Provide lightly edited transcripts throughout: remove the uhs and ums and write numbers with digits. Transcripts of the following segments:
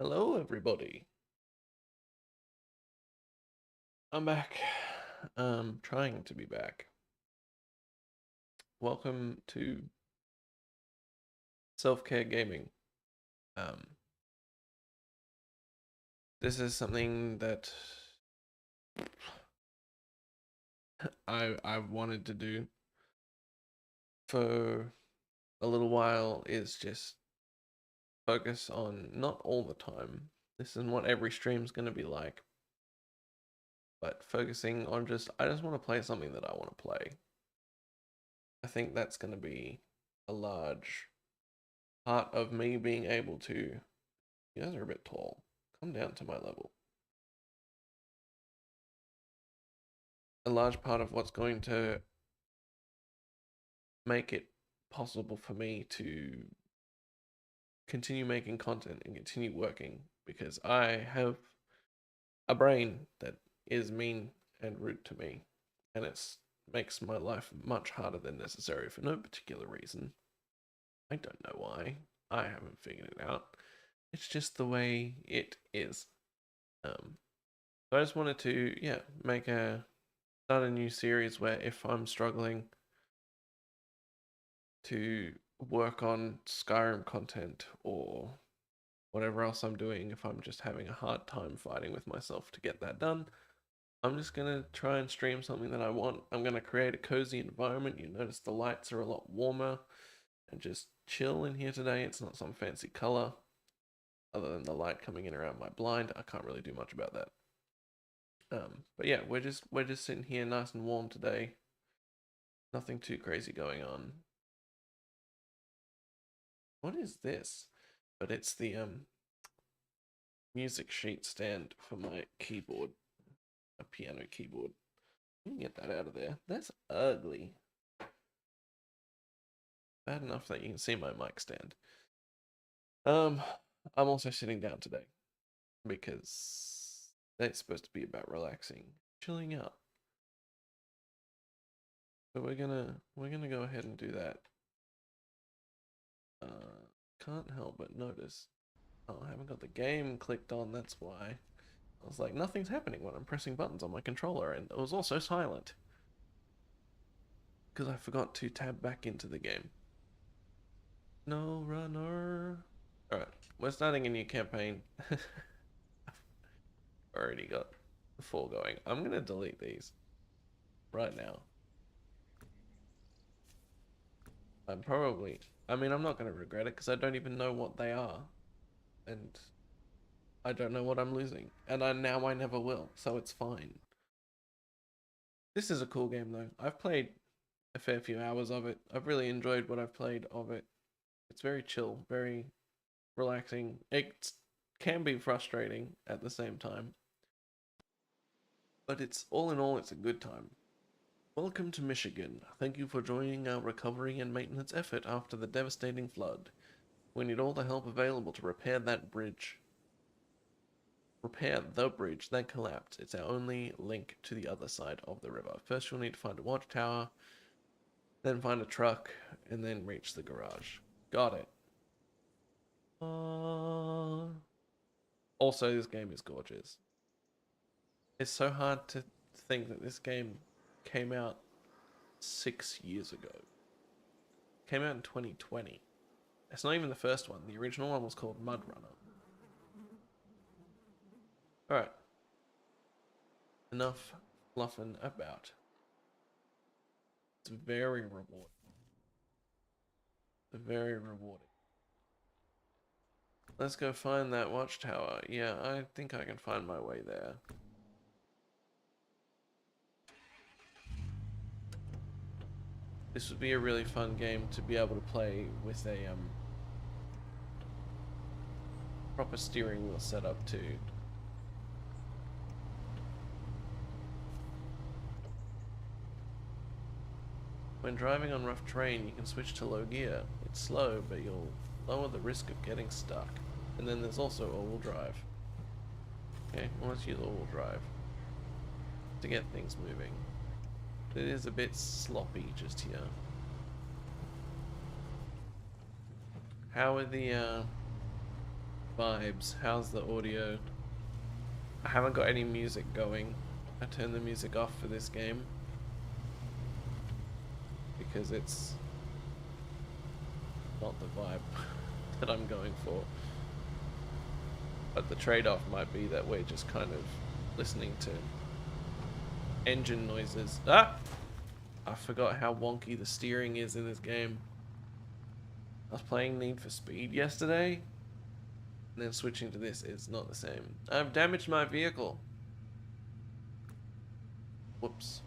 Hello, everybody. I'm back. Trying to be back. Welcome to Self-Care Gaming. Um, this is something that I've wanted to do for a little while. Is just focus on not all the time. This isn't what every stream's gonna be like, but focusing on I just want to play something that I want to play. I think that's gonna be a large part of me being able to. You guys are a bit tall. Come down to my level. A large part of what's going to make it possible for me to continue making content and continue working because I have a brain that is mean and rude to me, and it makes my life much harder than necessary for no particular reason. I don't know why. I haven't figured it out. It's just the way it is. So I just wanted to, start a new series where if I'm struggling to work on Skyrim content or whatever else I'm doing, if I'm just having a hard time fighting with myself to get that done, I'm just gonna try and stream something that I want. I'm gonna create a cozy environment. You notice the lights are a lot warmer and just chill in here today. It's not some fancy color other than the light coming in around my blind. I can't really do much about that. But yeah, we're just sitting here nice and warm today. Nothing too crazy going on. What is this? But it's the music sheet stand for my keyboard, a piano keyboard. You can get that out of there. That's ugly. Bad enough that you can see my mic stand. I'm also sitting down today because it's supposed to be about relaxing, chilling out. So we're gonna go ahead and do that. Can't help but notice. Oh, I haven't got the game clicked on. That's why. I was like, nothing's happening when I'm pressing buttons on my controller, and it was also silent because I forgot to tab back into the game. Snowrunner. Alright, we're starting a new campaign. Already got the 4 going. I'm gonna delete these right now. I'm not gonna regret it because I don't even know what they are. And I don't know what I'm losing. And I never will, so it's fine. This is a cool game though. I've played a fair few hours of it. I've really enjoyed what I've played of it. It's very chill, very relaxing. It can be frustrating at the same time. But it's all in all, it's a good time. Welcome to Michigan. Thank you for joining our recovery and maintenance effort after the devastating flood. We need all the help available to repair that bridge. Repair the bridge that collapsed. It's our only link to the other side of the river. First, you'll need to find a watchtower, then find a truck, and then reach the garage. Got it. Also, this game is gorgeous. It's so hard to think that this game came out 6 years ago. It came out in 2020. It's not even the first one. The original one was called Mud Runner. Alright. Enough fluffing about. It's very rewarding. Very rewarding. Let's go find that watchtower. Yeah, I think I can find my way there. This would be a really fun game to be able to play with a proper steering wheel setup too. When driving on rough terrain, you can switch to low gear. It's slow, but you'll lower the risk of getting stuck. And then there's also all-wheel drive. Okay, well, let's use all-wheel drive to get things moving. It is a bit sloppy just here. How are the Vibes. How's the audio? I haven't got any music going. I turned the music off for this game because it's not the vibe that I'm going for. But the trade-off might be that we're just kind of listening to engine noises. Ah! I forgot how wonky the steering is in this game. I was playing Need for Speed yesterday, and then switching to this is not the same. I've damaged my vehicle. Whoops.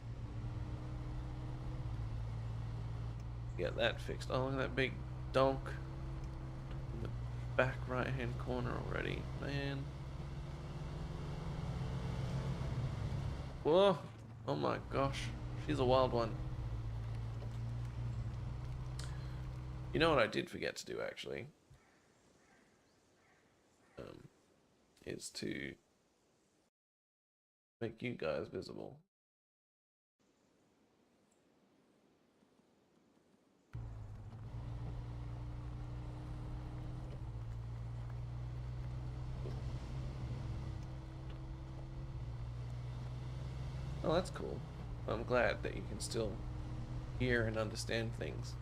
Get that fixed. Oh, look at that big donk in the back right hand corner already. Man. Whoa. Oh my gosh. She's a wild one. You know what I did forget to do actually? Is to make you guys visible. Oh, that's cool. I'm glad that you can still hear and understand things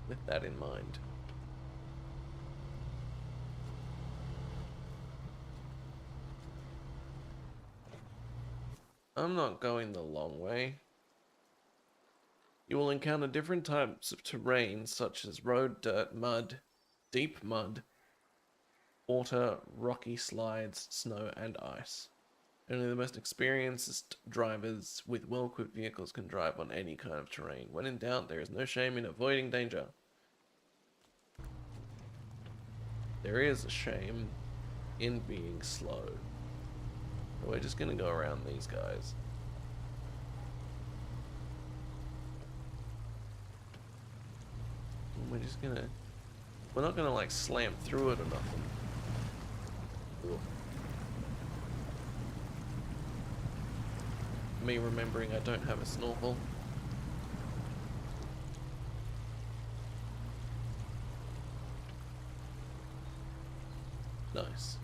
with that in mind. I'm not going the long way. You will encounter different types of terrain such as road, dirt, mud, deep mud, water, rocky slides, snow, and ice. Only the most experienced drivers with well-equipped vehicles can drive on any kind of terrain. When in doubt, there is no shame in avoiding danger. There is a shame in being slow. We're just gonna go around these guys. And we're not gonna like slam through it or nothing. Ugh. Me remembering I don't have a snorkel. Nice.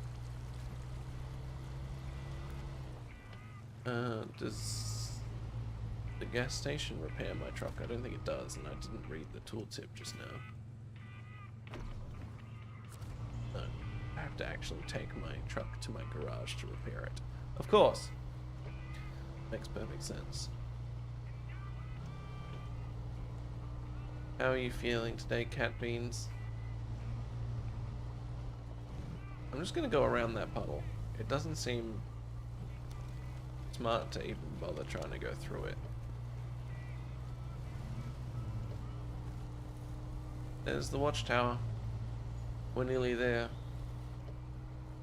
Does the gas station repair my truck? I don't think it does, and I didn't read the tooltip just now. No, I have to actually take my truck to my garage to repair it. Of course. Makes perfect sense. How are you feeling today, Cat Beans? I'm just gonna go around that puddle. It doesn't seem smart to even bother trying to go through it. There's the watchtower. We're nearly there.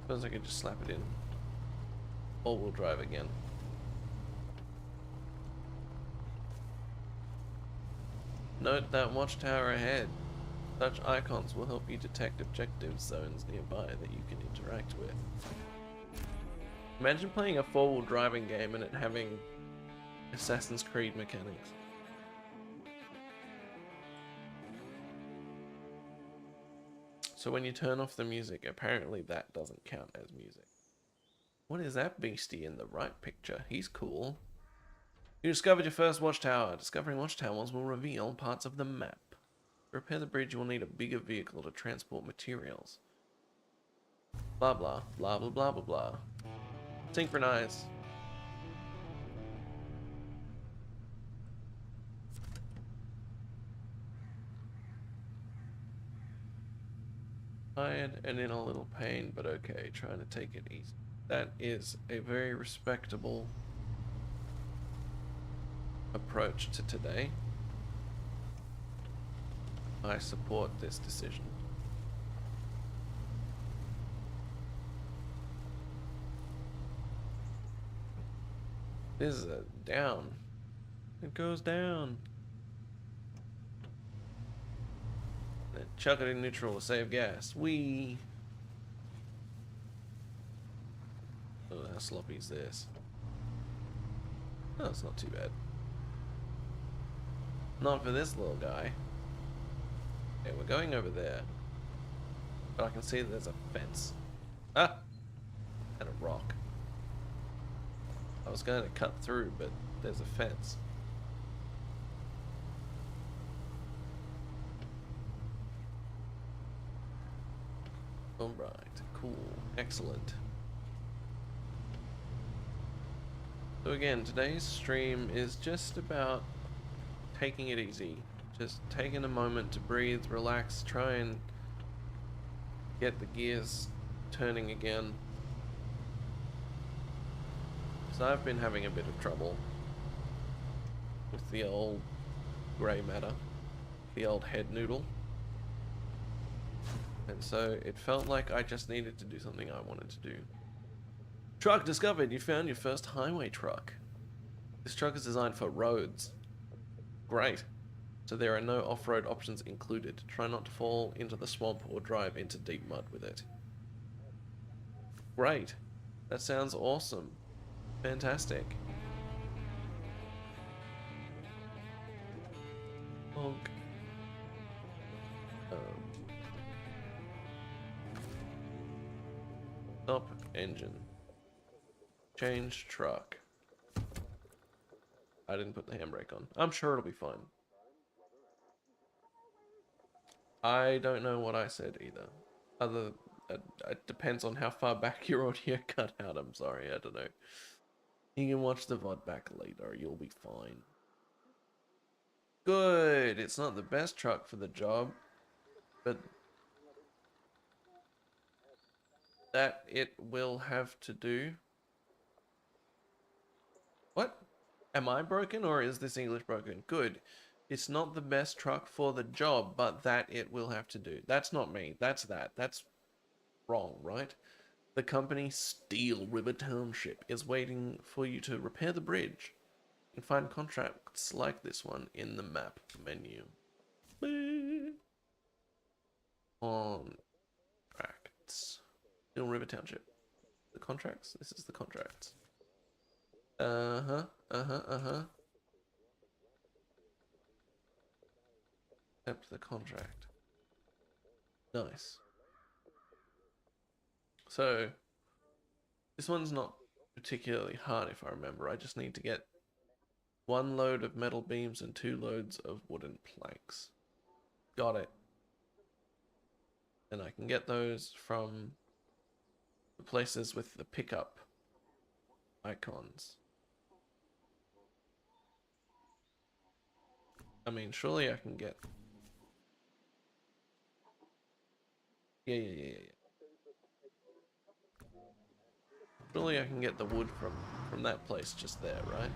Suppose I could just slap it in. All-wheel drive again. Note that watchtower ahead. Such icons will help you detect objective zones nearby that you can interact with. Imagine playing a four-wheel driving game and it having Assassin's Creed mechanics. So when you turn off the music, apparently that doesn't count as music. What is that beastie in the right picture? He's cool. You discovered your first watchtower. Discovering watchtowers will reveal parts of the map. To repair the bridge, you will need a bigger vehicle to transport materials. Blah blah, blah blah blah blah blah. Synchronize. Tired and in a little pain, but okay, trying to take it easy. That is a very respectable approach to today. I support this decision. This is a down. It goes down. Then chuck it in neutral to save gas. Whee! Oh, how sloppy is this? Oh, it's not too bad. Not for this little guy. Okay, we're going over there. But I can see that there's a fence. Ah! And a rock. I was going to cut through, but there's a fence. Alright, cool. Excellent. So again, today's stream is just about taking it easy. Just taking a moment to breathe, relax, try and get the gears turning again. So I've been having a bit of trouble with the old grey matter, the old head noodle. And so it felt like I just needed to do something I wanted to do. Truck discovered! You found your first highway truck. This truck is designed for roads. Great. So there are no off-road options included. Try not to fall into the swamp or drive into deep mud with it. Great. That sounds awesome. Fantastic. Honk. Stop engine. Change truck. I didn't put the handbrake on. I'm sure it'll be fine. I don't know what I said either. It depends on how far back your audio cut out. I'm sorry, I don't know. You can watch the VOD back later. You'll be fine. Good. It's not the best truck for the job, but that it will have to do. What? Am I broken or is this English broken? Good. It's not the best truck for the job, but that it will have to do. That's not me. That's that. That's wrong, right? The company Steel River Township is waiting for you to repair the bridge. You can find contracts like this one in the map menu. Contracts. Steel River Township. The contracts? This is the contracts. Accept the contract. Nice. So, this one's not particularly hard if I remember. I just need to get 1 load of metal beams and 2 loads of wooden planks. Got it. And I can get those from the places with the pickup icons. I mean, surely I can get... Yeah. Surely I can get the wood from that place just there, right?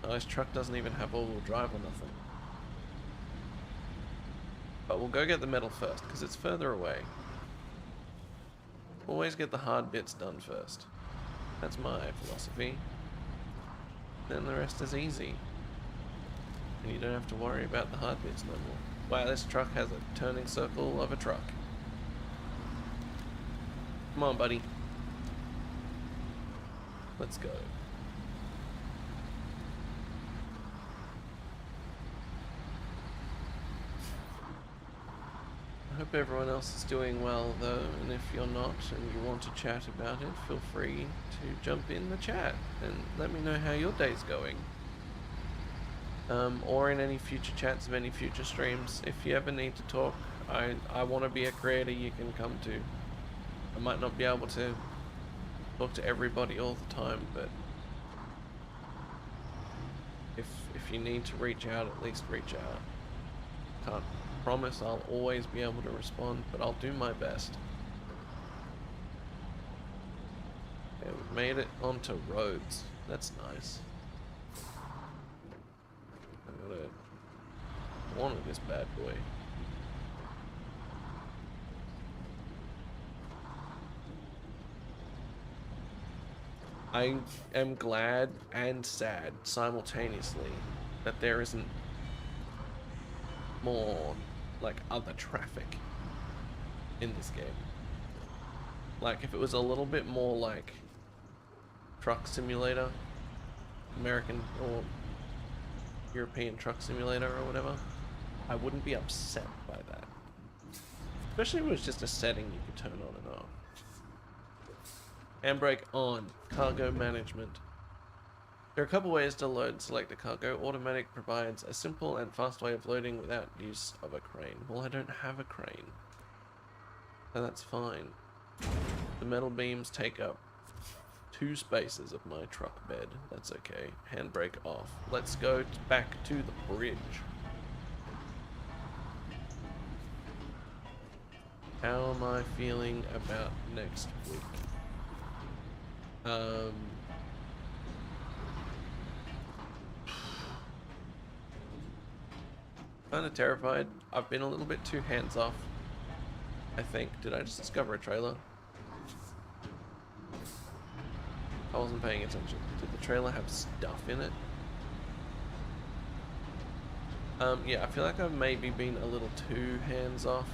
Oh, this truck doesn't even have all-wheel drive or nothing. But we'll go get the metal first, because it's further away. Always get the hard bits done first. That's my philosophy. Then the rest is easy. And you don't have to worry about the hard bits no more. Wow, this truck has a turning circle of a truck. Come on, buddy. Let's go. I hope everyone else is doing well though, and if you're not and you want to chat about it, feel free to jump in the chat and let me know how your day's going. Or in any future chats of any future streams. If you ever need to talk, I want to be a creator you can come to. I might not be able to talk to everybody all the time, but if you need to reach out, at least reach out. Can't promise I'll always be able to respond, but I'll do my best. Okay, we've made it onto roads. That's nice. I gotta water this bad boy. I am glad and sad simultaneously that there isn't more like other traffic in this game. Like if it was a little bit more like Truck Simulator, American or European Truck Simulator or whatever, I wouldn't be upset by that. Especially if it was just a setting you could turn on and off. Handbrake on. Cargo management. There are a couple ways to load and select a cargo. Automatic provides a simple and fast way of loading without use of a crane. Well, I don't have a crane, so that's fine. The metal beams take up 2 spaces of my truck bed. That's okay. Handbrake off. Let's go back to the bridge. How am I feeling about next week? Kind of terrified. I've been a little bit too hands-off, I think. Did I just discover a trailer? I wasn't paying attention. Did the trailer have stuff in it? Yeah, I feel like I've maybe been a little too hands-off.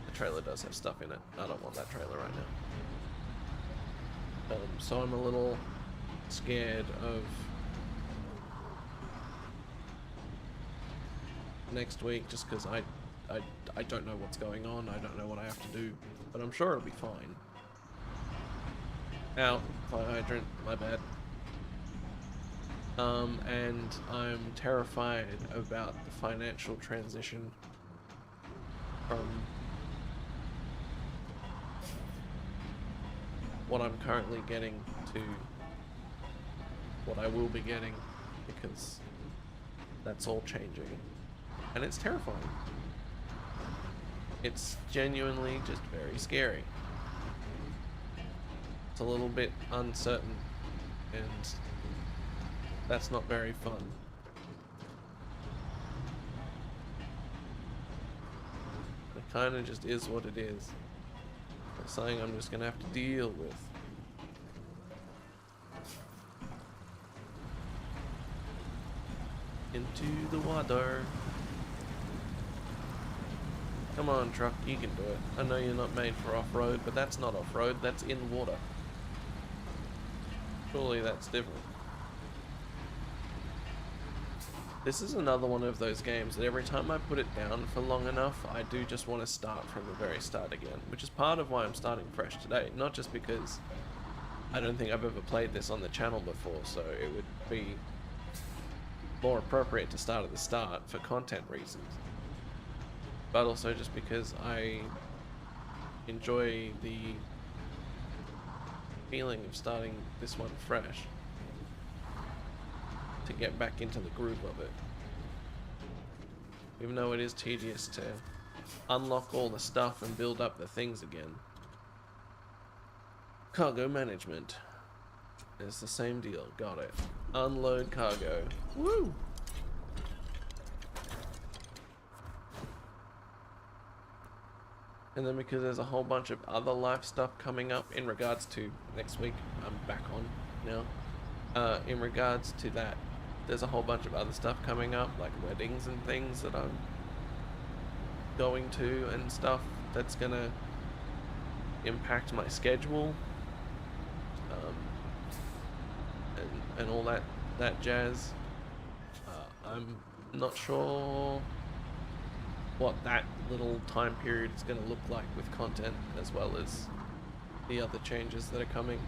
The trailer does have stuff in it. I don't want that trailer right now. So I'm a little scared of next week, just because I don't know what's going on. I don't know what I have to do, but I'm sure it'll be fine. Ow, fire hydrant, my bad. And I'm terrified about the financial transition from what I'm currently getting to what I will be getting, because that's all changing. And it's terrifying. It's genuinely just very scary. It's a little bit uncertain, and that's not very fun. It kind of just is what it is. It's something I'm just gonna have to deal with. Into the water. Come on, truck, you can do it. I know you're not made for off-road, but that's not off-road, that's in water. Surely that's different. This is another one of those games that every time I put it down for long enough, I do just want to start from the very start again, which is part of why I'm starting fresh today. Not just because I don't think I've ever played this on the channel before, so it would be more appropriate to start at the start for content reasons, but also just because I enjoy the feeling of starting this one fresh, to get back into the groove of it. Even though it is tedious to unlock all the stuff and build up the things again. Cargo management. It's the same deal. Got it. Unload cargo. Woo! And then because there's a whole bunch of other life stuff coming up in regards to next week, I'm back on now. In regards to that, there's a whole bunch of other stuff coming up, like weddings and things that I'm going to and stuff that's gonna impact my schedule, and all that jazz. I'm not sure what that little time period is going to look like with content, as well as the other changes that are coming.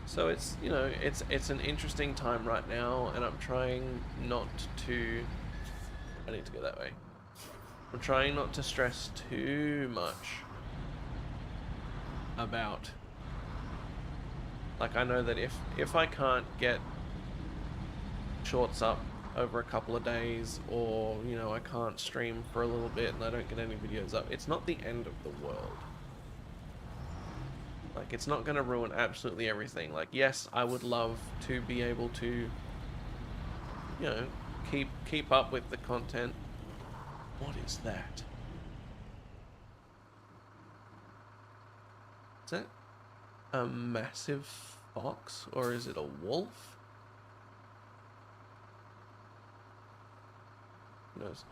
So it's, you know, it's an interesting time right now, and I'm trying not to... I need to go that way. I'm trying not to stress too much about... Like, I know that if I can't get shorts up over a couple of days, or, you know, I can't stream for a little bit and I don't get any videos up, it's not the end of the world. Like, it's not going to ruin absolutely everything. Like, yes, I would love to be able to, you know, keep up with the content. What is that? Is that a massive fox, or is it a wolf? Who knows?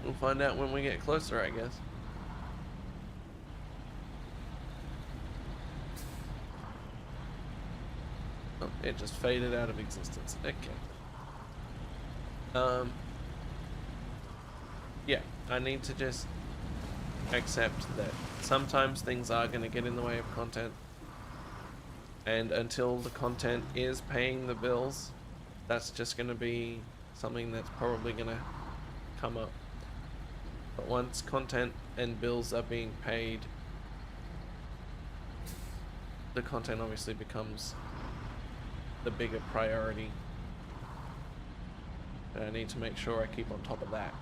We'll find out when we get closer, I guess. Oh, it just faded out of existence. Okay. Yeah, I need to just accept that sometimes things are going to get in the way of content, and until the content is paying the bills, that's just going to be something that's probably going to come up. But once content and bills are being paid, the content obviously becomes the bigger priority, and I need to make sure I keep on top of that.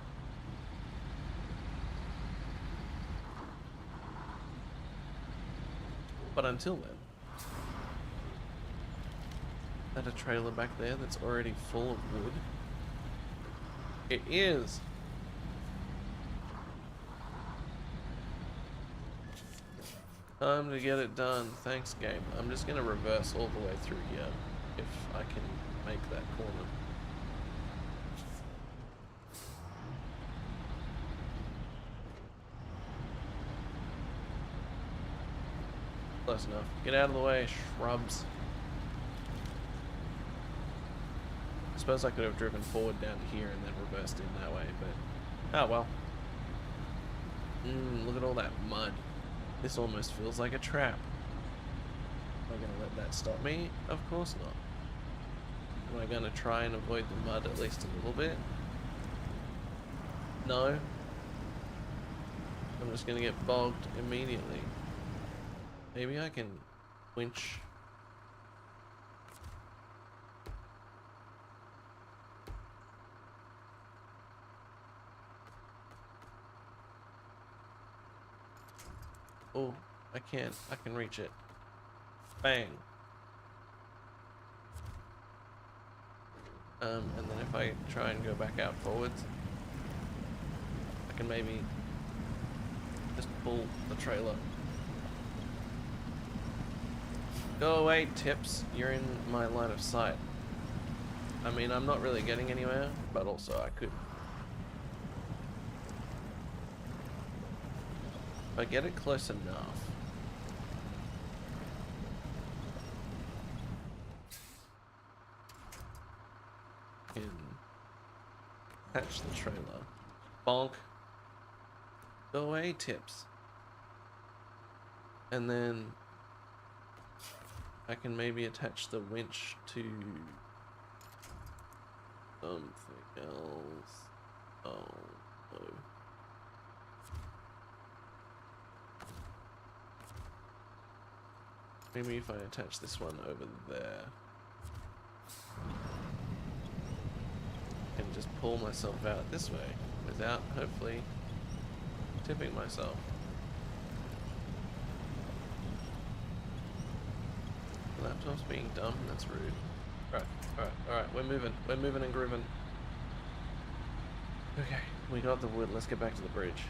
But until then, is that a trailer back there that's already full of wood? It is. Time to get it done. Thanks, game. I'm just gonna reverse all the way through here if I can make that corner. Close enough. Get out of the way, shrubs. I suppose I could have driven forward down here and then reversed in that way, but oh well. Look at all that mud. This almost feels like a trap. Am I gonna let that stop me? Of course not. Am I gonna try and avoid the mud at least a little bit? No. I'm just gonna get bogged immediately. Maybe I can winch. Oh, I can't. I can reach it. Bang. And then if I try and go back out forwards, I can maybe just pull the trailer. Go away, Tips. You're in my line of sight. I mean, I'm not really getting anywhere, but also I could. If I get it close enough. I can catch the trailer. Bonk. Go away, Tips. And then I can maybe attach the winch to something else. Oh no. Maybe if I attach this one over there, I can just pull myself out this way without hopefully tipping myself. The laptop's being dumb, that's rude. Alright, we're moving and grooving. Okay, we got the wood, let's get back to the bridge.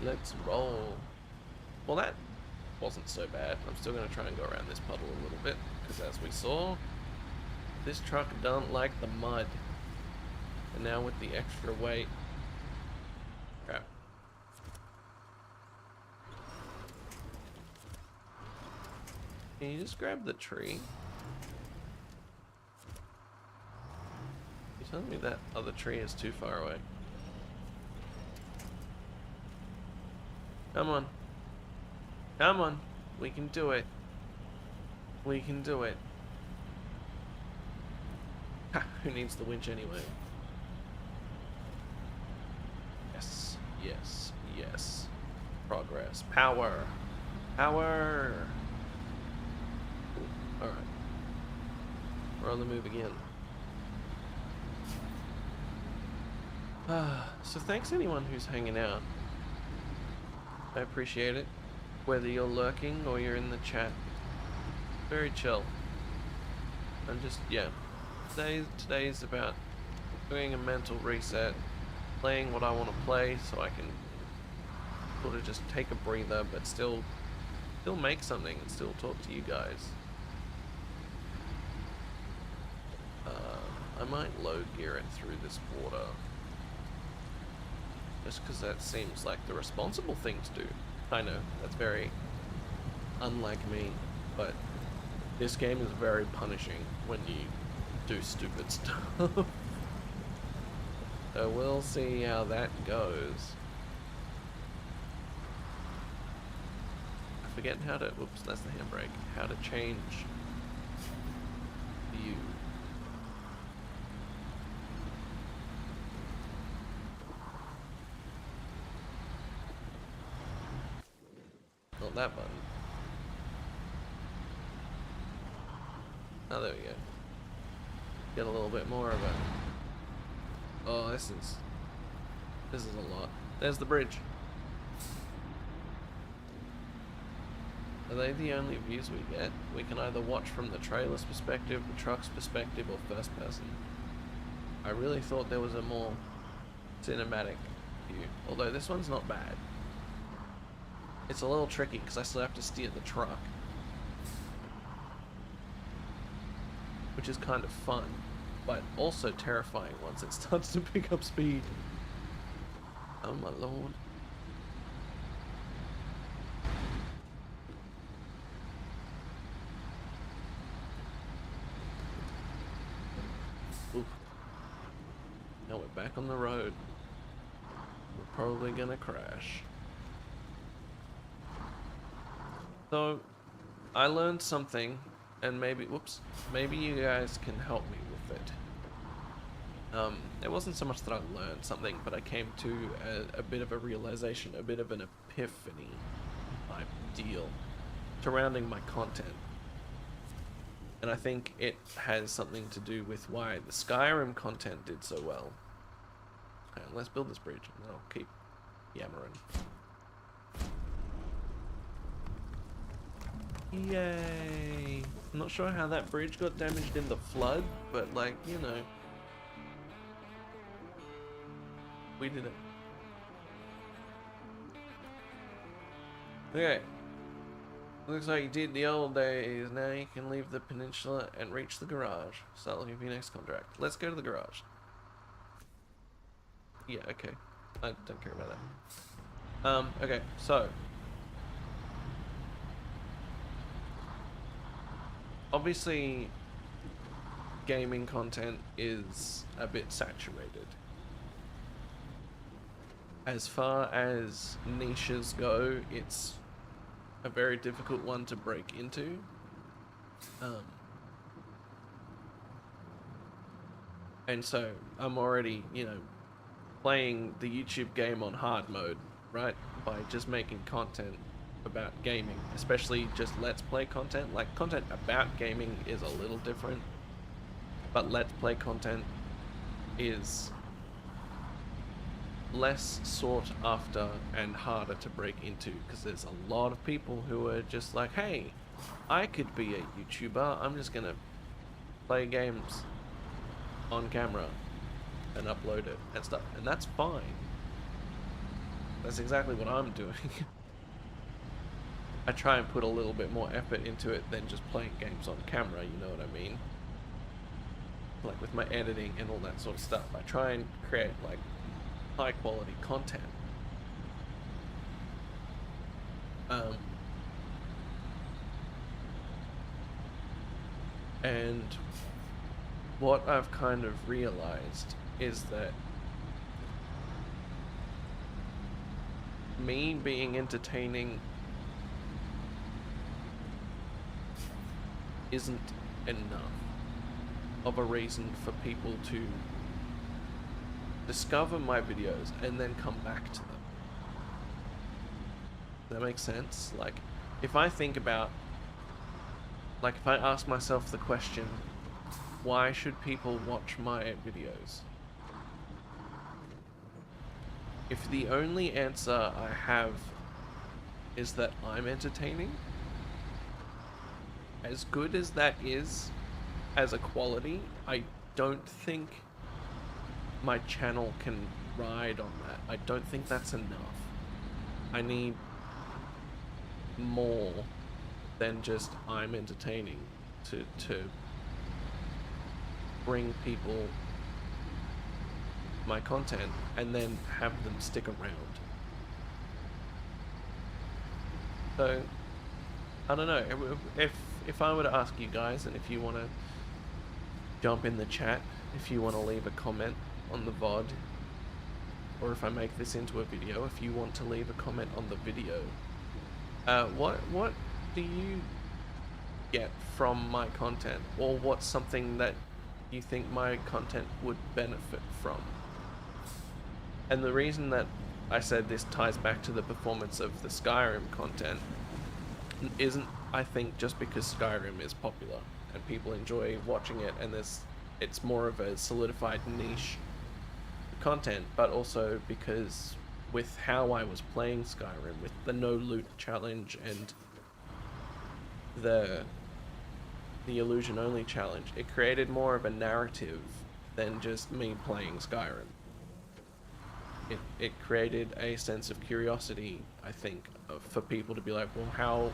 Let's roll. Well, that wasn't so bad. I'm still going to try and go around this puddle a little bit, because as we saw, this truck don't like the mud. And now with the extra weight... Crap. Can you just grab the tree? You're telling me that other tree is too far away? Come on. Come on. We can do it. We can do it. Ha! Who needs the winch anyway? Yes. Yes. Yes. Progress. Power. Power. Alright. We're on the move again. So thanks anyone who's hanging out. I appreciate it. Whether you're lurking or you're in the chat. Very chill. And just, yeah. Today's about doing a mental reset. Playing what I want to play so I can sort of just take a breather but still make something and still talk to you guys. I might low gear it through this water. Just because that seems like the responsible thing to do. I know, that's very unlike me, but this game is very punishing when you do stupid stuff. So we'll see how that goes. I forget how to, whoops, that's the handbrake. How to change view. Not that button. Oh, there we go. Get a little bit more of it. Oh, this is a lot. There's the bridge. Are they the only views we get? We can either watch from the trailer's perspective, the truck's perspective, or first person. I really thought there was a more cinematic view, although this one's not bad. It's a little tricky because I still have to steer the truck, which is kind of fun, but also terrifying once it starts to pick up speed. Oh my lord. Oof. Now we're back on the road. We're probably gonna crash. So, I learned something, and maybe, whoops, maybe you guys can help me with it. It wasn't so much that I learned something, but I came to a bit of a realization, a bit of an epiphany type deal surrounding my content. And I think it has something to do with why the Skyrim content did so well. Okay, let's build this bridge, and then I'll keep yammering. Yay! I'm not sure how that bridge got damaged in the flood, but like, you know, we did it. Okay. Looks like you did the old days. Now you can leave the peninsula and reach the garage. Start looking for your next contract. Let's go to the garage. Yeah, okay. I don't care about that. Okay, so obviously, gaming content is a bit saturated. As far as niches go, it's a very difficult one to break into. And so I'm already, you know, playing the YouTube game on hard mode, right? By just making content about gaming, especially just let's play content. Like, content about gaming is a little different, but let's play content is less sought after and harder to break into, because there's a lot of people who are just like, hey, I could be a YouTuber, I'm just gonna play games on camera and upload it and stuff, and that's fine. That's exactly what I'm doing. I try and put a little bit more effort into it than just playing games on camera, you know what I mean? Like with my editing and all that sort of stuff. I try and create like high quality content. And what I've kind of realized is that me being entertaining isn't enough of a reason for people to discover my videos and then come back to them. Does that make sense? Like, if I think about, like, if I ask myself the question, why should people watch my videos? If the only answer I have is that I'm entertaining, as good as that is as a quality, I don't think my channel can ride on that. I don't think that's enough. I need more than just I'm entertaining to bring people my content and then have them stick around. So I don't know if I were to ask you guys, and if you want to jump in the chat, if you want to leave a comment on the VOD, or if I make this into a video, if you want to leave a comment on the video, what do you get from my content, or what's something that you think my content would benefit from? And the reason that I said this ties back to the performance of the Skyrim content isn't, I think, just because Skyrim is popular and people enjoy watching it, and it's more of a solidified niche content, but also because with how I was playing Skyrim, with the no loot challenge and the illusion only challenge, it created more of a narrative than just me playing Skyrim. It created a sense of curiosity, I think, for people to be like, well, how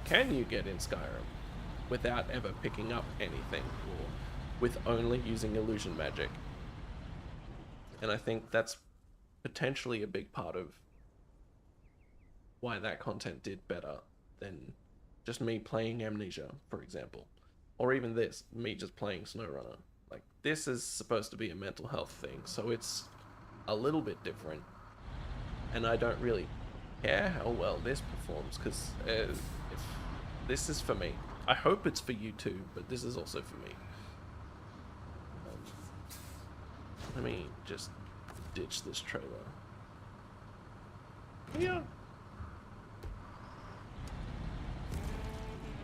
can you get in Skyrim without ever picking up anything, or with only using illusion magic? And I think that's potentially a big part of why that content did better than just me playing Amnesia, for example, or even this, me just playing Snowrunner. Like, this is supposed to be a mental health thing, so it's a little bit different, and I don't really care how well this performs, because if this is for me, I hope it's for you too, but this is also for me. Let me just ditch this trailer. Yeah.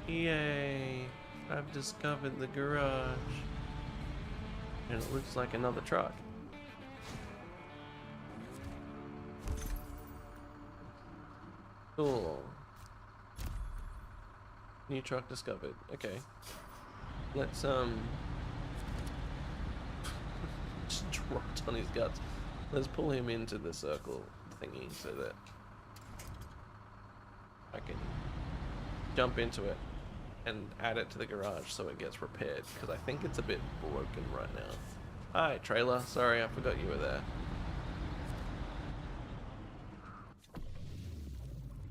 Yay! I've discovered the garage, and it looks like another truck. Cool. New truck discovered. Okay. Let's just dropped on his guts. Let's pull him into the circle thingy so that I can jump into it and add it to the garage so it gets repaired, because I think it's a bit broken right now. Hi, trailer. Sorry, I forgot you were there.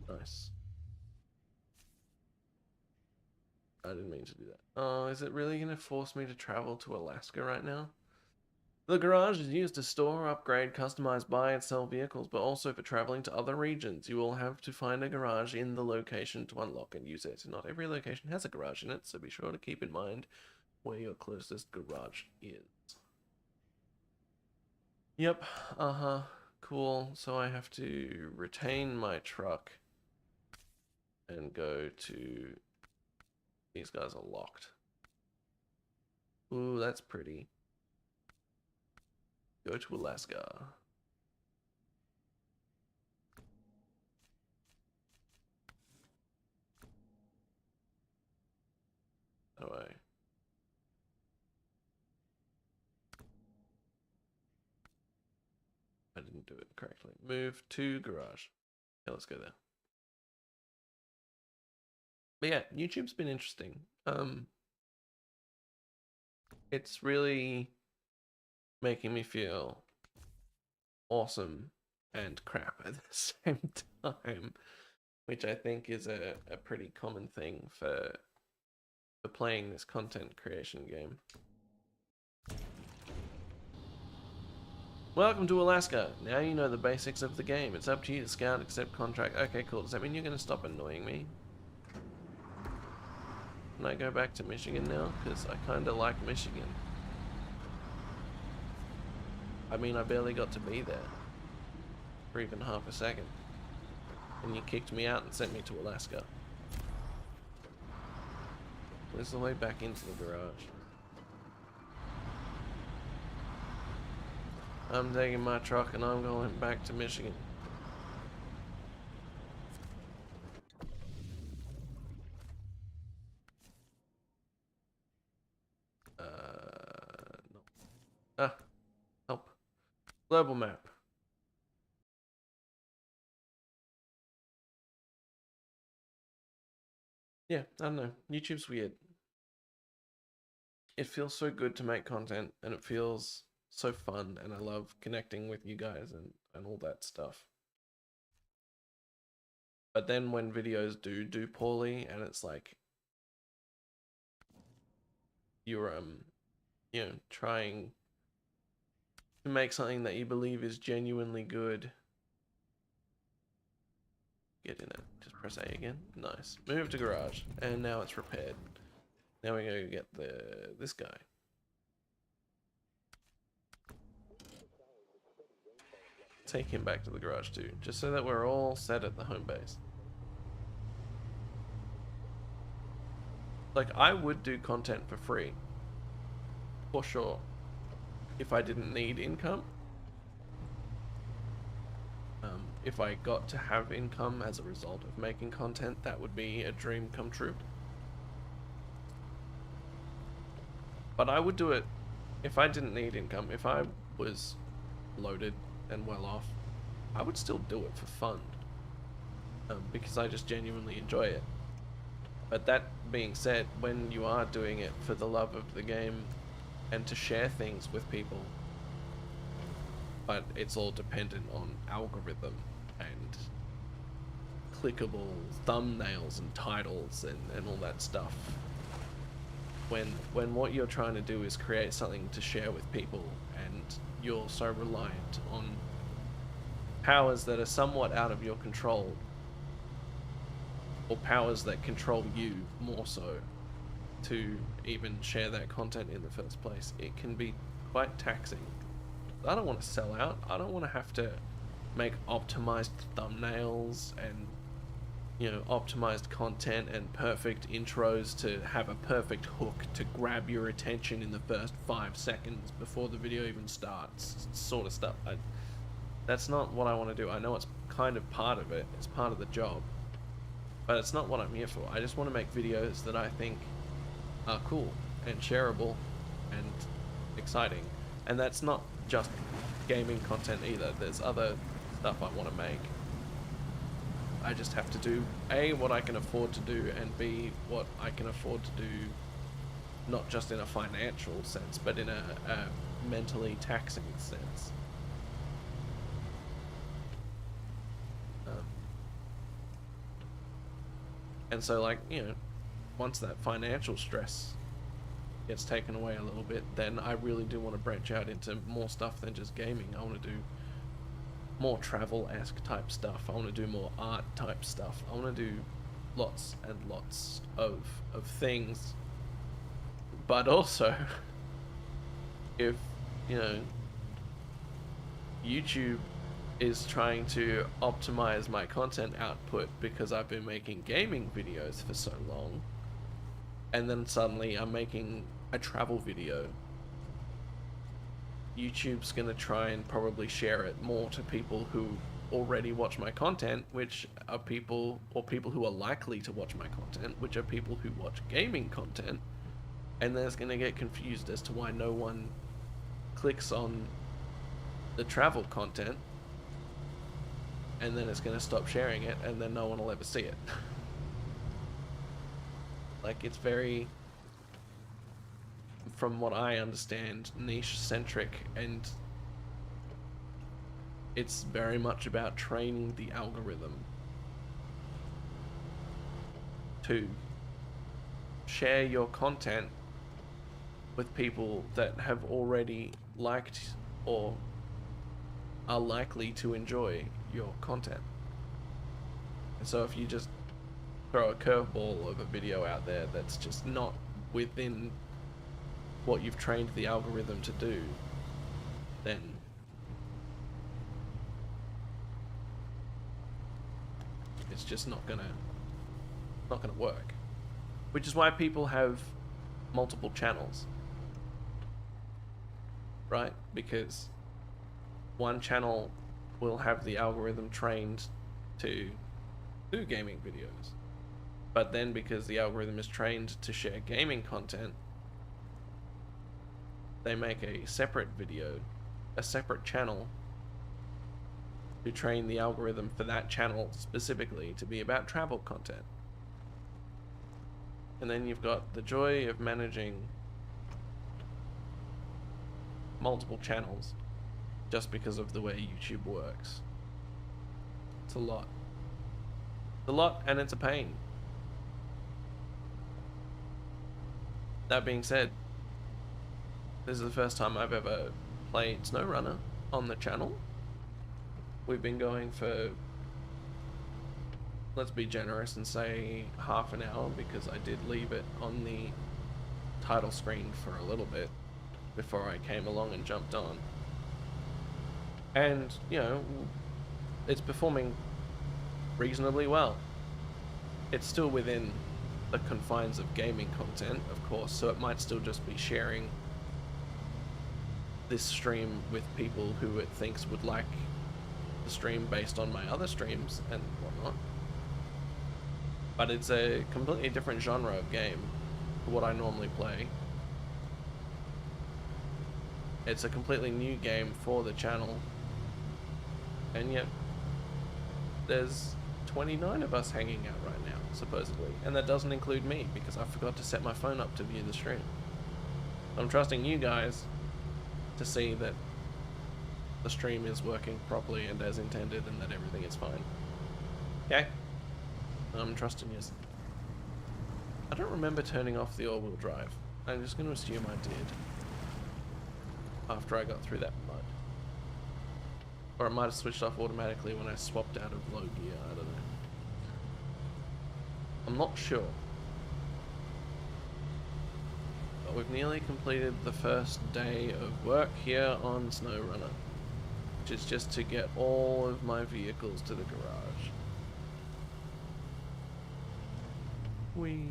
Nice. I didn't mean to do that. Oh, is it really going to force me to travel to Alaska right now? The garage is used to store, upgrade, customize, buy, and sell vehicles, but also for traveling to other regions. You will have to find a garage in the location to unlock and use it. Not every location has a garage in it, so be sure to keep in mind where your closest garage is. Yep, cool. So I have to retain my truck and go to... These guys are locked. Ooh, that's pretty. Go to Alaska. How do I didn't do it correctly. Move to garage. Okay, let's go there. But yeah, YouTube's been interesting. It's really making me feel awesome and crap at the same time, which I think is a pretty common thing for playing this content creation game. Welcome to Alaska. Now you know the basics of the game. It's up to you to scout, accept contract. Okay, cool. Does that mean you're going to stop annoying me? Can I go back to Michigan now? Because I kind of like Michigan. I mean, I barely got to be there for even half a second. And you kicked me out and sent me to Alaska. Where's the way back into the garage? I'm taking my truck and I'm going back to Michigan. No. Ah, help. Global map. Yeah, I don't know. YouTube's weird. It feels so good to make content, and it feels so fun, and I love connecting with you guys and all that stuff. But then when videos do poorly, and it's like you're you know, trying to make something that you believe is genuinely good. Get in it. Just press A again. Nice. Move to garage, and now it's repaired. Now we go get this guy. Take him back to the garage too, just so that we're all set at the home base. Like, I would do content for free, for sure, if I didn't need income. If I got to have income as a result of making content, that would be a dream come true. But I would do it if I didn't need income. If I was loaded and well off, I would still do it for fun, because I just genuinely enjoy it. But that being said, when you are doing it for the love of the game and to share things with people, but it's all dependent on algorithm and clickable thumbnails and titles and all that stuff. When what you're trying to do is create something to share with people, and you're so reliant on powers that are somewhat out of your control, or powers that control you more so, to even share that content in the first place, it can be quite taxing. I don't want to sell out. I don't want to have to make optimized thumbnails and, you know, optimized content and perfect intros to have a perfect hook to grab your attention in the first 5 seconds before the video even starts, sort of stuff. That's not what I want to do. I know it's kind of part of it. It's part of the job. But it's not what I'm here for. I just want to make videos that I think are cool and shareable and exciting. And that's not just gaming content either. There's other stuff I want to make. I just have to do A, what I can afford to do, and B, what I can afford to do, not just in a financial sense, but in a mentally taxing sense. And so, like, you know, once that financial stress gets taken away a little bit, then I really do want to branch out into more stuff than just gaming. I want to do more travel-esque type stuff. I want to do more art type stuff. I want to do lots and lots of things. But also, if, you know, YouTube is trying to optimize my content output because I've been making gaming videos for so long, and then suddenly I'm making a travel video, YouTube's gonna try and probably share it more to people who already watch my content, which are people, or people who are likely to watch my content, which are people who watch gaming content, and then it's gonna get confused as to why no one clicks on the travel content, and then it's going to stop sharing it, and then no one will ever see it. Like, it's very, from what I understand, niche-centric, and it's very much about training the algorithm to share your content with people that have already liked or are likely to enjoy your content. And so if you just throw a curveball of a video out there that's just not within what you've trained the algorithm to do, then it's just not gonna work. Which is why people have multiple channels, right? Because one channel will have the algorithm trained to do gaming videos, but then because the algorithm is trained to share gaming content, they make a separate video, a separate channel, to train the algorithm for that channel specifically to be about travel content. And then you've got the joy of managing multiple channels just because of the way YouTube works. It's a lot. a lot and it's a pain. That being said, this is the first time I've ever played Snowrunner on the channel. We've been going for, let's be generous and say half an hour, because I did leave it on the title screen for a little bit before I came along and jumped on. And, you know, it's performing reasonably well. It's still within the confines of gaming content, of course, so it might still just be sharing this stream with people who it thinks would like the stream based on my other streams and whatnot. But it's a completely different genre of game to what I normally play. It's a completely new game for the channel, and yet there's 29 of us hanging out right now, supposedly, and that doesn't include me because I forgot to set my phone up to view the stream. I'm trusting you guys to see that the stream is working properly and as intended and that everything is fine. Okay? I'm trusting you. I don't remember turning off the all-wheel drive. I'm just going to assume I did after I got through that mud. Or it might have switched off automatically when I swapped out of low gear, I don't know. I'm not sure. But we've nearly completed the first day of work here on Snowrunner, which is just to get all of my vehicles to the garage. Whee!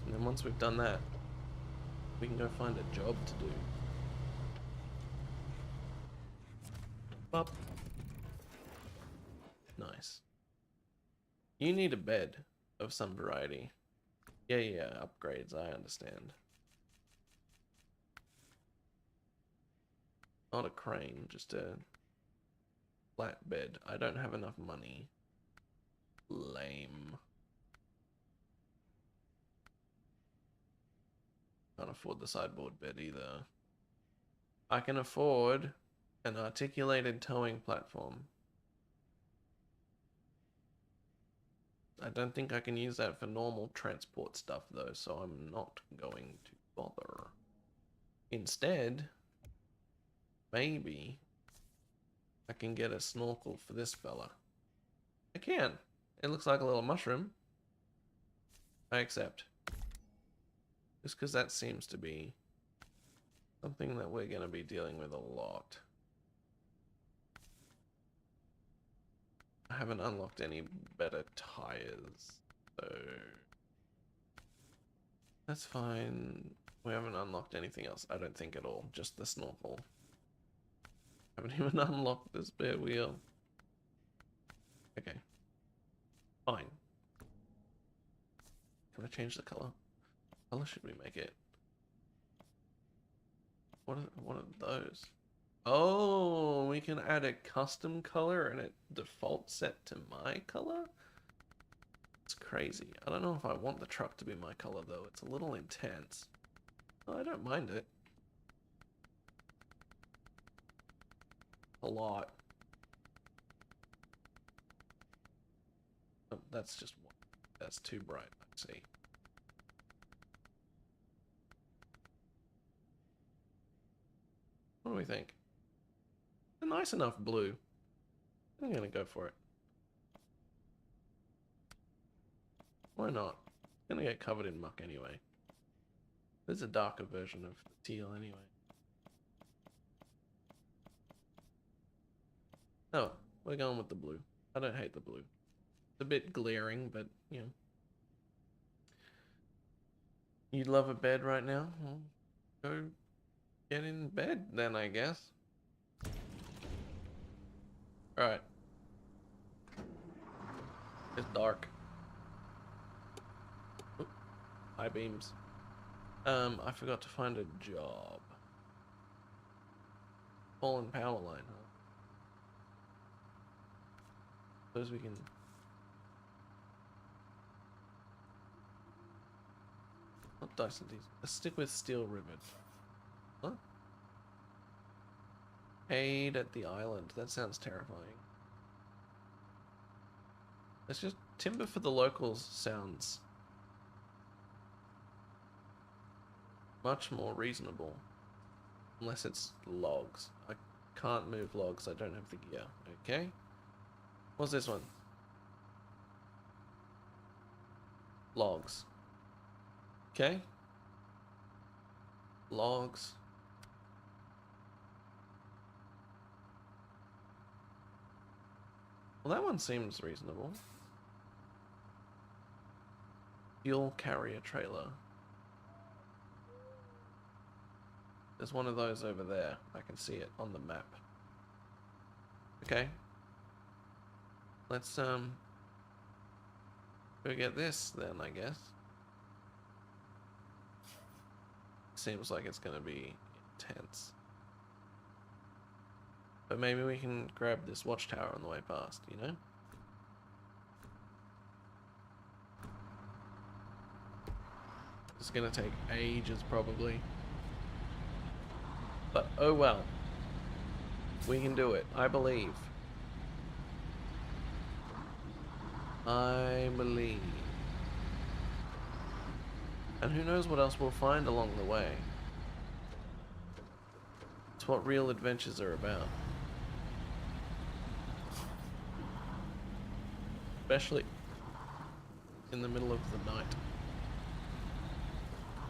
And then once we've done that, we can go find a job to do. Up. Nice. You need a bed of some variety. Yeah, upgrades, I understand. Not a crane, just a flat bed. I don't have enough money. Lame. Can't afford the sideboard bed either. I can afford an articulated towing platform. I don't think I can use that for normal transport stuff though, so I'm not going to bother. Instead, maybe I can get a snorkel for this fella. I can. It looks like a little mushroom. I accept. Just because that seems to be something that we're going to be dealing with a lot. I haven't unlocked any better tires, so that's fine. We haven't unlocked anything else, I don't think, at all. Just the snorkel. Haven't even unlocked the spare wheel. Okay. Fine. Can I change the color? What color should we make it? What are those? Oh, we can add a custom color and it defaults set to my color? It's crazy. I don't know if I want the truck to be my color though. It's a little intense. Oh, I don't mind it. A lot. Oh, that's just one. That's too bright, I see. What do we think? A nice enough blue. I'm gonna go for it. Why not? It's gonna get covered in muck anyway. There's a darker version of teal anyway. Oh, we're going with the blue. I don't hate the blue. It's a bit glaring, but, you know. You love a bed right now? Well, go get in bed then, I guess. Alright. It's dark. Oop. High beams. I forgot to find a job. Fallen power line, huh? Suppose we can... Not Dyson Diesel. Let's stick with steel rivet. What? Aid at the island. That sounds terrifying. It's just timber for the locals sounds much more reasonable. Unless it's logs. I can't move logs, I don't have the gear. Okay. What's this one? Logs. Okay. Logs. Well, that one seems reasonable. Fuel carrier trailer. There's one of those over there. I can see it on the map. Okay. Let's go get this then, I guess. Seems like it's gonna be intense. But maybe we can grab this watchtower on the way past, you know? It's gonna take ages probably. But oh well. We can do it. I believe. I believe. And who knows what else we'll find along the way. It's what real adventures are about. Especially in the middle of the night.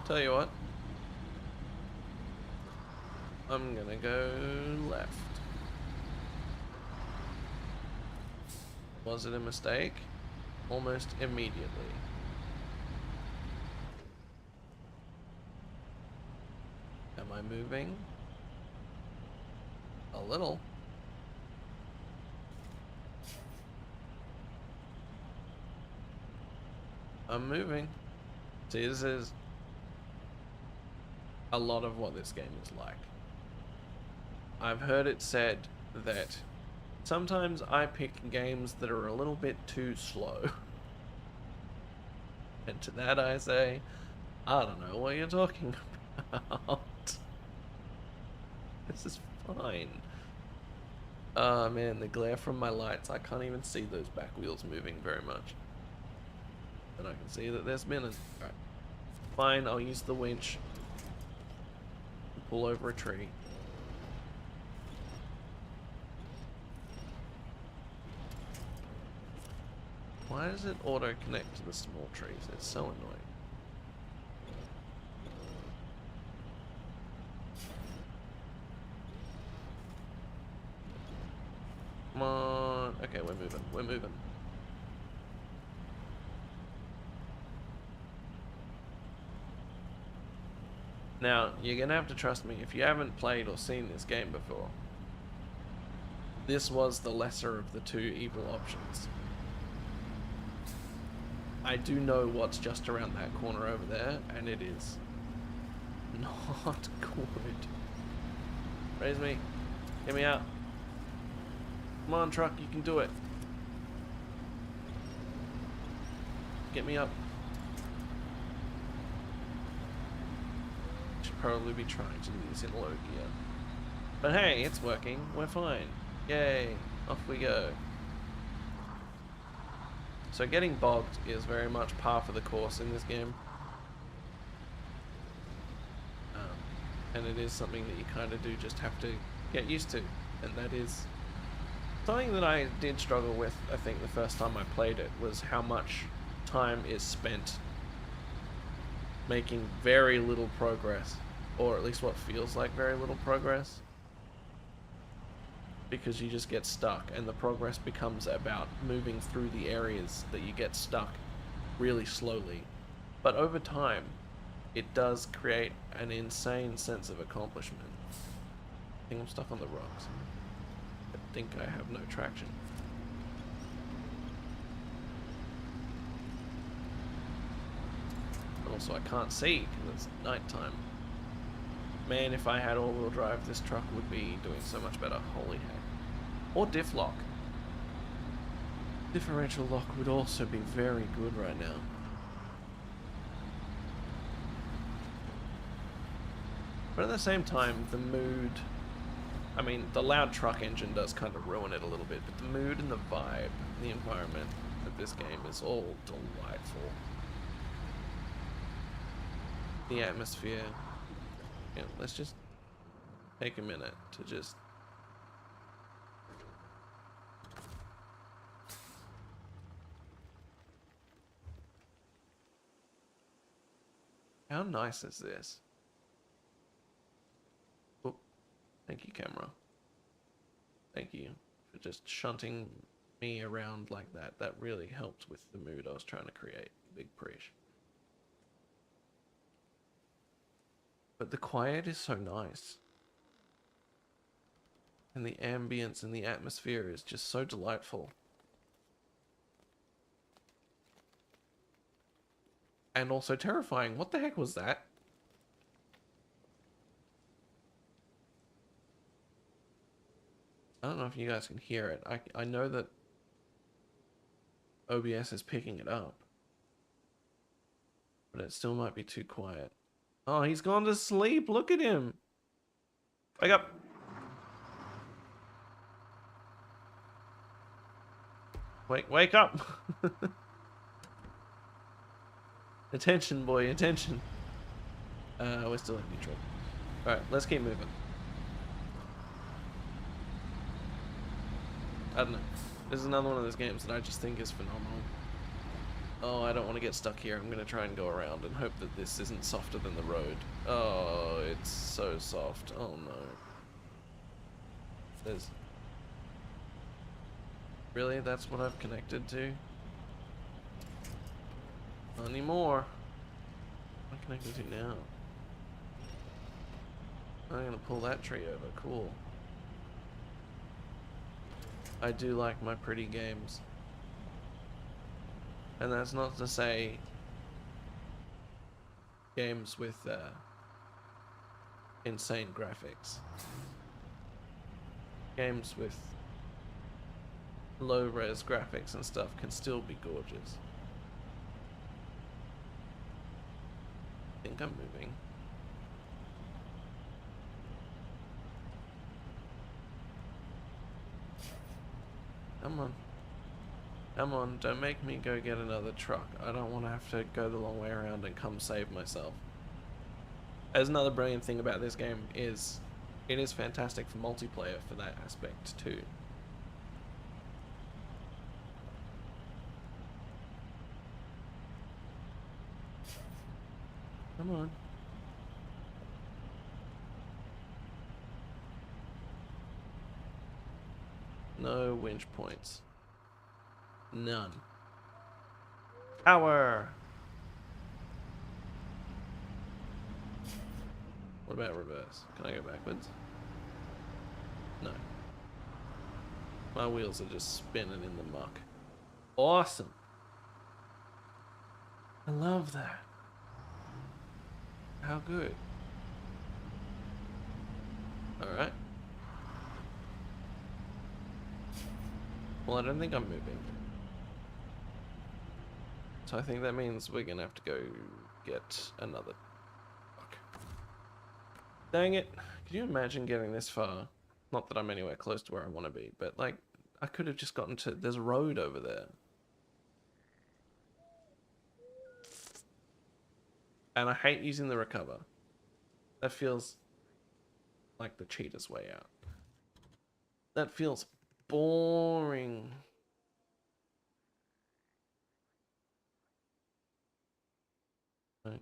Tell you what. I'm gonna go left. Was it a mistake? Almost immediately. Am I moving? A little. I'm moving. See, this is a lot of what this game is like. I've heard it said that sometimes I pick games that are a little bit too slow. And to that I say, I don't know what you're talking about. This is fine. Oh man, the glare from my lights, I can't even see those back wheels moving very much. And I can see that there's been a... Alright. Fine, I'll use the winch. Pull over a tree. Why does it auto connect to the small trees? It's so annoying. Come on. Okay, we're moving. We're moving. Now, you're gonna have to trust me if you haven't played or seen this game before. This was the lesser of the two evil options. I do know what's just around that corner over there, and it is not good. Raise me. Get me out. Come on, truck, you can do it. Get me up. Should probably be trying to do this in low gear. But hey, it's working. We're fine. Yay. Off we go. So getting bogged is very much par for the course in this game. And it is something that you kind of do just have to get used to. And that is something that I did struggle with, I think, the first time I played it, was how much time is spent making very little progress. Or at least what feels like very little progress. Because you just get stuck, and the progress becomes about moving through the areas that you get stuck really slowly. But over time, it does create an insane sense of accomplishment. I think I'm stuck on the rocks. I think I have no traction. And also I can't see because it's nighttime. Man, if I had all-wheel drive, this truck would be doing so much better. Holy heck. Or diff lock. Differential lock would also be very good right now. But at the same time, the mood... I mean, the loud truck engine does kind of ruin it a little bit, but the mood and the vibe, the environment, this game is all delightful. The atmosphere. Yeah, let's just take a minute to just... How nice is this? Oh, thank you, camera. Thank you for just shunting me around like that. That really helped with the mood I was trying to create. Big preach. But the quiet is so nice. And the ambience and the atmosphere is just so delightful. And also terrifying. What the heck was that? I don't know if you guys can hear it. I know that OBS is picking it up. But it still might be too quiet. Oh, he's gone to sleep. Look at him. Wake up. Wake up. Attention, boy, attention. We're still in neutral. Alright, let's keep moving. I don't know. This is another one of those games that I just think is phenomenal. Oh, I don't want to get stuck here. I'm going to try and go around and hope that this isn't softer than the road. Oh, it's so soft. Oh no. There's... Really? That's what I've connected to? Not anymore. What am I connected to now? I'm going to pull that tree over. Cool. I do like my pretty games. And that's not to say games with insane graphics. Games with low-res graphics and stuff can still be gorgeous. I think I'm moving. Come on. Come on, don't make me go get another truck. I don't want to have to go the long way around and come save myself. As another brilliant thing about this game is, it is fantastic for multiplayer for that aspect too. Come on. No winch points. None. Power! What about reverse? Can I go backwards? No. My wheels are just spinning in the muck. Awesome. I love that. How good. Alright. Well, I don't think I'm moving. So I think that means we're gonna have to go get another truck. Dang it. Can you imagine getting this far? Not that I'm anywhere close to where I want to be, but like, I could have just gotten to... There's a road over there. And I hate using the recover. That feels like the cheater's way out. That feels boring. Right.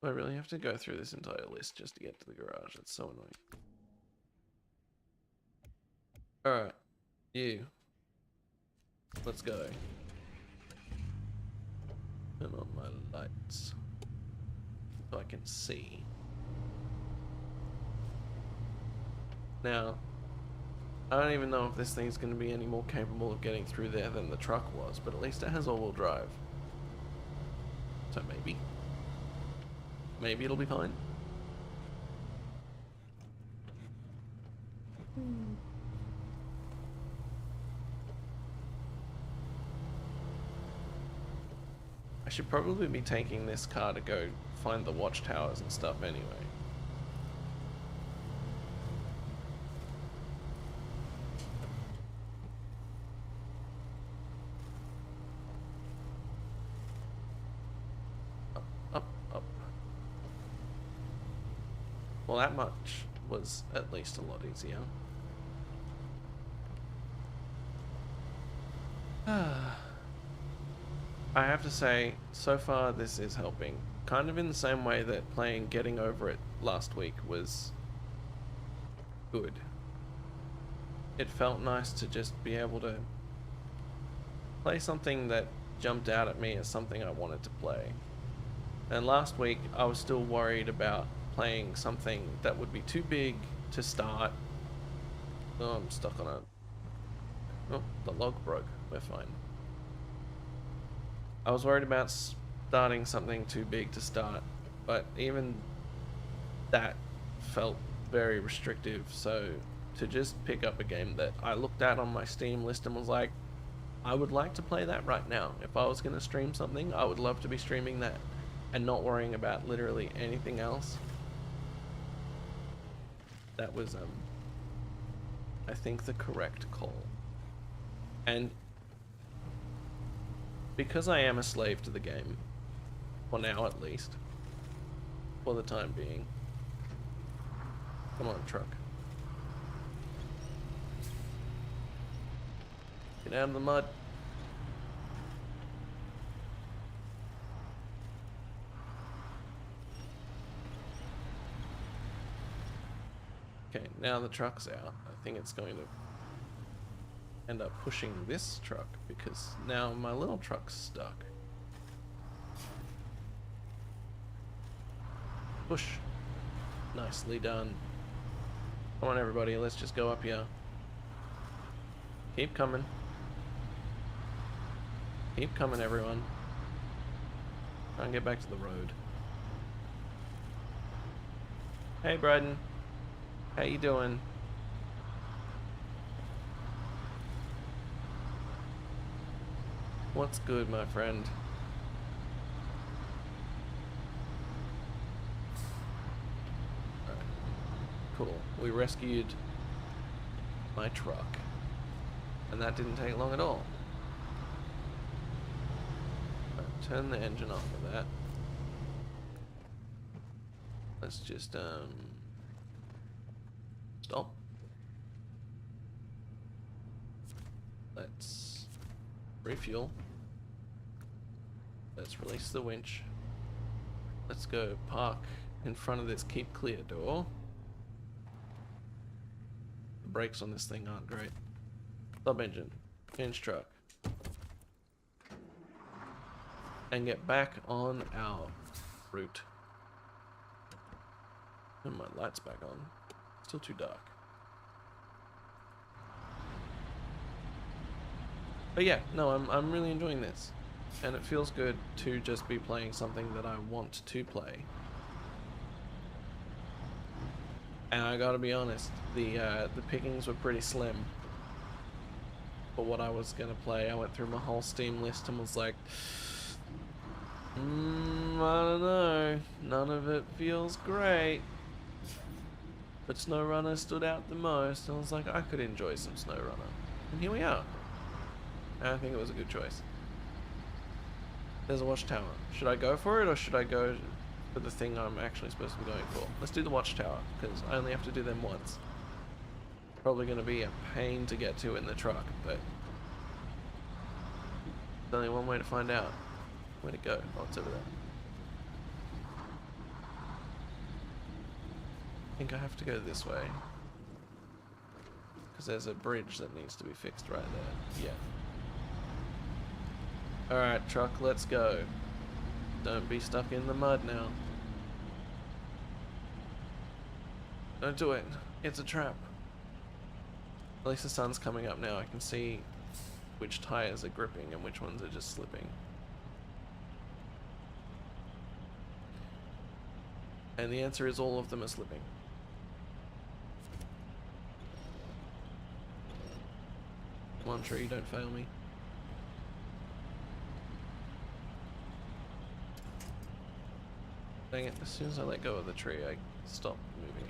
Do I really have to go through this entire list just to get to the garage? It's so annoying. Alright. You. Let's go. Turn on my lights so I can see. Now, I don't even know if this thing's going to be any more capable of getting through there than the truck was, but at least it has all-wheel drive. So maybe. Maybe it'll be fine. I should probably be taking this car to go find the watchtowers and stuff anyway. Well, that much was at least a lot easier. I have to say, so far this is helping. Kind of in the same way that playing Getting Over It last week was good. It felt nice to just be able to play something that jumped out at me as something I wanted to play. And last week I was still worried about playing something that would be too big to start. Oh, I'm stuck on a... Oh, the log broke. We're fine. I was worried about starting something too big to start, but even that felt very restrictive, so to just pick up a game that I looked at on my Steam list and was like, I would like to play that right now. If I was going to stream something, I would love to be streaming that and not worrying about literally anything else. That was, I think, the correct call. And because I am a slave to the game, for now at least, for the time being. Come on, truck. Get out of the mud. Okay, now the truck's out. I think it's going to end up pushing this truck because now my little truck's stuck. Push. Nicely done. Come on, everybody, let's just go up here. Keep coming. Keep coming, everyone. Try and get back to the road. Hey, Bryden. How you doing? What's good, my friend? Alright. Cool. We rescued my truck. And that didn't take long at all. Right, turn the engine off of that. Let's just, stop. Let's refuel. Let's release the winch. Let's go park in front of this keep clear door. The brakes on this thing aren't great. Sub engine, hinge truck. And get back on our route. And my light's back on. Still too dark. But yeah, no, I'm really enjoying this. And it feels good to just be playing something that I want to play. And I gotta be honest, the pickings were pretty slim for what I was gonna play. I went through my whole Steam list and was like, I don't know, none of it feels great. But Snowrunner stood out the most, and I was like, I could enjoy some Snowrunner. And here we are. And I think it was a good choice. There's a watchtower. Should I go for it, or should I go for the thing I'm actually supposed to be going for? Let's do the watchtower, because I only have to do them once. Probably going to be a pain to get to in the truck, but there's only one way to find out. Where'd it go? Oh, it's over there. I think I have to go this way. Because there's a bridge that needs to be fixed right there. Yeah. Alright, truck, let's go. Don't be stuck in the mud now. Don't do it. It's a trap. At least the sun's coming up now. I can see which tires are gripping and which ones are just slipping. And the answer is all of them are slipping. Come on, tree, don't fail me. Dang it, as soon as I let go of the tree, I stop moving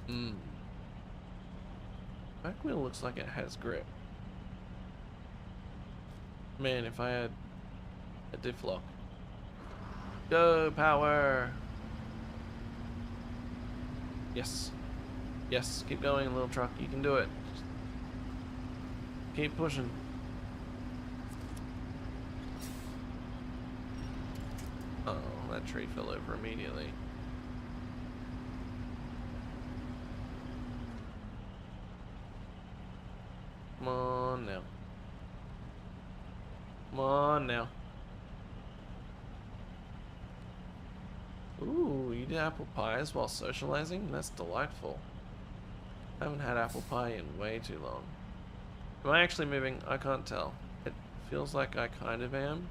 again. Back wheel looks like it has grip. Man, if I had a diff lock. Go, power! Yes. Yes, keep going, little truck. You can do it. Just keep pushing. Oh, that tree fell over immediately. Come on now. Come on now. Ooh, you did apple pies while socializing? That's delightful. I haven't had apple pie in way too long. Am I actually moving? I can't tell. It feels like I kind of am.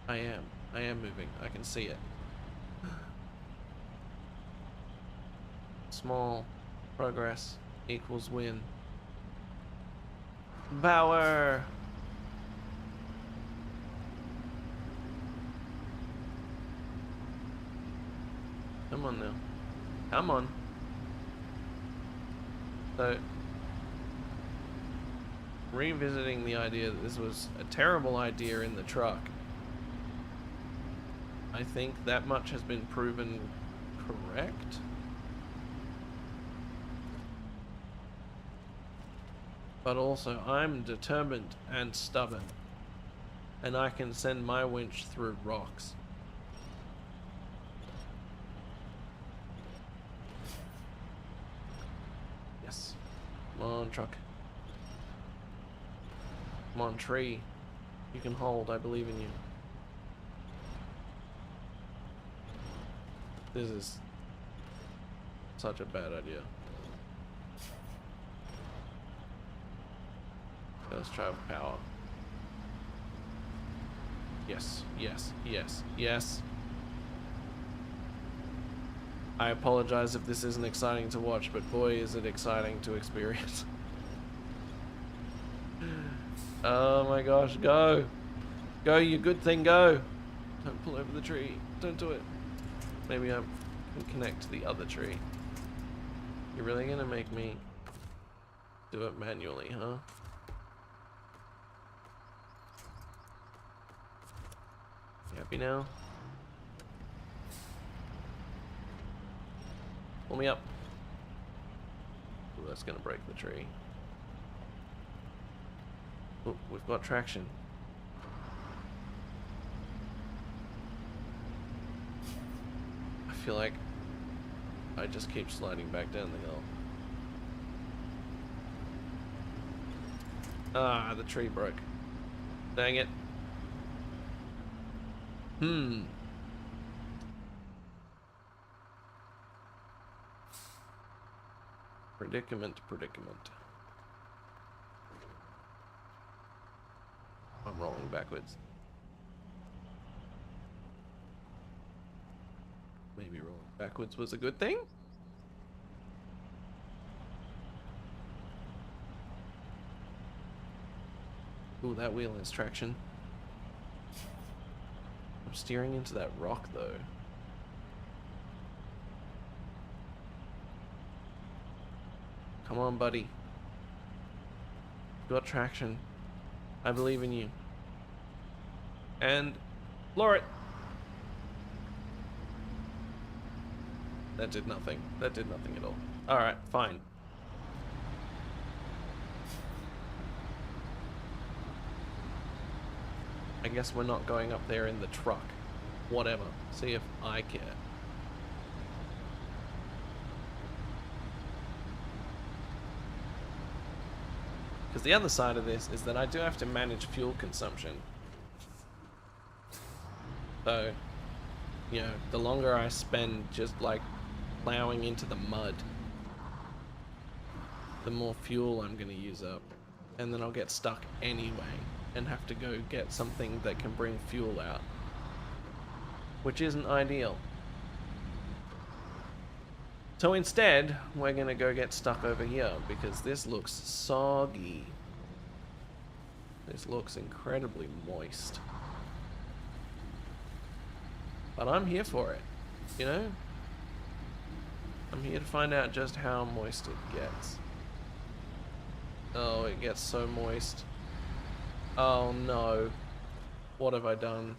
I am. I am moving. I can see it. Small progress equals win. Power! Come on now. Come on. So, revisiting the idea that this was a terrible idea in the truck, I think that much has been proven correct. But also, I'm determined and stubborn, and I can send my winch through rocks. Yes. Come on, truck. Come on, tree. You can hold, I believe in you. This is such a bad idea. Let's try with power. Yes, yes, yes, yes. I apologize if this isn't exciting to watch, but boy is it exciting to experience. Oh my gosh, go! Go, you good thing, go! Don't pull over the tree. Don't do it. Maybe I can connect to the other tree. You're really gonna make me do it manually, huh? You happy now? Pull me up. Ooh, that's gonna break the tree. Ooh, we've got traction. I feel like I just keep sliding back down the hill. Ah, the tree broke. Dang it. Predicament. I'm rolling backwards. Maybe rolling backwards was a good thing? Ooh, that wheel has traction. I'm steering into that rock though. Come on, buddy. You got traction. I believe in you. And floor it. That did nothing. That did nothing at all. Alright, fine. I guess we're not going up there in the truck. Whatever. See if I care. Because the other side of this is that I do have to manage fuel consumption. So, you know, the longer I spend just like plowing into the mud, the more fuel I'm going to use up. And then I'll get stuck anyway and have to go get something that can bring fuel out. Which isn't ideal. So instead, we're gonna go get stuck over here because this looks soggy. This looks incredibly moist. But I'm here for it, you know? I'm here to find out just how moist it gets. Oh, it gets so moist. Oh no. What have I done?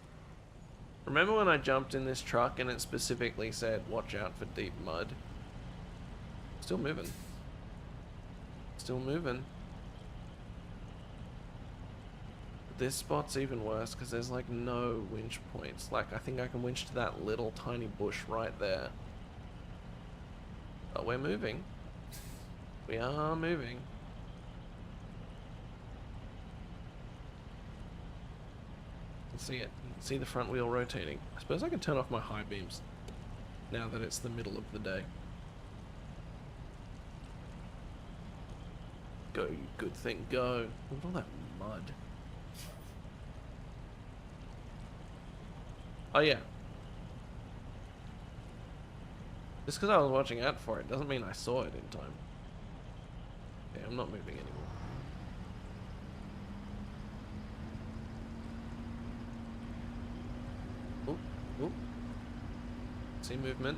Remember when I jumped in this truck and it specifically said, watch out for deep mud? Still moving. Still moving. This spot's even worse because there's like no winch points. Like I think I can winch to that little tiny bush right there. But we're moving. We are moving. You can see it. You can see the front wheel rotating. I suppose I can turn off my high beams now that it's the middle of the day. Go, you good thing, go. Look at all that mud. Oh yeah. Just because I was watching out for it doesn't mean I saw it in time. Okay, I'm not moving anymore. Oh, oh. See movement.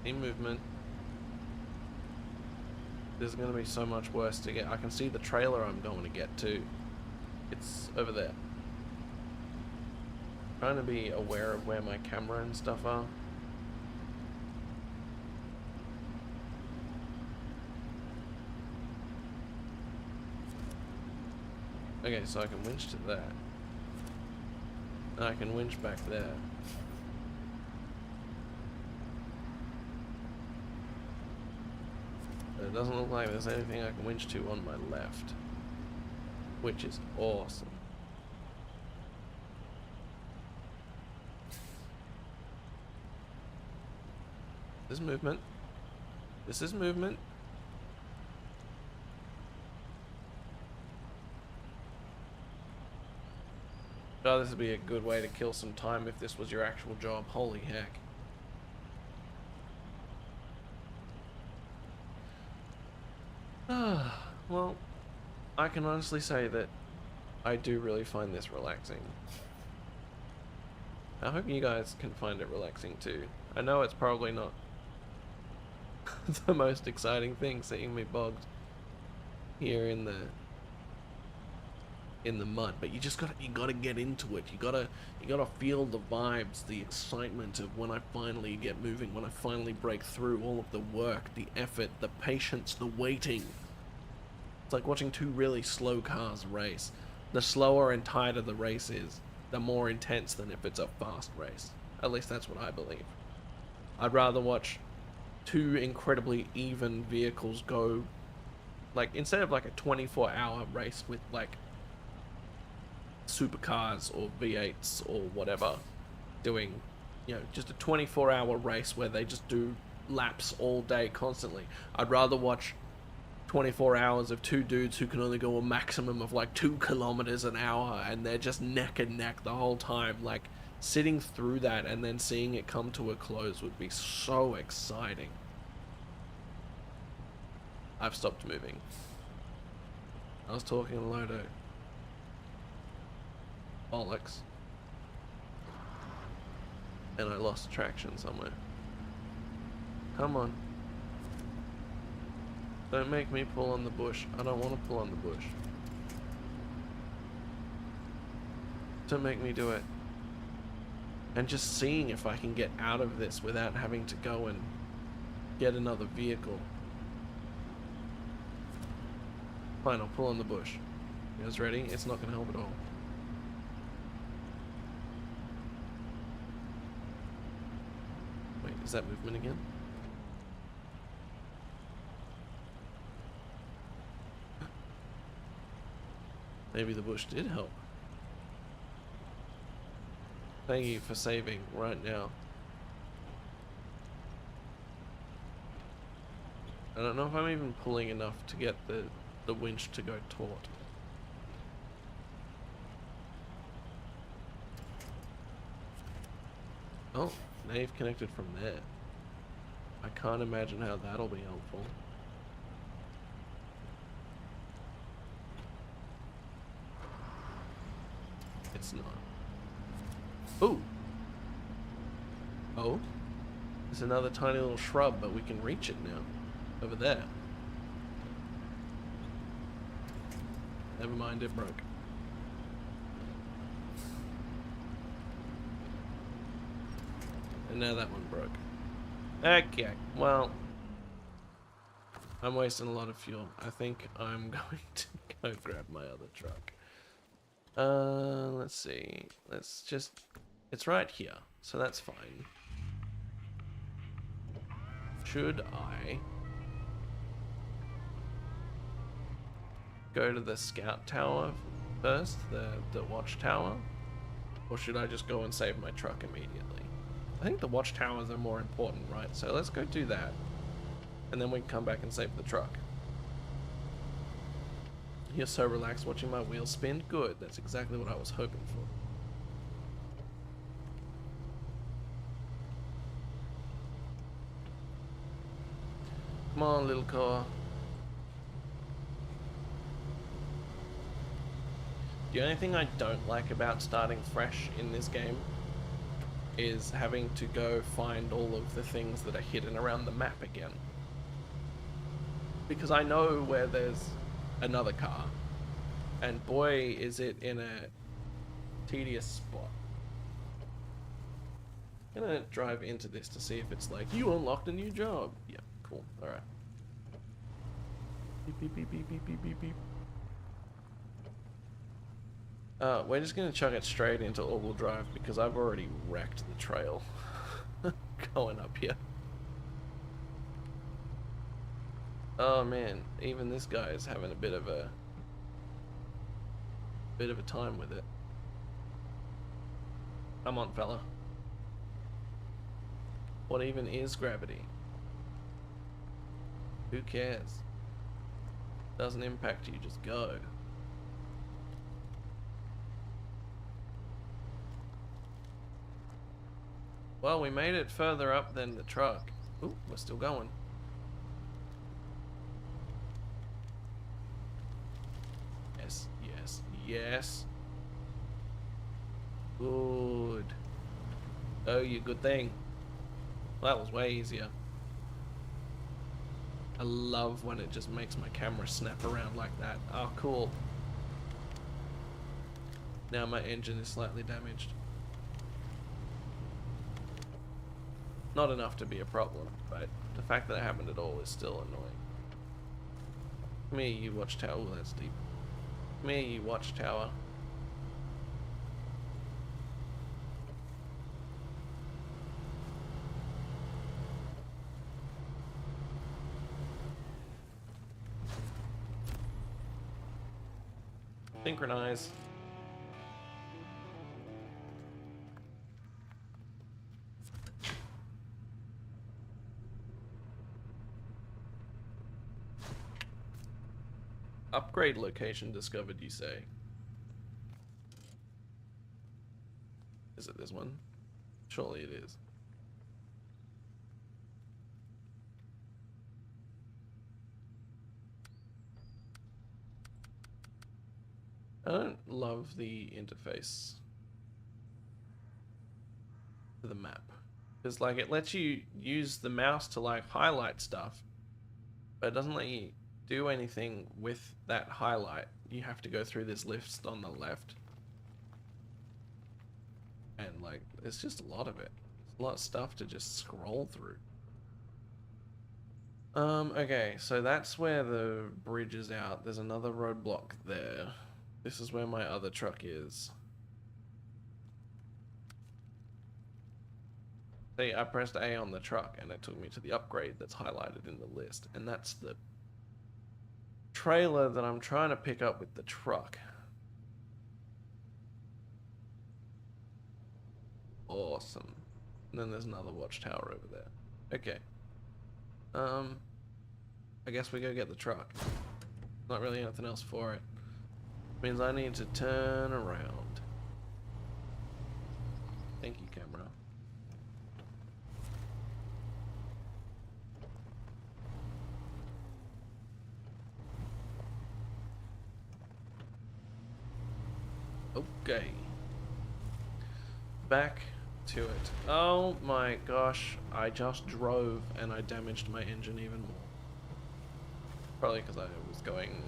See movement. There's going to be so much worse to get. I can see the trailer I'm going to get to. It's over there. Trying to be aware of where my camera and stuff are. Okay, so I can winch to that. And I can winch back there. But it doesn't look like there's anything I can winch to on my left. Which is awesome. This is movement. This is movement. Oh, this would be a good way to kill some time if this was your actual job. Holy heck. Well, I can honestly say that I do really find this relaxing. I hope you guys can find it relaxing too. I know it's probably not the most exciting thing seeing me bogged here in the mud, but you gotta get into it. You gotta feel the vibes, the excitement of when I finally get moving, when I finally break through all of the work, the effort, the patience, the waiting. It's like watching two really slow cars race. The slower and tighter the race is, the more intense than if it's a fast race. At least that's what I believe. I'd rather watch two incredibly even vehicles go, like, instead of like a 24-hour race with like supercars or V8s or whatever, doing, you know, just a 24-hour race where they just do laps all day constantly. I'd rather watch 24 hours of two dudes who can only go a maximum of like 2 kilometers an hour and they're just neck and neck the whole time. Like, sitting through that and then seeing it come to a close would be so exciting. I've stopped moving. I was talking a load of bollocks and I lost traction somewhere. Come on. Don't make me pull on the bush. I don't want to pull on the bush. Don't make me do it. And just seeing if I can get out of this without having to go and get another vehicle. Fine, I'll pull on the bush. You guys ready? It's not going to help at all. Wait, is that movement again? Maybe the bush did help. Thank you for saving right now. I don't know if I'm even pulling enough to get the winch to go taut. Oh, now you've connected from there. I can't imagine how that'll be helpful. It's not. Ooh. Oh. There's another tiny little shrub, but we can reach it now. Over there. Never mind, it broke. And now that one broke. Okay, well, I'm wasting a lot of fuel. I think I'm going to go grab my other truck. Let's see. Let's just... It's right here, so that's fine. Should I go to the scout tower first, the watchtower? Or should I just go and save my truck immediately? I think the watchtowers are more important, right? So let's go do that. And then we can come back and save the truck. You're so relaxed watching my wheels spin? Good, that's exactly what I was hoping for. Come on, little car. The only thing I don't like about starting fresh in this game is having to go find all of the things that are hidden around the map again. Because I know where there's another car, and boy is it in a tedious spot. I'm gonna drive into this to see if it's like, you unlocked a new job. Yeah, cool, alright. Beep, beep, beep, beep, beep, beep, beep, beep. We're just gonna chuck it straight into all-wheel drive because I've already wrecked the trail going up here. Oh man, even this guy is having a bit of a time with it. Come on, fella. What even is gravity? Who cares? Doesn't impact you, just go. Well, we made it further up than the truck. Ooh, we're still going. Yes, yes, yes. Good. Oh, you good thing. Well, that was way easier. I love when it just makes my camera snap around like that. Oh, cool. Now my engine is slightly damaged. Not enough to be a problem, but the fact that it happened at all is still annoying. Come here, you watchtower. Oh, that's deep. Come here, you watchtower. Synchronize. Upgrade location discovered, you say? Is it this one? Surely it is. I don't love the interface to the map. Because like it lets you use the mouse to like highlight stuff, but it doesn't let you do anything with that highlight. You have to go through this list on the left. And like, it's just a lot of it. It's a lot of stuff to just scroll through. Okay, so that's where the bridge is out. There's another roadblock there. This is where my other truck is. See, I pressed A on the truck and it took me to the upgrade that's highlighted in the list. And that's the trailer that I'm trying to pick up with the truck. Awesome. And then there's another watchtower over there. Okay. I guess we go get the truck. Not really anything else for it. Means I need to turn around. Thank you, camera. Okay. Back to it. Oh my gosh, I just drove and I damaged my engine even more. Probably because I was going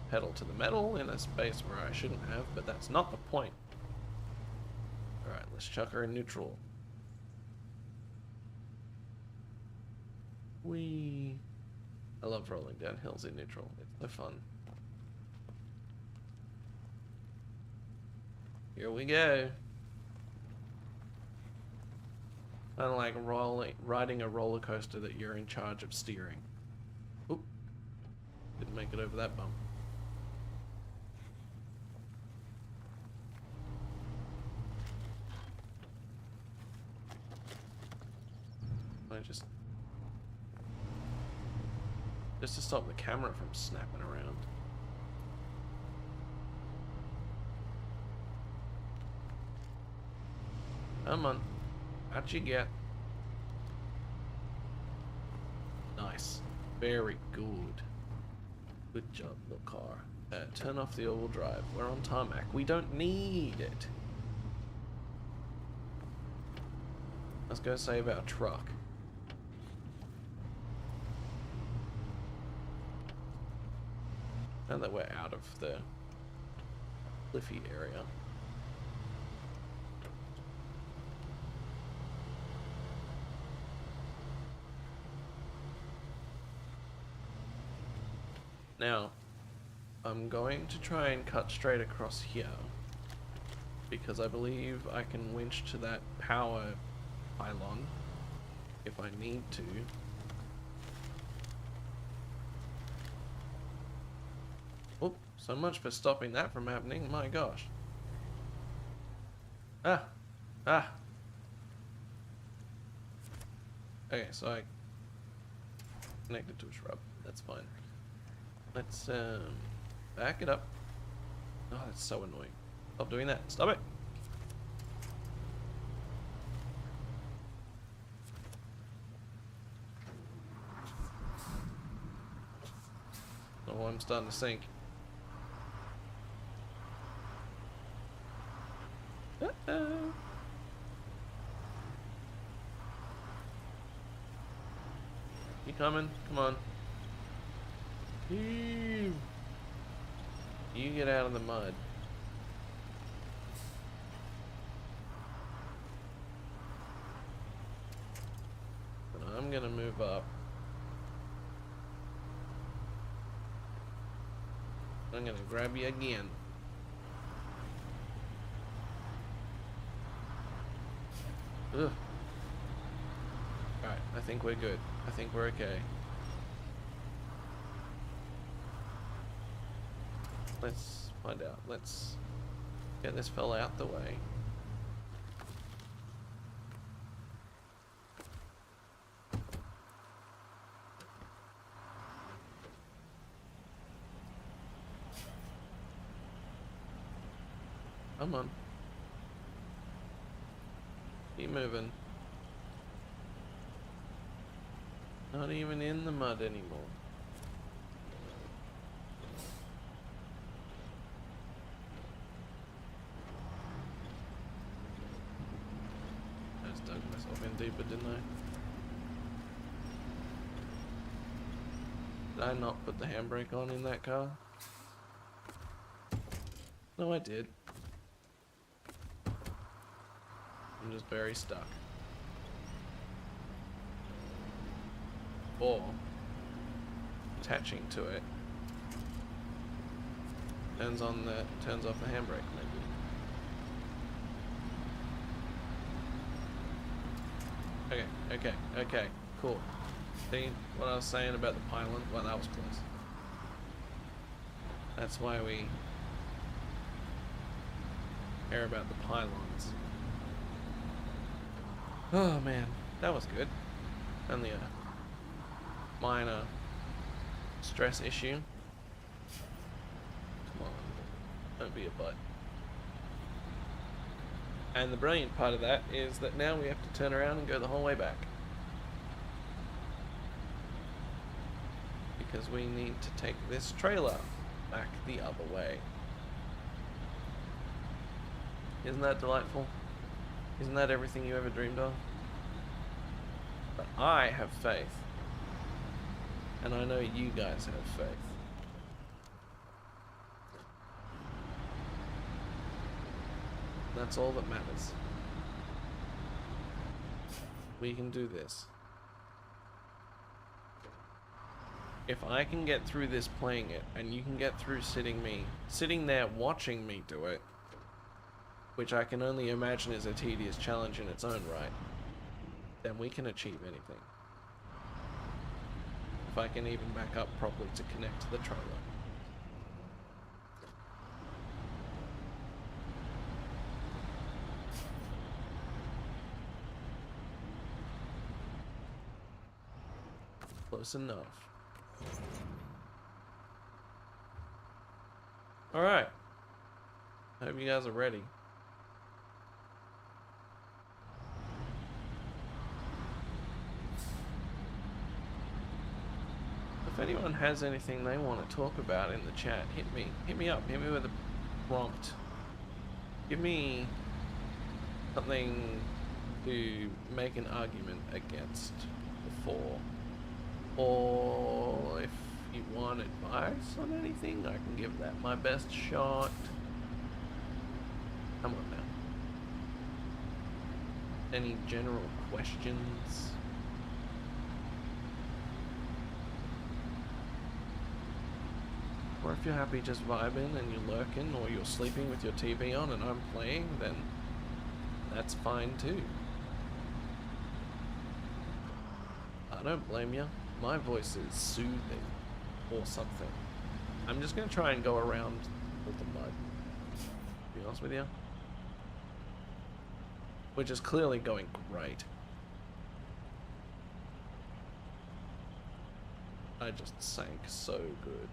pedal to the metal in a space where I shouldn't have, but that's not the point. Alright, let's chuck her in neutral. Whee! I love rolling down hills in neutral. It's so fun. Here we go. Kind of like riding a roller coaster that you're in charge of steering. Oop. Didn't make it over that bump. I just to stop the camera from snapping around. Come on. How'd you get? Nice. Very good. Good job, little car. Turn off the all-wheel drive. We're on tarmac. We don't need it. Let's go save our truck. Now that we're out of the cliffy area. Now, I'm going to try and cut straight across here because I believe I can winch to that power pylon if I need to. Oh, so much for stopping that from happening, my gosh. Ah! Okay, so I connected to a shrub, that's fine. Let's back it up. Oh, that's so annoying. Stop doing that. Stop it. Oh, I'm starting to sink. Uh-oh. You coming? Come on. You get out of the mud. But I'm gonna move up. I'm gonna grab you again. Ugh. Alright, I think we're good. I think we're okay. Let's find out. Let's get this fella out the way. Come on. Keep moving. Not even in the mud anymore. I just dug myself in deeper, didn't I? Did I not put the handbrake on in that car? No, I did. I'm just very stuck. Or attaching to it turns off the handbrake maybe. Okay, cool. See what I was saying about the pylon? Well, that was close. That's why we care about the pylons. Oh man, that was good. Only a minor stress issue. Come on, don't be a butt. And the brilliant part of that is that now we have to turn around and go the whole way back. Because we need to take this trailer back the other way. Isn't that delightful? Isn't that everything you ever dreamed of? But I have faith. And I know you guys have faith. That's all that matters. We can do this. If I can get through this playing it, and you can get through sitting there watching me do it, which I can only imagine is a tedious challenge in its own right, then we can achieve anything. If I can even back up properly to connect to the trailer. Close enough. Alright. I hope you guys are ready. If anyone has anything they want to talk about in the chat, hit me up, hit me with a prompt. Give me something to make an argument against before. Or if you want advice on anything, I can give that my best shot. Come on now. Any general questions? Or if you're happy just vibing and you're lurking, or you're sleeping with your TV on and I'm playing, then that's fine too. I don't blame you. My voice is soothing or something. I'm just going to try and go around with the mud, to be honest with you. Which is clearly going great. I just sank so good.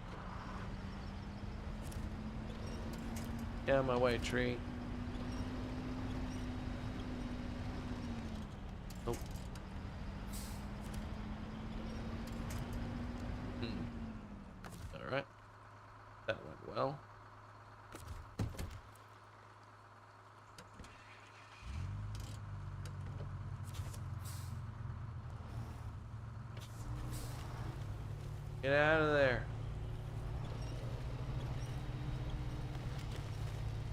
Get out of my way, tree. Oh. Alright. That went well. Get out of there.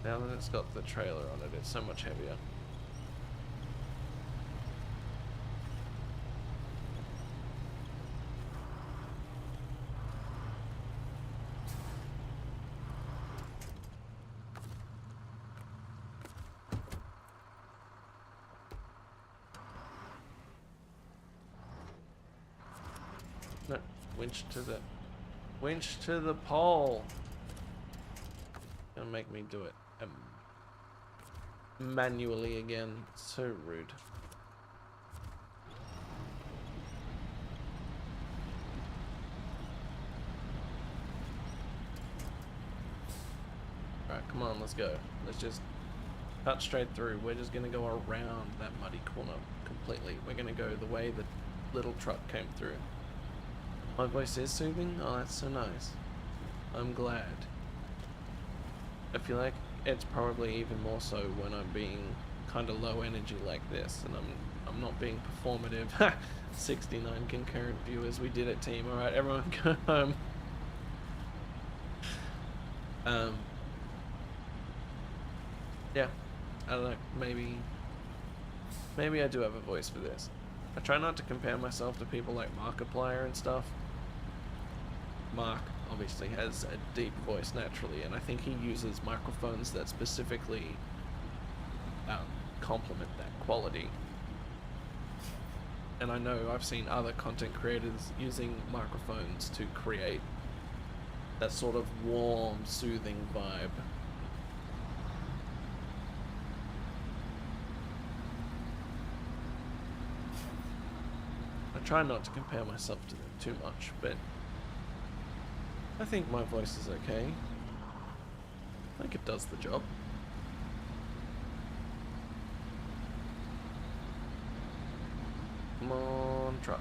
Now that it's got the trailer on it, it's so much heavier. No, winch to the pole. Gonna make me do it manually again. So rude. Alright, come on, let's go. Let's just cut straight through. We're just gonna go around that muddy corner completely. We're gonna go the way the little truck came through. My voice is soothing? Oh, that's so nice. I'm glad. I feel like it's probably even more so when I'm being kind of low energy like this, and I'm not being performative. 69 concurrent viewers. We did it, team. All right, everyone go home. Yeah, I don't know. Maybe I do have a voice for this. I try not to compare myself to people like Markiplier and stuff. Mark obviously has a deep voice naturally, and I think he uses microphones that specifically complement that quality. And I know I've seen other content creators using microphones to create that sort of warm, soothing vibe. I try not to compare myself to them too much, but I think my voice is okay. I think it does the job. Come on, truck.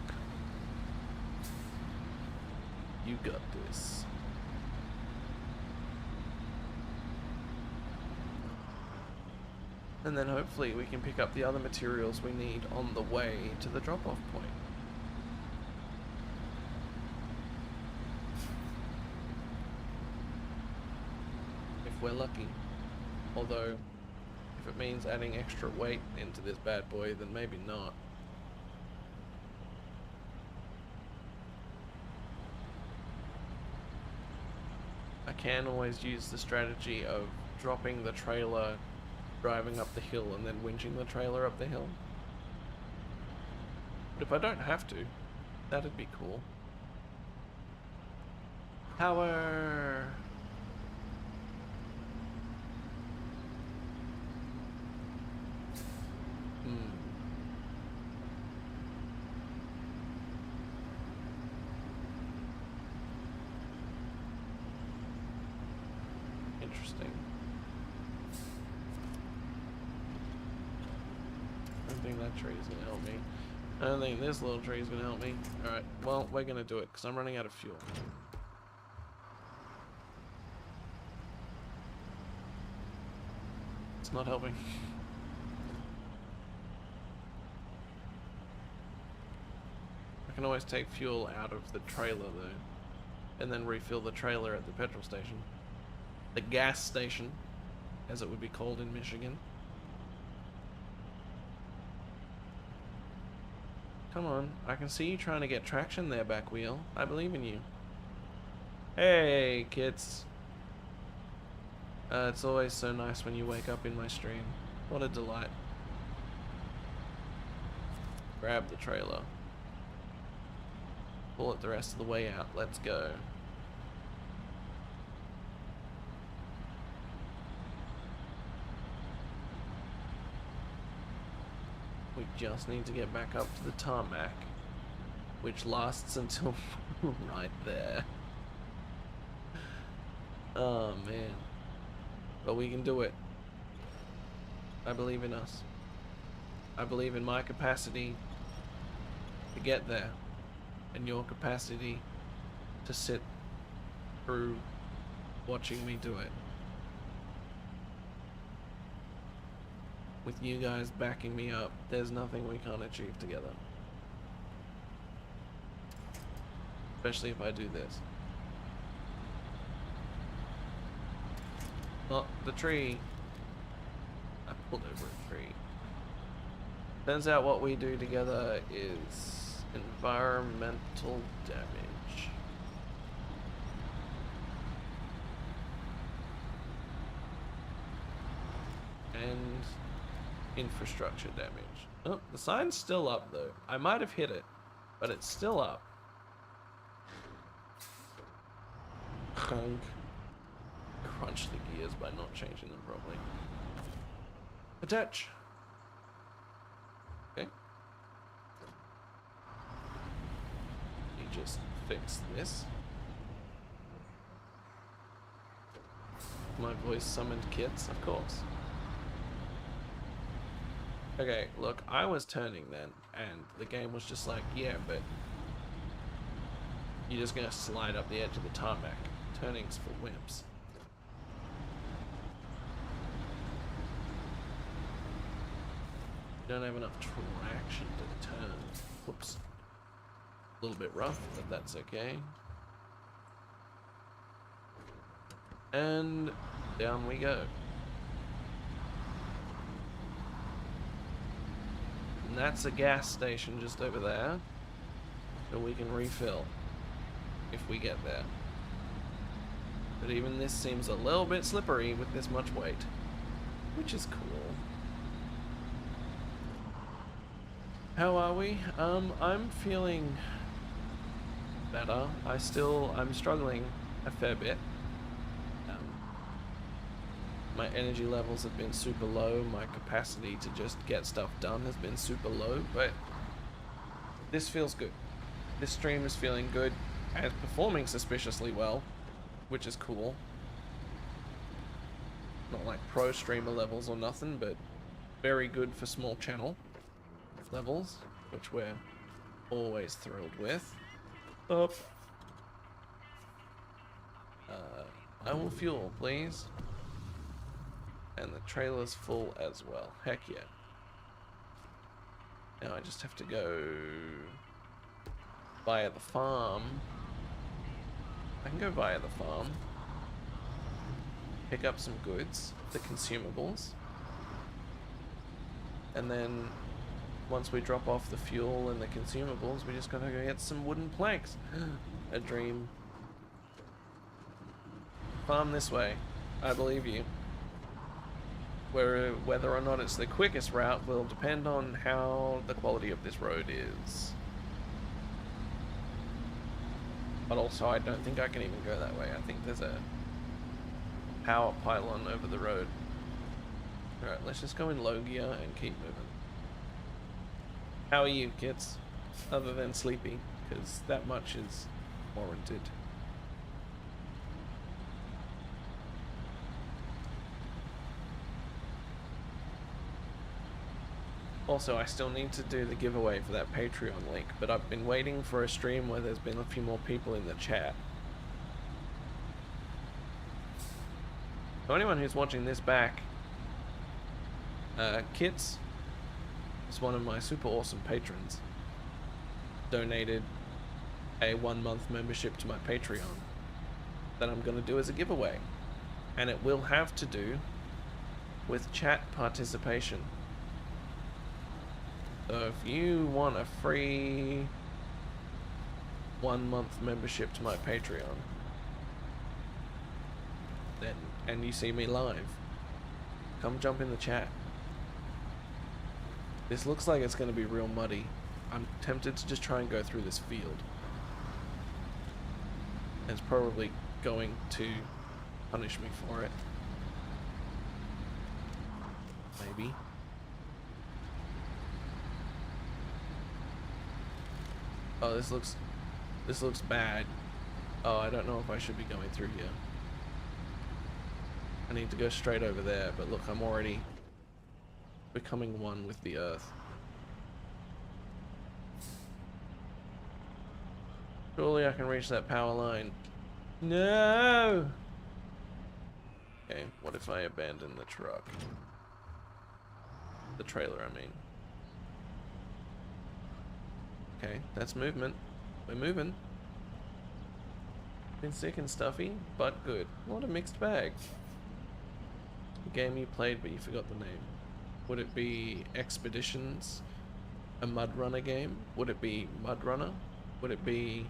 You got this. And then hopefully we can pick up the other materials we need on the way to the drop-off point. If we're lucky. Although, if it means adding extra weight into this bad boy, then maybe not. I can always use the strategy of dropping the trailer, driving up the hill, and then winching the trailer up the hill. But if I don't have to, that'd be cool. Power! Interesting. I don't think that tree's gonna help me. I don't think this little tree's gonna help me. Alright, well, we're gonna do it, because I'm running out of fuel. It's not helping. I can always take fuel out of the trailer, though, and then refill the trailer at the petrol station. The gas station, as it would be called in Michigan. Come on, I can see you trying to get traction there, back wheel. I believe in you. Hey, kids. It's always so nice when you wake up in my stream. What a delight. Grab the trailer. Pull it the rest of the way out. Let's go. We just need to get back up to the tarmac, which lasts until right there. Oh man. But we can do it. I believe in us. I believe in my capacity to get there, and your capacity to sit through watching me do it. With you guys backing me up, there's nothing we can't achieve together. Especially if I do this. Oh, the tree. I pulled over a tree. Turns out what we do together is environmental damage. And infrastructure damage. Oh, the sign's still up though. I might have hit it, but it's still up. Crunch the gears by not changing them properly. Attach. Okay. You just fix this. My voice summoned kits, of course. Okay, look, I was turning then, and the game was just like, yeah, but you're just gonna slide up the edge of the tarmac. Turning's for wimps. You don't have enough traction to turn. Whoops. A little bit rough, but that's okay. And down we go. And that's a gas station just over there that we can refill if we get there. But even this seems a little bit slippery with this much weight, which is cool. How are we? I'm feeling better. I'm struggling a fair bit. My energy levels have been super low. My capacity to just get stuff done has been super low, but this feels good. This stream is feeling good and performing suspiciously well, which is cool. Not like pro streamer levels or nothing, but very good for small channel levels, which we're always thrilled with. Up. I will fuel, please. And the trailer's full as well. Heck yeah. Now I just have to go via the farm. I can go via the farm. Pick up some goods, the consumables. And then once we drop off the fuel and the consumables, we just gotta go get some wooden planks. A dream. Farm this way. I believe you. Whether or not it's the quickest route will depend on how the quality of this road is. But also, I don't think I can even go that way. I think there's a power pylon over the road. Alright, let's just go in low gear and keep moving. How are you, kids? Other than sleepy, because that much is warranted. Also, I still need to do the giveaway for that Patreon link, but I've been waiting for a stream where there's been a few more people in the chat. So anyone who's watching this back, Kits is one of my super awesome patrons. Donated a 1-month membership to my Patreon that I'm going to do as a giveaway. And it will have to do with chat participation. So if you want a free 1-month membership to my Patreon, then, and you see me live, come jump in the chat. This looks like it's going to be real muddy. I'm tempted to just try and go through this field. It's probably going to punish me for it. Maybe. Oh, this looks bad. Oh, I don't know if I should be going through here. I need to go straight over there, but look, I'm already becoming one with the earth. Surely I can reach that power line. No! Okay, what if I abandon the truck? The trailer, I mean. Okay, that's movement. We're moving. Been sick and stuffy, but good. What a mixed bag. A game you played, but you forgot the name. Would it be Expeditions? A Mud Runner game? Would it be Mud Runner? Would it be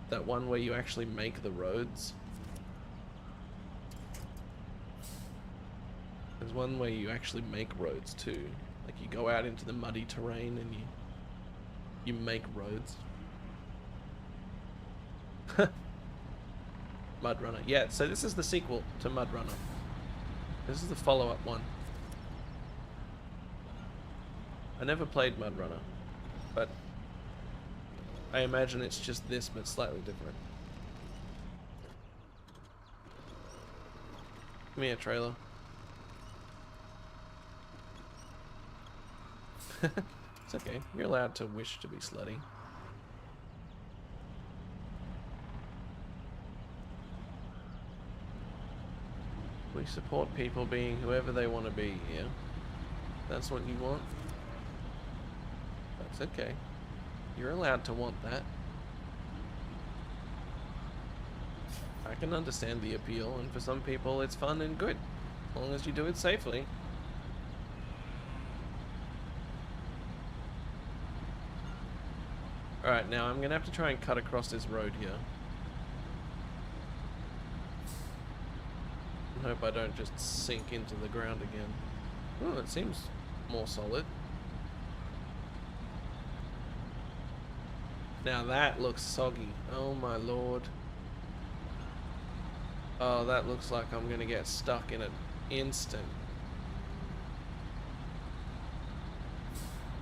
that one where you actually make the roads? There's one where you actually make roads too. Like you go out into the muddy terrain and you make roads. Mud Runner. Yeah, so this is the sequel to Mud Runner. This is the follow-up one. I never played Mud Runner, but I imagine it's just this but slightly different. Give me a trailer. It's okay. You're allowed to wish to be slutty. We support people being whoever they want to be here. That's what you want. That's okay. You're allowed to want that. I can understand the appeal, and for some people it's fun and good, as long as you do it safely. Alright, now I'm gonna have to try and cut across this road here. I hope I don't just sink into the ground again. Oh, it seems more solid. Now that looks soggy. Oh my lord. Oh, that looks like I'm gonna get stuck in an instant.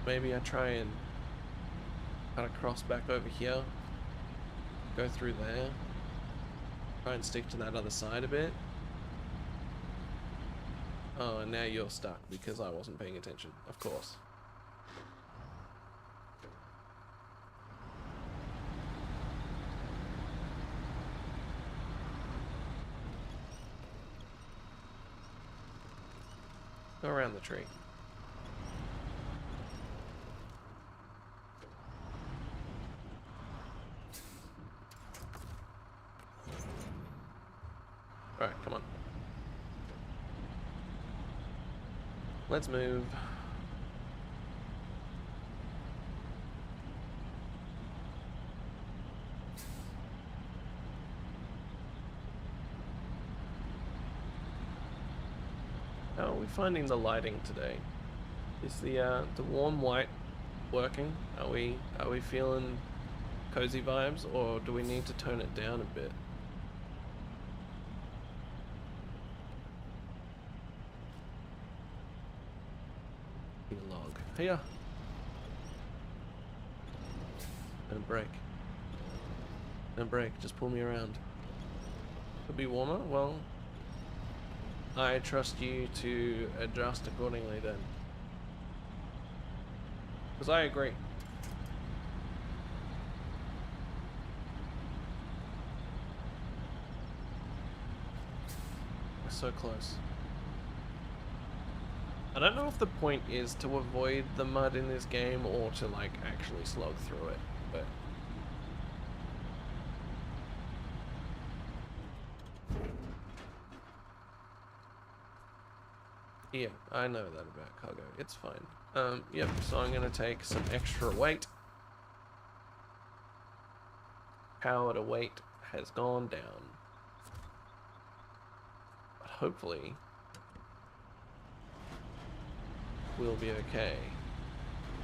Maybe I try and cut across back over here. Go through there. Try and stick to that other side a bit. Oh, and now you're stuck because I wasn't paying attention, of course. Go around the tree. Alright, come on. Let's move. How are we finding the lighting today? Is the warm white working? Are we feeling cozy vibes, or do we need to tone it down a bit? Log. Here. Don't break. Don't break. Just pull me around. Could be warmer. Well, I trust you to adjust accordingly then. Because I agree. We're so close. I don't know if the point is to avoid the mud in this game or to like actually slog through it, but yeah, I know that about cargo. It's fine. Yep, so I'm gonna take some extra weight. Power to weight has gone down. But hopefully we'll be okay.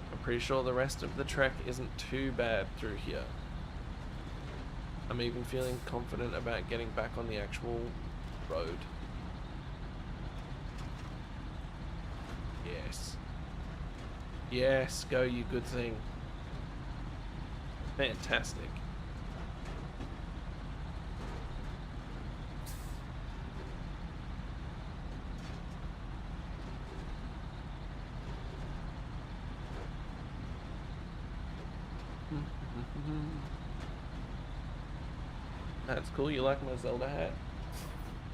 I'm pretty sure the rest of the trek isn't too bad through here. I'm even feeling confident about getting back on the actual road. Yes. Yes, go you good thing. Fantastic. That's cool. You like my Zelda hat?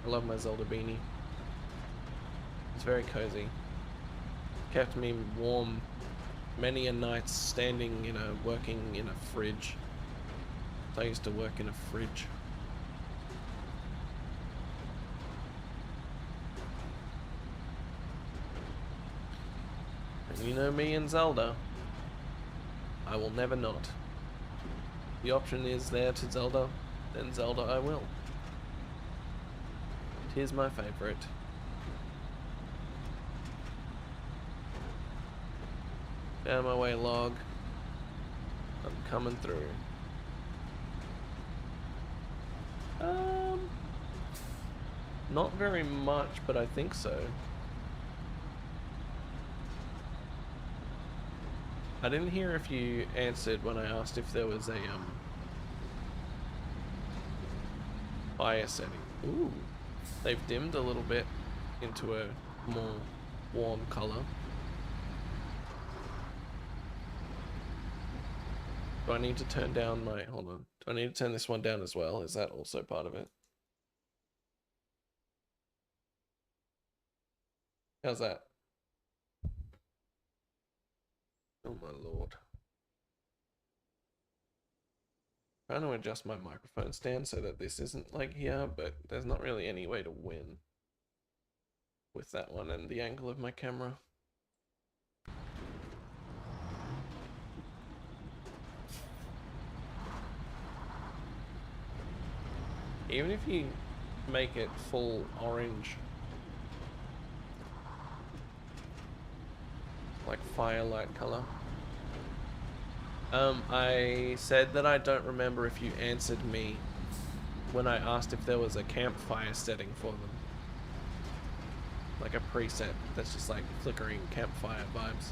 I love my Zelda beanie. It's very cozy. Kept me warm many a night standing, you know, working in a fridge. I used to work in a fridge. And you know me and Zelda. I will never not. The option is there to Zelda, then Zelda I will. Here's my favorite. Down my way, log. I'm coming through. Not very much, but I think so. I didn't hear if you answered when I asked if there was a fire setting. Ooh, they've dimmed a little bit into a more warm color. Do I need to turn down my, hold on, do I need to turn this one down as well? Is that also part of it? How's that? Oh my lord. Trying to adjust my microphone stand so that this isn't like here, but there's not really any way to win with that one and the angle of my camera. Even if you make it full orange, like firelight color. I said that I don't remember if you answered me when I asked if there was a campfire setting for them. Like a preset that's just like flickering campfire vibes.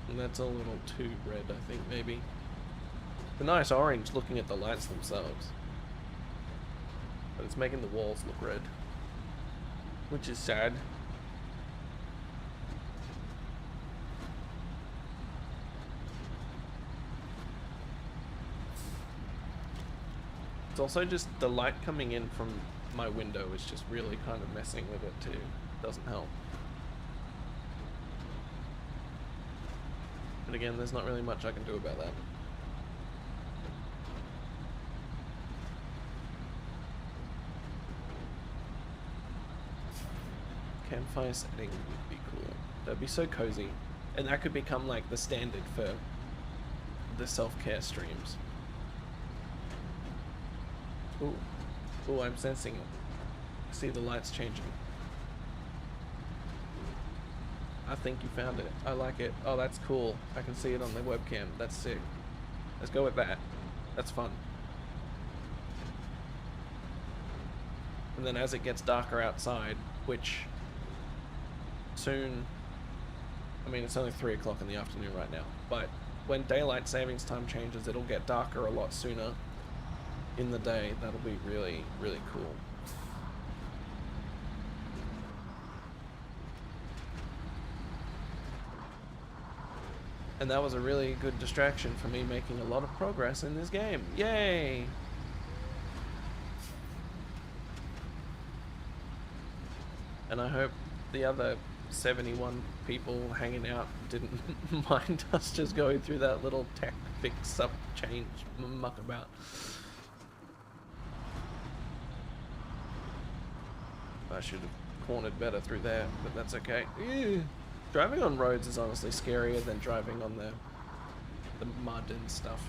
And that's a little too red, I think, maybe. A nice orange looking at the lights themselves. But it's making the walls look red. Which is sad. It's It's also just the light coming in from my window is just really kind of messing with it too. Doesn't help. But again, there's not really much I can do about that. Campfire setting would be cool. That'd be so cozy. And that could become like the standard for the self-care streams. Ooh. Ooh, I'm sensing it. I see the lights changing. I think you found it. I like it. Oh, that's cool. I can see it on the webcam. That's sick. Let's go with that. That's fun. And then as it gets darker outside, which soon, I mean, it's only 3 o'clock in the afternoon right now, but when daylight savings time changes, it'll get darker a lot sooner in the day. That'll be really, really cool. And that was a really good distraction for me making a lot of progress in this game. Yay! And I hope the other 71 people hanging out didn't mind us just going through that little tech fix up change muck about. I should have cornered better through there, but that's okay. Ew. Driving on roads is honestly scarier than driving on the mud and stuff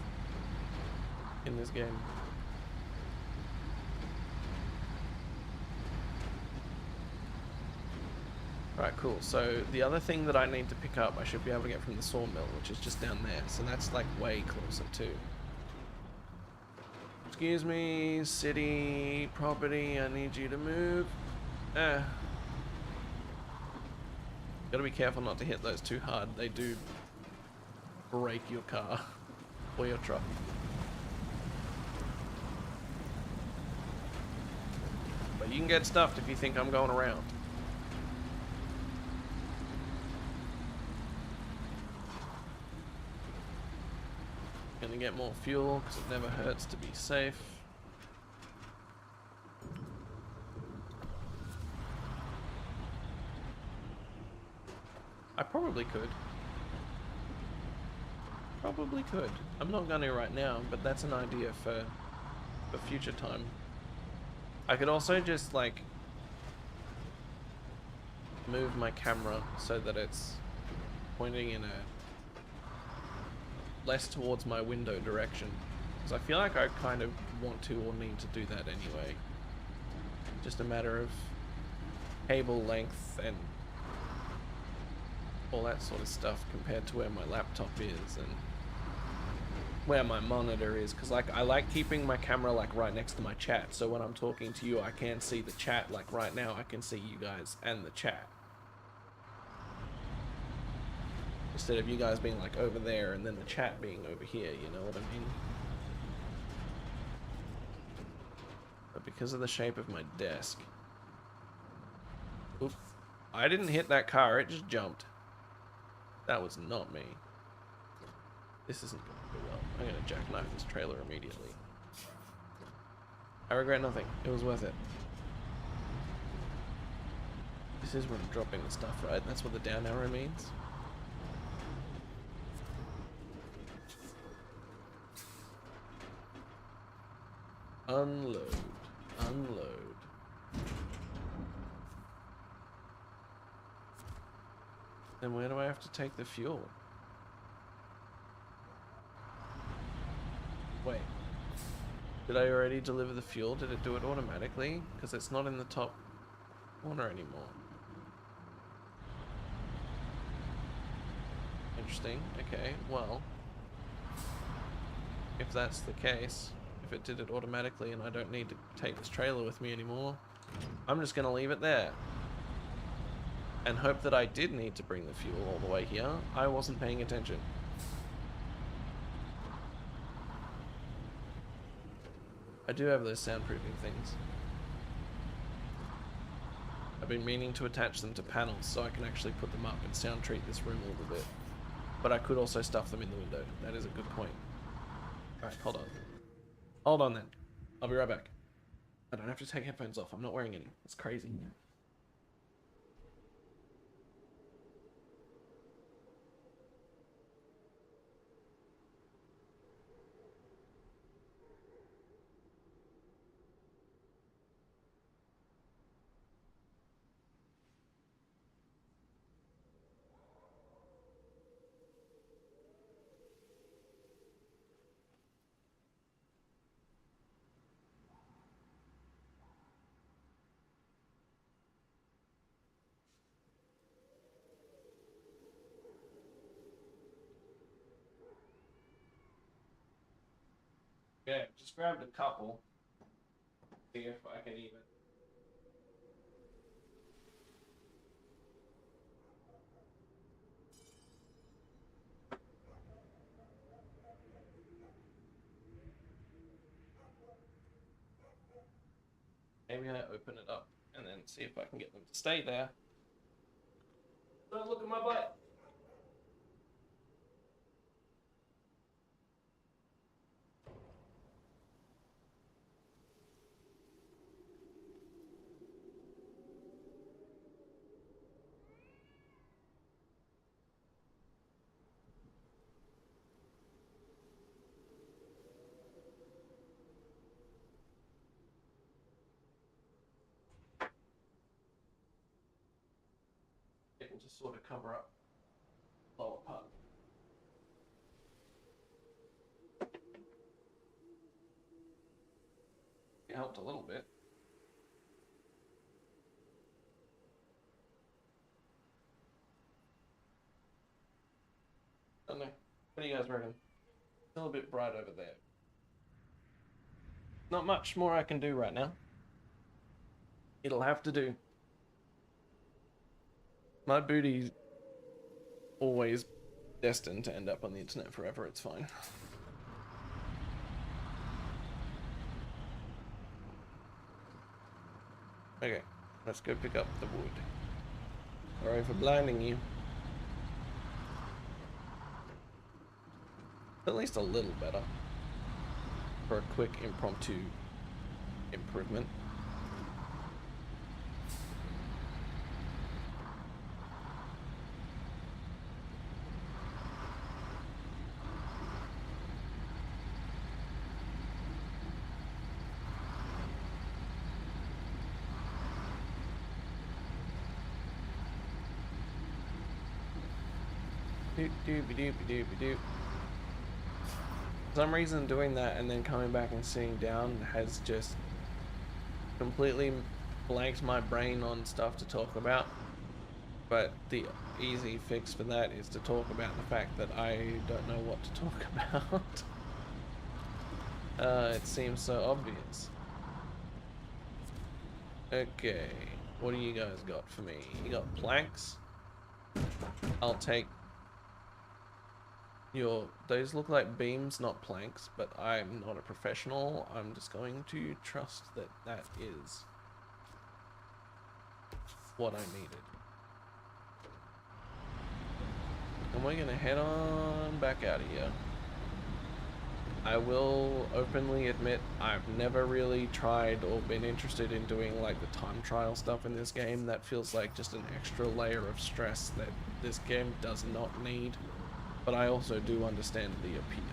in this game. Alright, cool. So the other thing that I need to pick up, I should be able to get from the sawmill, which is just down there. So that's like way closer too. Excuse me, city property, I need you to move. Gotta be careful not to hit those too hard. They do break your car or your truck. But you can get stuffed if you think I'm going around. Gonna get more fuel because it never hurts to be safe. I probably could. Probably could. I'm not gonna right now, but that's an idea for future time. I could also just like move my camera so that it's pointing in a less towards my window direction, because I feel like I kind of want to or need to do that anyway. Just a matter of cable length and all that sort of stuff compared to where my laptop is and where my monitor is, because like I like keeping my camera like right next to my chat, so when I'm talking to you I can see the chat. Like right now I can see you guys and the chat, instead of you guys being like over there and then the chat being over here, you know what I mean? But because of the shape of my desk, oof, I didn't hit that car, it just jumped. That was not me. This isn't going to go well. I'm going to jackknife this trailer immediately. I regret nothing. It was worth it. This is where I'm dropping the stuff, right? That's what the down arrow means. Unload. Unload. Then where do I have to take the fuel? Wait. Did I already deliver the fuel? Did it do it automatically? Because it's not in the top corner anymore. Interesting. Okay, well, if that's the case, if it did it automatically and I don't need to take this trailer with me anymore, I'm just going to leave it there and hope that I did need to bring the fuel all the way here. I wasn't paying attention. I do have those soundproofing things. I've been meaning to attach them to panels so I can actually put them up and sound treat this room a little bit. But I could also stuff them in the window. That is a good point. Alright, hold on. Hold on then. I'll be right back. I don't have to take headphones off. I'm not wearing any. It's crazy. Okay, just grabbed a couple. See if I can even. Maybe I open it up and then see if I can get them to stay there. Don't look at my butt. It will just sort of cover up the lower part. It helped a little bit. I don't know. What do you guys reckon? Still a bit bright over there. Not much more I can do right now. It'll have to do. My booty's always destined to end up on the internet forever. It's fine. Okay, let's go pick up the wood. Sorry for blinding you. At least a little better for a quick impromptu improvement. For some reason doing that and then coming back and sitting down has just completely blanked my brain on stuff to talk about. But the easy fix for that is to talk about the fact that I don't know what to talk about. It seems so obvious. Okay, what do you guys got for me? You got planks? I'll take those look like beams, not planks, but I'm not a professional. I'm just going to trust that that is what I needed. And we're gonna head on back out of here. I will openly admit I've never really tried or been interested in doing like the time trial stuff in this game. That feels like just an extra layer of stress that this game does not need. But I also do understand the appeal.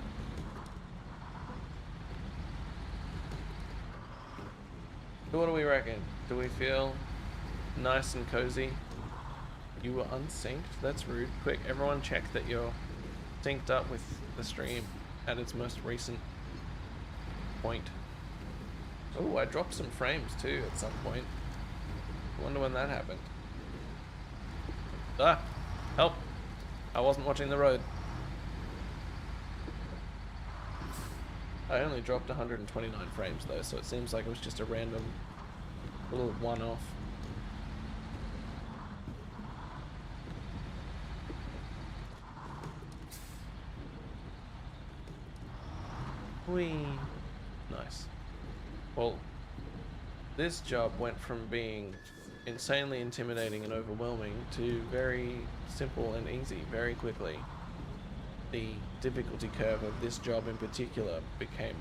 So what do we reckon? Do we feel nice and cozy? You were unsynced? That's rude. Quick, everyone check that you're synced up with the stream at its most recent point. Oh, I dropped some frames too at some point. I wonder when that happened. Ah! Help! I wasn't watching the road. I only dropped 129 frames though, so it seems like it was just a random little one-off. Whee! Nice. Well, this job went from being insanely intimidating and overwhelming to very simple and easy very quickly. The difficulty curve of this job in particular became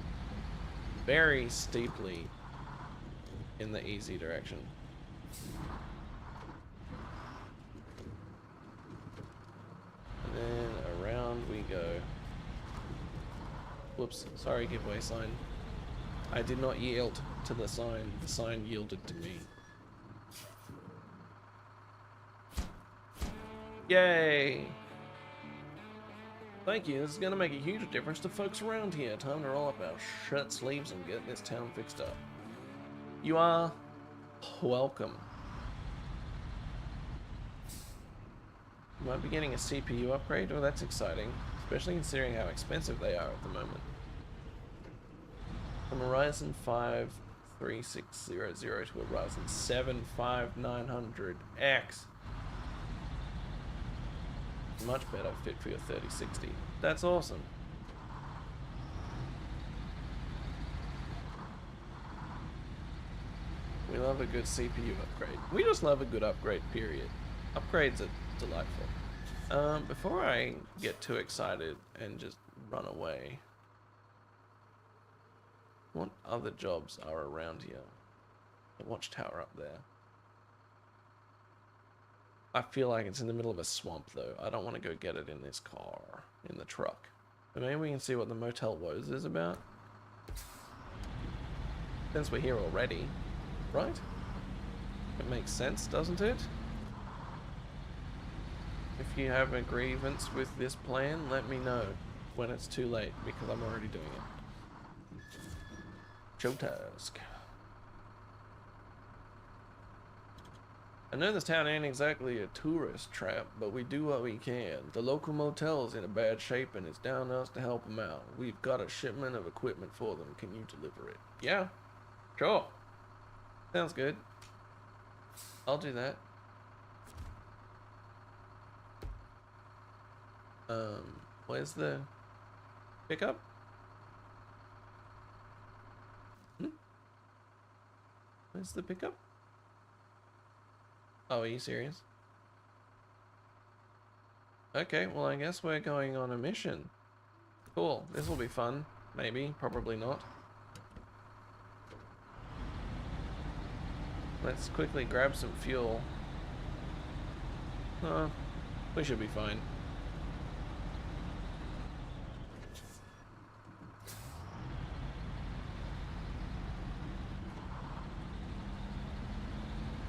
very steeply in the easy direction. And then around we go. Whoops, sorry, giveaway sign. I did not yield to the sign yielded to me. Yay! Thank you, this is gonna make a huge difference to folks around here. Time to roll up our shirt sleeves and get this town fixed up. You are welcome. You might be getting a CPU upgrade. Oh, that's exciting, especially considering how expensive they are at the moment. From a Ryzen 5 3600 to a Ryzen 7 5900X. Much better fit for your 3060. That's awesome. We love a good CPU upgrade. We just love a good upgrade, period. Upgrades are delightful. Before I get too excited and just run away, what other jobs are around here? The watchtower up there. I feel like it's in the middle of a swamp though. I don't want to go get it in this car, in the truck. But maybe we can see what the Motel Woes is about. Since we're here already, right? It makes sense, doesn't it? If you have a grievance with this plan, let me know when it's too late, because I'm already doing it. Show task. I know this town ain't exactly a tourist trap, but we do what we can. The local motel's in a bad shape and it's down to us to help them out. We've got a shipment of equipment for them. Can you deliver it? Yeah, sure. Sounds good. I'll do that. Where's the pickup? Where's the pickup? Oh, are you serious? Okay, well I guess we're going on a mission. Cool, this will be fun. Maybe, probably not. Let's quickly grab some fuel. We should be fine.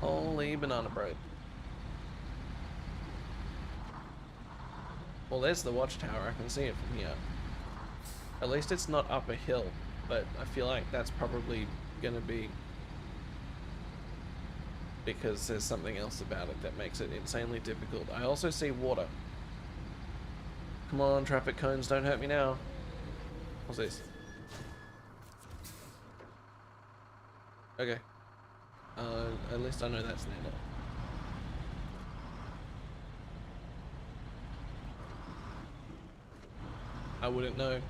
Holy banana bread. Well, there's the watchtower. I can see it from here. At least it's not up a hill, but I feel like that's probably gonna be because there's something else about it that makes it insanely difficult. I also see water. Come on, traffic cones, don't hurt me now. What's this? Okay. At least I know that's there. I wouldn't know.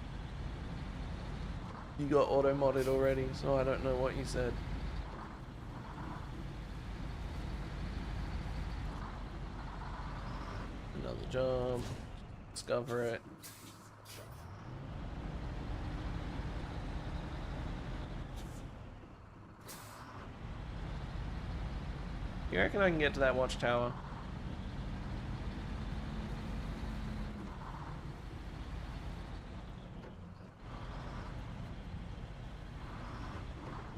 You got auto-modded already, so I don't know what you said. Another job. Discover it. You reckon I can get to that watchtower?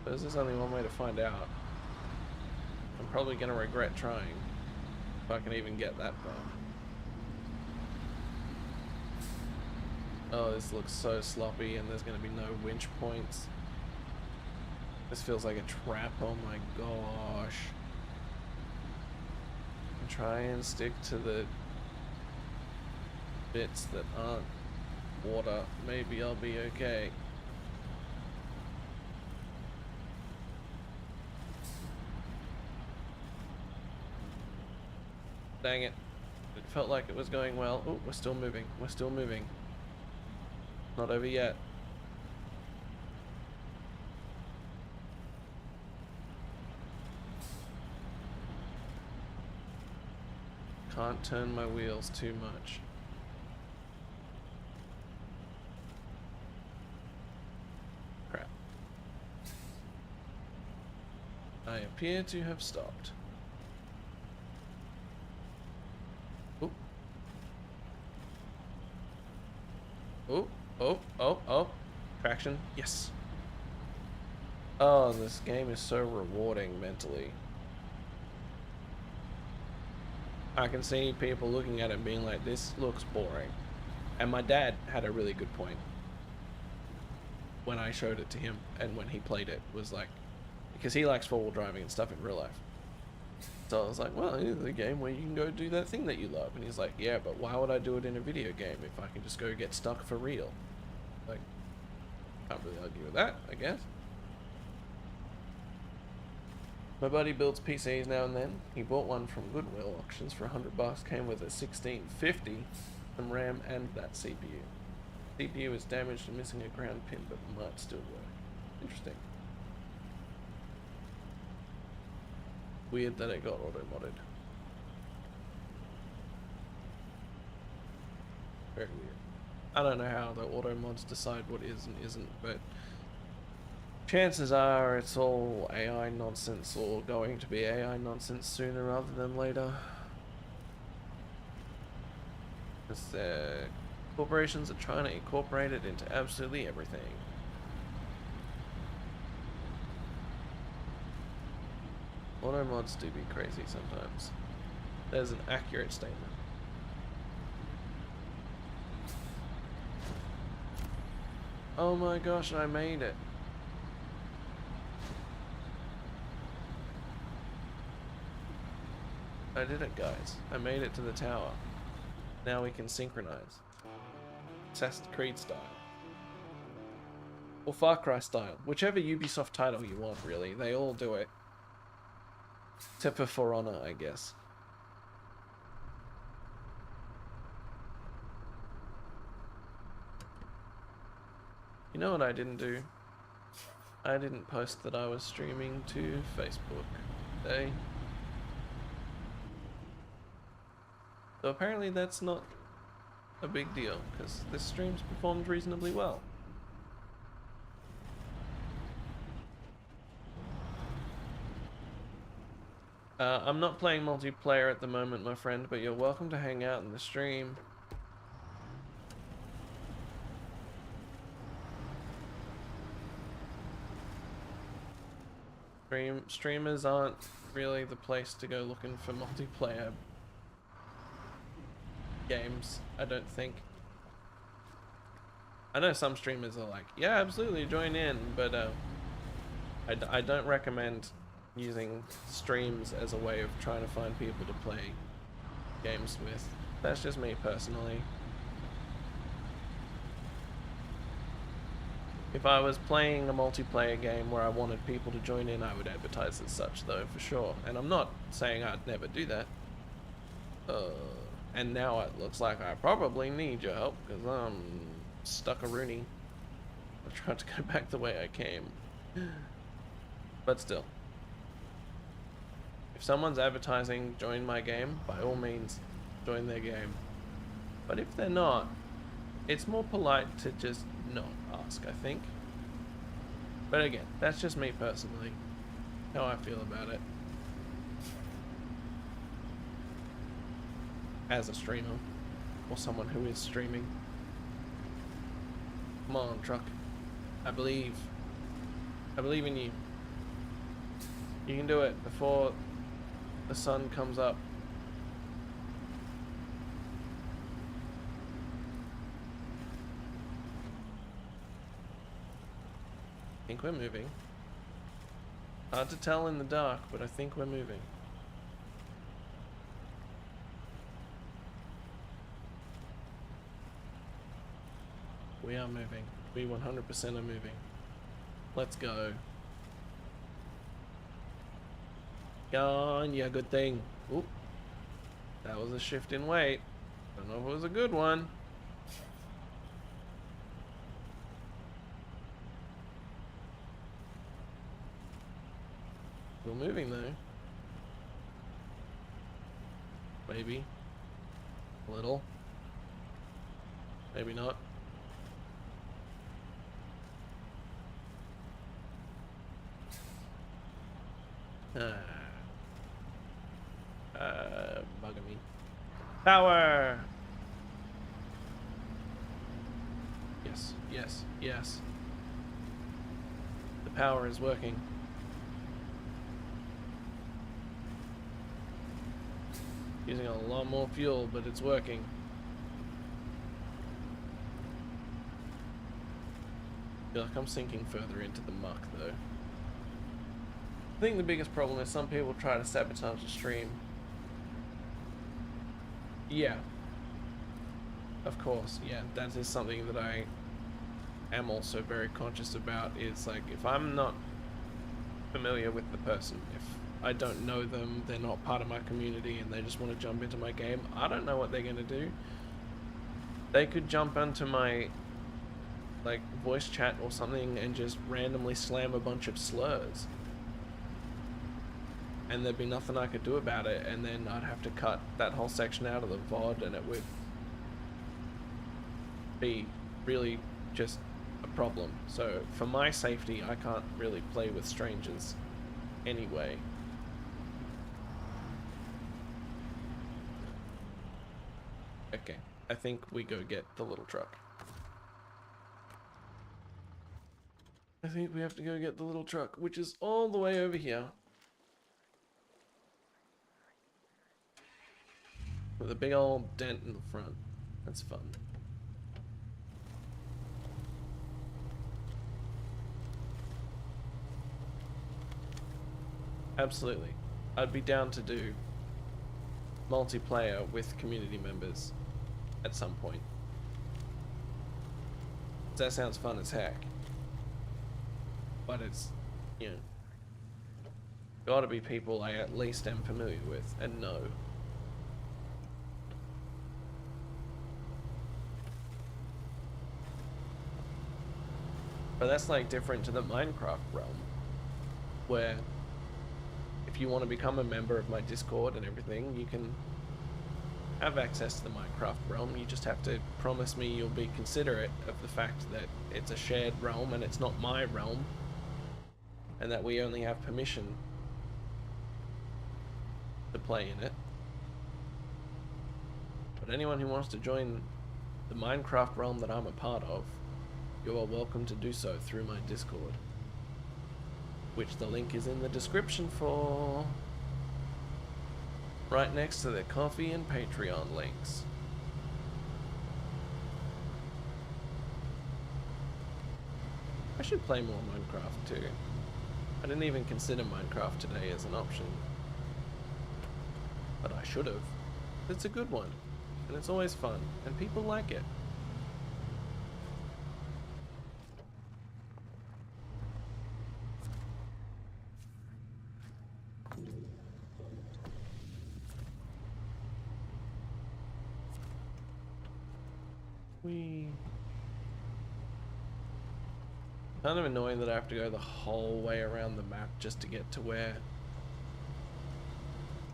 But there's only one way to find out. I'm probably gonna regret trying. If I can even get that far. Oh, this looks so sloppy and there's gonna be no winch points. This feels like a trap, oh my gosh. Try and stick to the bits that aren't water. Maybe I'll be okay. Dang it. It felt like it was going well. Oh, we're still moving. We're still moving. Not over yet. Can't turn my wheels too much. Crap. appear to have stopped. Oh. Oh, oh, oh, oh. Traction. Yes. Oh, this game is so rewarding mentally. I can see people looking at it being like, this looks boring. And my dad had a really good point when I showed it to him and when he played it, was like, because he likes four-wheel driving and stuff in real life. So I was like, well, it's a game where you can go do that thing that you love. And he's like, yeah, but why would I do it in a video game if I can just go get stuck for real? Like, can't really argue with that, I guess. My buddy builds PCs now and then. He bought one from Goodwill auctions for $100. Came with a 1650, some RAM, and that CPU. CPU is damaged and missing a ground pin, but might still work. Interesting. Weird that it got auto-modded. Very weird. I don't know how the auto mods decide what is and isn't, but chances are it's all AI nonsense, or going to be AI nonsense sooner rather than later. Because corporations are trying to incorporate it into absolutely everything. Auto mods do be crazy sometimes. There's an accurate statement. Oh my gosh, I made it. I did it, guys. I made it to the tower. Now we can synchronize. Assassin's Creed style. Or Far Cry style. Whichever Ubisoft title you want, really. They all do it. Except for Honor, I guess. You know what I didn't do? I didn't post that I was streaming to Facebook today. So apparently that's not a big deal, because this stream's performed reasonably well. I'm not playing multiplayer at the moment, my friend, but you're welcome to hang out in the stream. Streamers aren't really the place to go looking for multiplayer games, I don't think. I know some streamers are like, yeah, absolutely, join in, but I don't recommend using streams as a way of trying to find people to play games with. That's just me personally. If I was playing a multiplayer game where I wanted people to join in, I would advertise as such, though, for sure. And I'm not saying I'd never do that. And now it looks like I probably need your help, because I'm stuck-a-rooney. I tried to go back the way I came. But still. If someone's advertising, join my game, by all means, join their game. But if they're not, it's more polite to just not ask, I think. But again, that's just me personally, how I feel about it. As a streamer, or someone who is streaming. Come on, truck. I believe in you. You can do it before the sun comes up. I think we're moving. Hard to tell in the dark, but I think we're moving. We are moving. We 100% are moving. Let's go. Go on, yeah, good thing. Oop. That was a shift in weight. Don't know if it was a good one. Still moving though. Maybe. A little. Maybe not. Bugging me. Power! Yes, yes, yes. The power is working. Using a lot more fuel, but it's working. I feel like I'm sinking further into the muck, though. I think the biggest problem is some people try to sabotage the stream. Yeah. Of course, yeah. That is something that I am also very conscious about, is like, if I'm not familiar with the person, if I don't know them, they're not part of my community, and they just want to jump into my game, I don't know what they're going to do. They could jump onto my like voice chat or something and just randomly slam a bunch of slurs, and there'd be nothing I could do about it, and then I'd have to cut that whole section out of the VOD, and it would be really just a problem. So for my safety, I can't really play with strangers anyway. Okay, I think we go get the little truck. I think we have to go get the little truck, which is all the way over here. With a big old dent in the front. That's fun. Absolutely. I'd be down to do multiplayer with community members at some point. That sounds fun as heck. But it's, you know, gotta be people I at least am familiar with and know. But that's like different to the Minecraft realm, where if you want to become a member of my Discord and everything, you can have access to the Minecraft realm. You just have to promise me you'll be considerate of the fact that it's a shared realm and it's not my realm, and that we only have permission to play in it. But anyone who wants to join the Minecraft realm that I'm a part of, you are welcome to do so through my Discord, which the link is in the description for, right next to the Coffee and Patreon links. I should play more Minecraft too. I didn't even consider Minecraft today as an option, but I should have. It's a good one, and it's always fun, and people like it. Kind of annoying that I have to go the whole way around the map just to get to where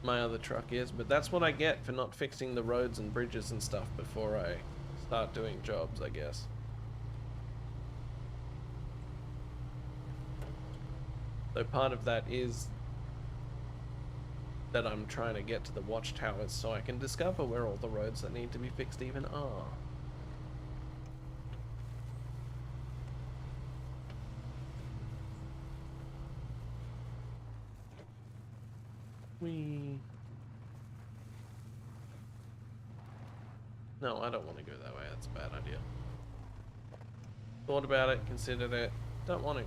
my other truck is, but that's what I get for not fixing the roads and bridges and stuff before I start doing jobs, I guess. So part of that is that I'm trying to get to the watchtowers so I can discover where all the roads that need to be fixed even are. No, I don't want to go that way. That's a bad idea. Thought about it, considered it. Don't want to.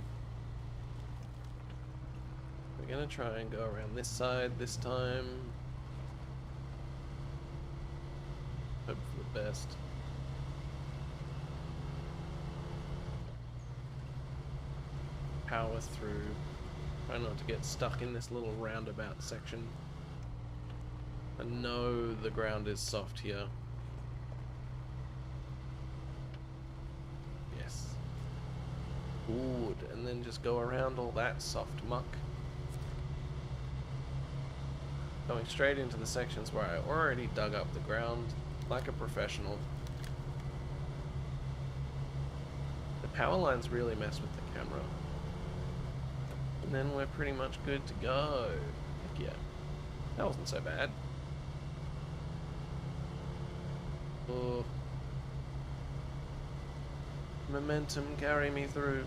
We're gonna try and go around this side this time. Hope for the best. Power through. Try not to get stuck in this little roundabout section. I know the ground is soft here. Yes. Good. And then just go around all that soft muck. Going straight into the sections where I already dug up the ground like a professional. The power lines really mess with the camera. And then we're pretty much good to go. Heck yeah. That wasn't so bad. Oh. Momentum, carry me through.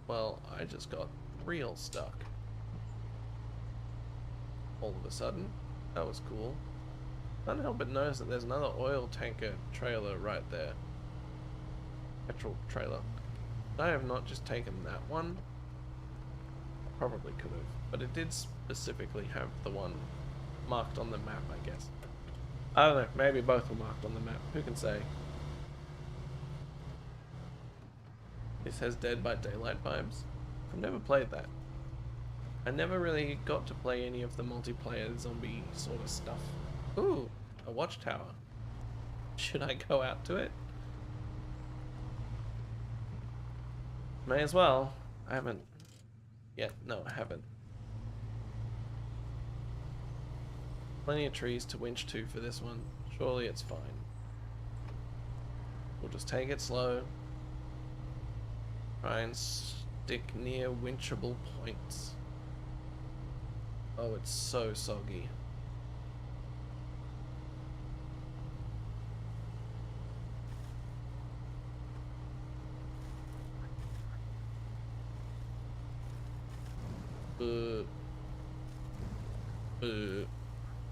Well, I just got real stuck. All of a sudden. That was cool. Can't help but notice that there's another oil tanker trailer right there. Petrol trailer. I have not just taken that one. Probably could have, but it did specifically have the one marked on the map, I guess. I don't know, maybe both were marked on the map. Who can say? This has Dead by Daylight vibes. I've never played that. I never really got to play any of the multiplayer zombie sort of stuff. Ooh, a watchtower. Should I go out to it? May as well. I haven't yet. No, I haven't. Plenty of trees to winch to for this one. Surely it's fine. We'll just take it slow. Try and stick near winchable points. Oh, it's so soggy.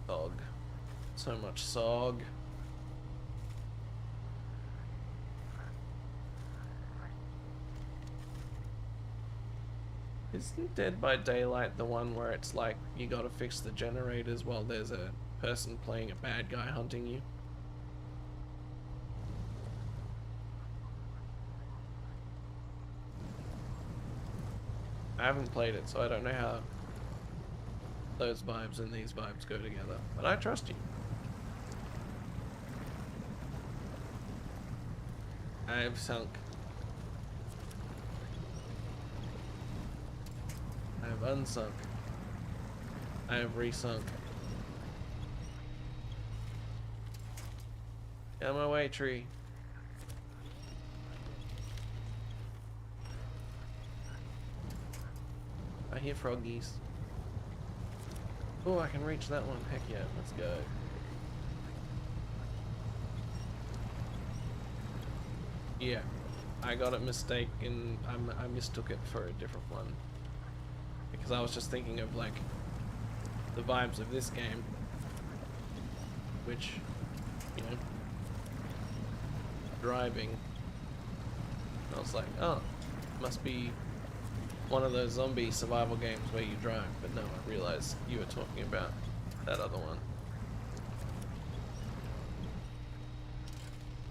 Sog. So much sog. Isn't Dead by Daylight the one where it's like you gotta fix the generators while there's a person playing a bad guy hunting you? I haven't played it, so I don't know how those vibes and these vibes go together, but I trust you. I have sunk. I have unsunk. I have resunk. Get out of my way, tree. I hear froggies. Oh, I can reach that one. Heck yeah, let's go. Yeah, I got it mistaken. I mistook it for a different one. Because I was just thinking of, like, the vibes of this game. Which, you know, driving. I was like, oh, must be one of those zombie survival games where you drive, but no, I realized you were talking about that other one.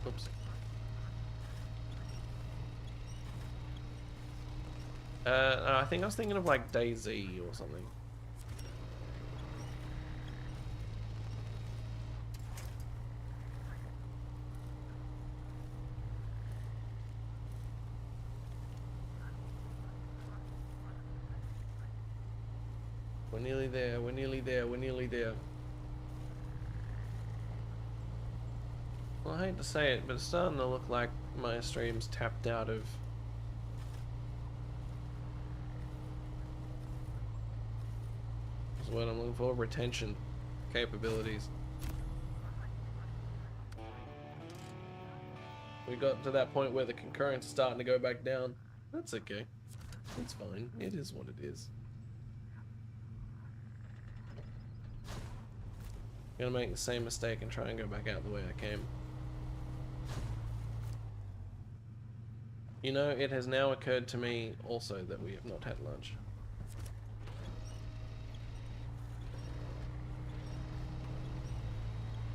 Oops. I think I was thinking of like DayZ or something. We're nearly there, we're nearly there, we're nearly there. Well, I hate to say it, but it's starting to look like my stream's tapped out of what I'm looking for, retention capabilities. We got to that point where the concurrence is starting to go back down. That's okay. It's fine. It is what it is. I'm gonna make the same mistake and try and go back out the way I came. You know, it has now occurred to me also that we have not had lunch.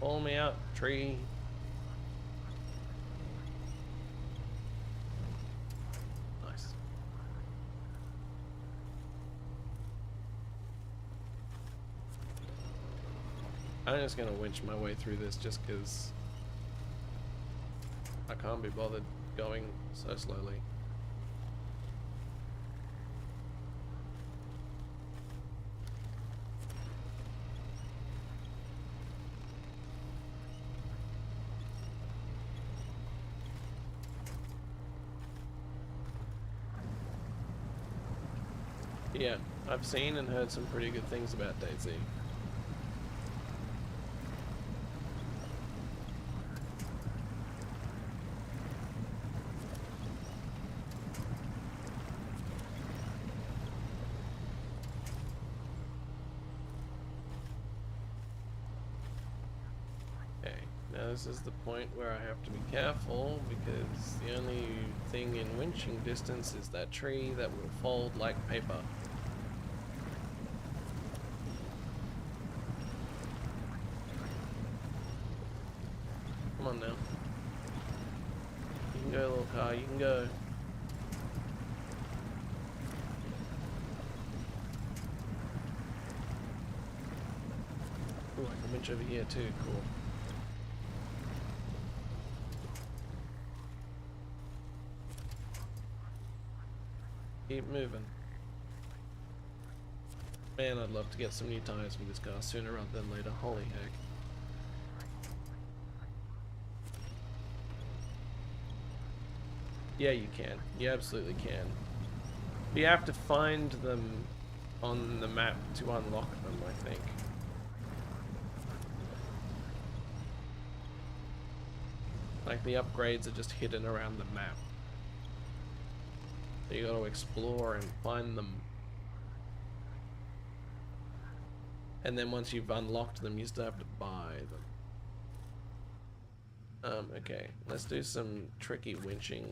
Pull me up, tree. Nice. I'm just gonna winch my way through this just because I can't be bothered going so slowly. Yeah, I've seen and heard some pretty good things about DayZ. Okay, now this is the point where I have to be careful because the only thing in winching distance is that tree that will fold like paper. Come on now. You can go, little car, you can go. Ooh, I can winch over here too, cool. Keep moving. Man, I'd love to get some new tires for this car sooner rather than later. Holy heck. Yeah, you can. You absolutely can. You have to find them on the map to unlock them, I think. Like, the upgrades are just hidden around the map. So you gotta explore and find them. And then once you've unlocked them, you still have to buy them. Okay, let's do some tricky winching.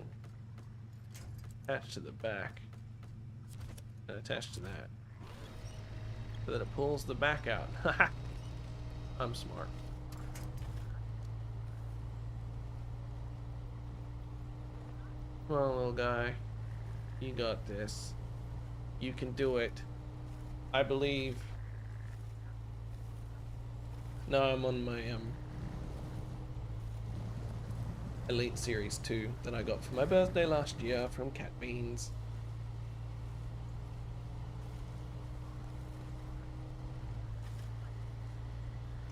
Attached to the back. And attached to that. So that it pulls the back out. Haha! I'm smart. Come on, little guy. You got this. You can do it. I believe. Now I'm on my Elite Series 2 that I got for my birthday last year from Cat Beans.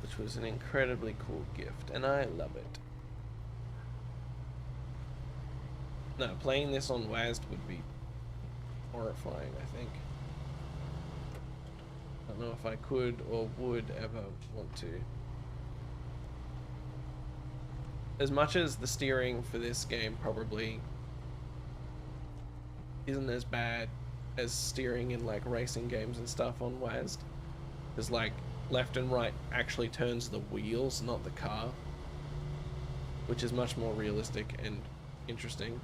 Which was an incredibly cool gift, and I love it. No, playing this on WASD would be horrifying, I think. I don't know if I could or would ever want to. As much as the steering for this game probably isn't as bad as steering in like racing games and stuff on WASD, because like left and right actually turns the wheels, not the car, which is much more realistic and interesting.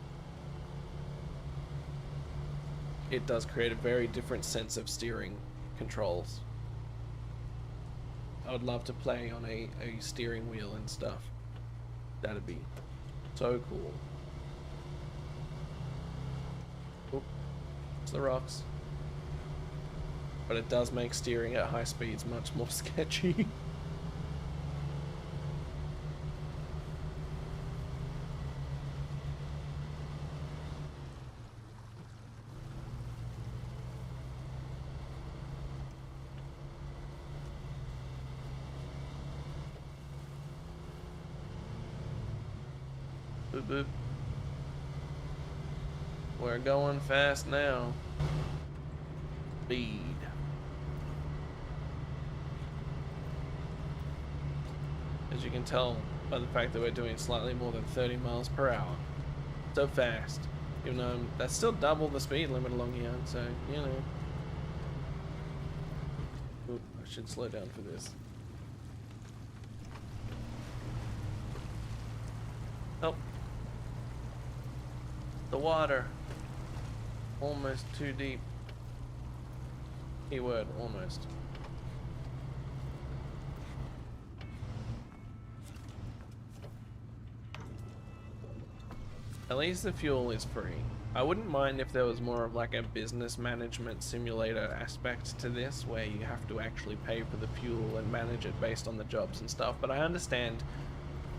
It does create a very different sense of steering controls. I would love to play on a steering wheel and stuff. That'd be so cool. Oop, it's the rocks. But it does make steering at high speeds much more sketchy. Boop boop. We're going fast now. Speed. As you can tell by the fact that we're doing slightly more than 30 miles per hour. So fast. Even though that's still double the speed limit along here, so, you know. Oop, I should slow down for this. Oh. The water. Almost too deep. Keyword, almost. At least the fuel is free. I wouldn't mind if there was more of like a business management simulator aspect to this, where you have to actually pay for the fuel and manage it based on the jobs and stuff, but I understand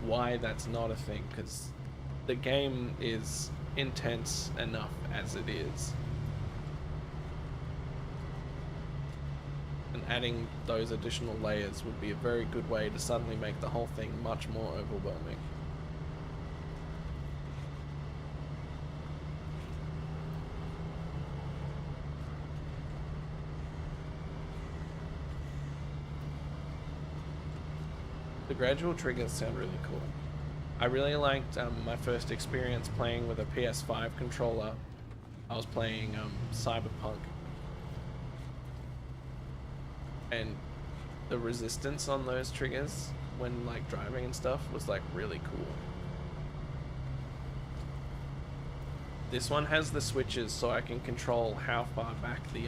why that's not a thing, because the game is intense enough as it is. And adding those additional layers would be a very good way to suddenly make the whole thing much more overwhelming. The gradual triggers sound really cool. I really liked my first experience playing with a PS5 controller. I was playing Cyberpunk, and the resistance on those triggers when like driving and stuff was like really cool. This one has the switches so I can control how far back the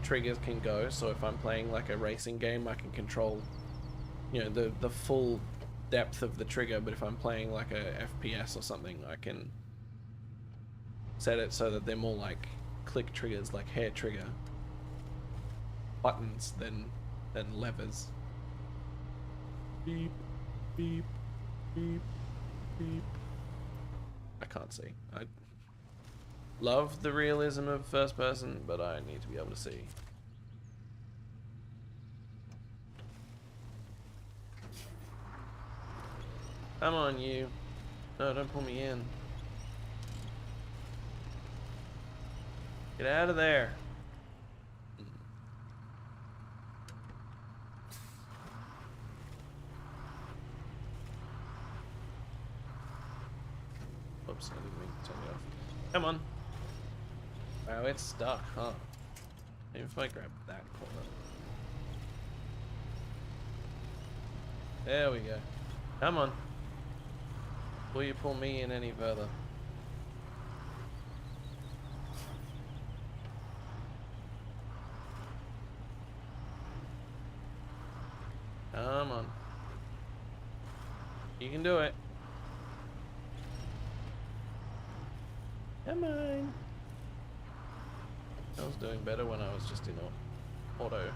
triggers can go. So if I'm playing like a racing game, I can control, you know, the full depth of the trigger. But if I'm playing like a FPS or something, I can set it so that they're more like click triggers, like hair trigger buttons than levers. Beep, beep, beep, beep. I can't see. I love the realism of first person, but I need to be able to see. Come on, you. No, don't pull me in. Get out of there. Oops, I didn't mean to turn it off. Come on. Wow, it's stuck, huh? Maybe if I grab that corner. There we go. Come on. Will you pull me in any further? Come on. You can do it. Come on. I was doing better when I was just in auto.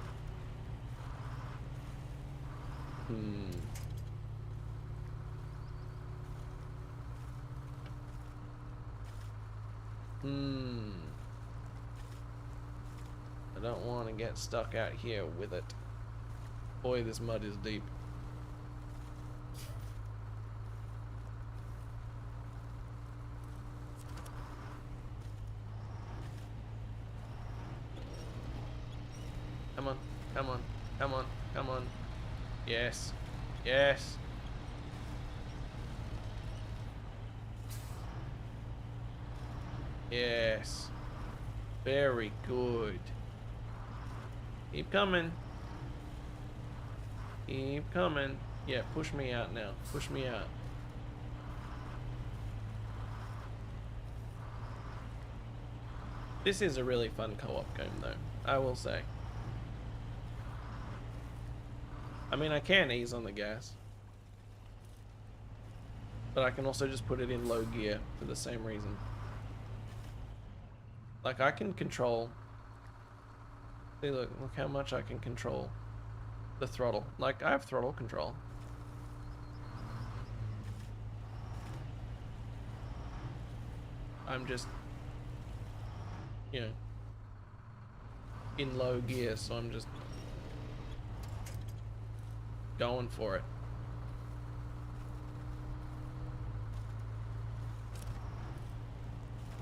I don't want to get stuck out here with it. Boy, this mud is deep. Come on, come on, come on, come on. Yes, yes. Yes. Very good. Keep coming. Keep coming. Yeah, push me out now. Push me out. This is a really fun co-op game though, I will say. I mean, I can ease on the gas, but I can also just put it in low gear for the same reason. Like, I can control... See, look how much I can control the throttle. Like, I have throttle control. I'm just, you know, in low gear, so I'm just going for it.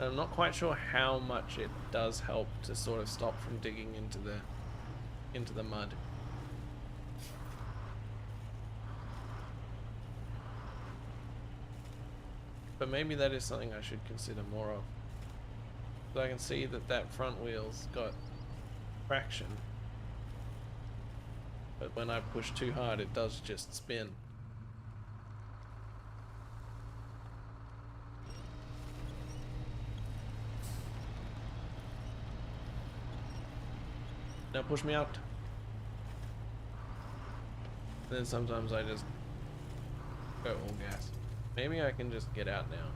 And I'm not quite sure how much it does help to sort of stop from digging into the mud. But maybe that is something I should consider more of. So I can see that that front wheel's got traction. But when I push too hard, it does just spin. Now push me out. And then sometimes I just go all gas. Maybe I can just get out now.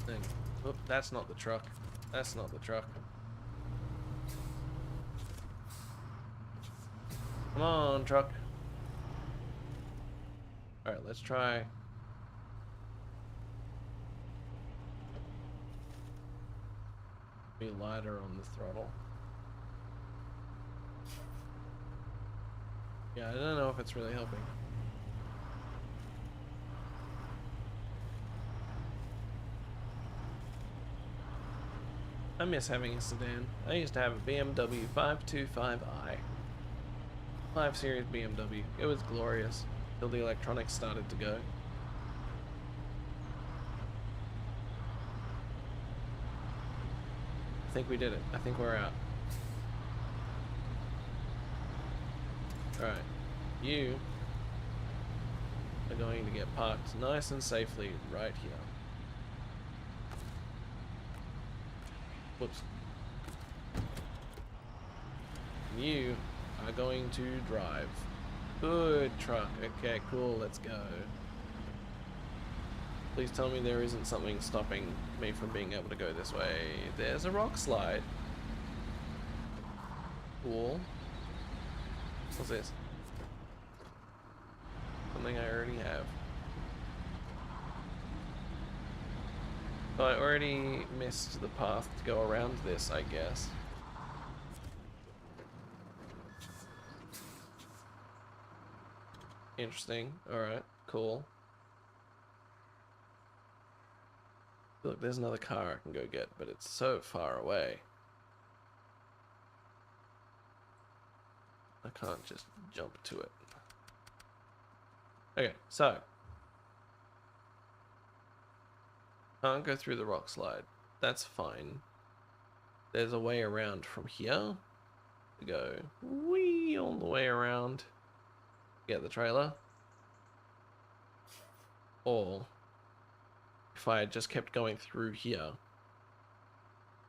Then, oh, that's not the truck. That's not the truck. Come on, truck. Alright, let's try. Be lighter on the throttle. Yeah, I don't know if it's really helping. I miss having a sedan. I used to have a BMW 525i. 5 Series BMW. It was glorious till the electronics started to go. I think we did it. I think we're out. Alright. You are going to get parked nice and safely right here. Whoops. You are going to drive. Good truck. Okay, cool. Let's go. Please tell me there isn't something stopping me from being able to go this way. There's a rock slide. Cool. What's this? Something I already have. So I already missed the path to go around this, I guess. Interesting. Alright, cool. Look, there's another car I can go get, but it's so far away. I can't just jump to it. Okay, so. Can't go through the rock slide. That's fine. There's a way around from here. To go whee all the way around. Get the trailer. Or if I had just kept going through here,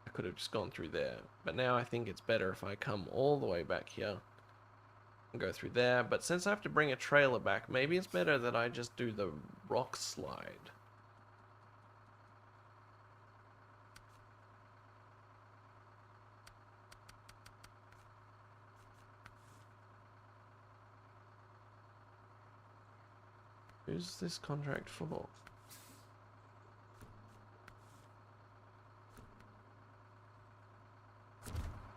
I could have just gone through there. But now I think it's better if I come all the way back here and go through there. But since I have to bring a trailer back, maybe it's better that I just do the rock slide. Who's this contract for?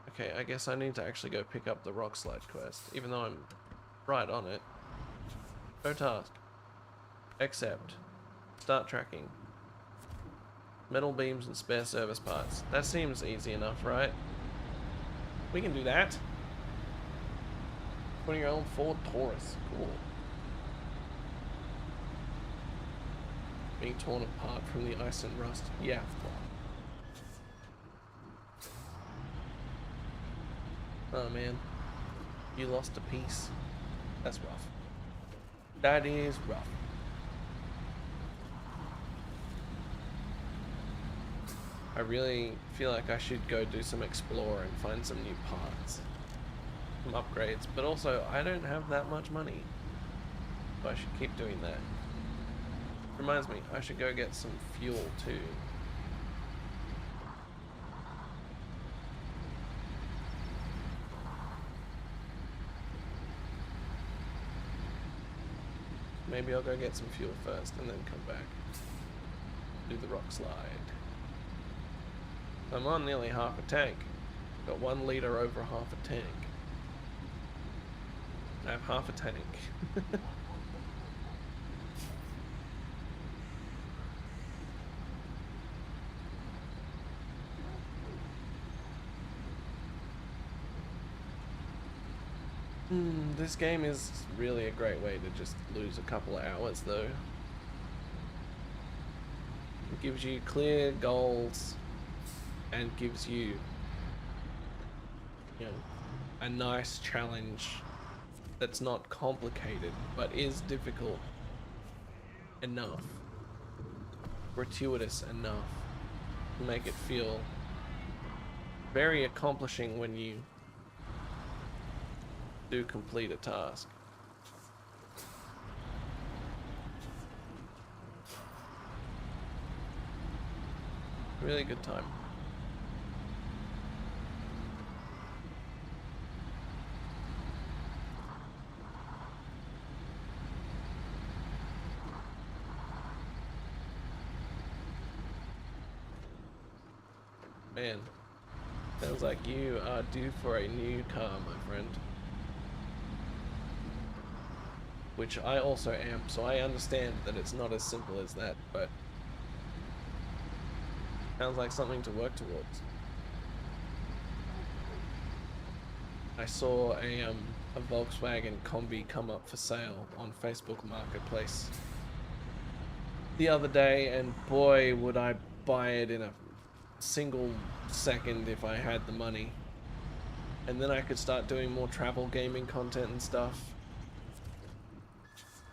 Okay, I guess I need to actually go pick up the rock slide quest, even though I'm right on it. No task. Accept. Start tracking. Metal beams and spare service parts. That seems easy enough, right? We can do that. 20-year-old Ford Taurus. Cool. Being torn apart from the ice and rust. Yeah. Oh man. You lost a piece. That's rough. That is rough. I really feel like I should go do some explore and find some new parts. Some upgrades. But also, I don't have that much money. So I should keep doing that. Reminds me, I should go get some fuel too. Maybe I'll go get some fuel first and then come back. Do the rock slide. I'm on nearly half a tank. Got 1 liter over half a tank. I have half a tank. This game is really a great way to just lose a couple of hours though. It gives you clear goals and gives you, you know, a nice challenge that's not complicated but is difficult enough, gratuitous enough to make it feel very accomplishing when you do complete a task. Really good time. Man, sounds like you are due for a new car, my friend. Which I also am, so I understand that it's not as simple as that, but sounds like something to work towards. I saw a Volkswagen Combi come up for sale on Facebook Marketplace the other day, and boy, would I buy it in a single second if I had the money. And then I could start doing more travel gaming content and stuff.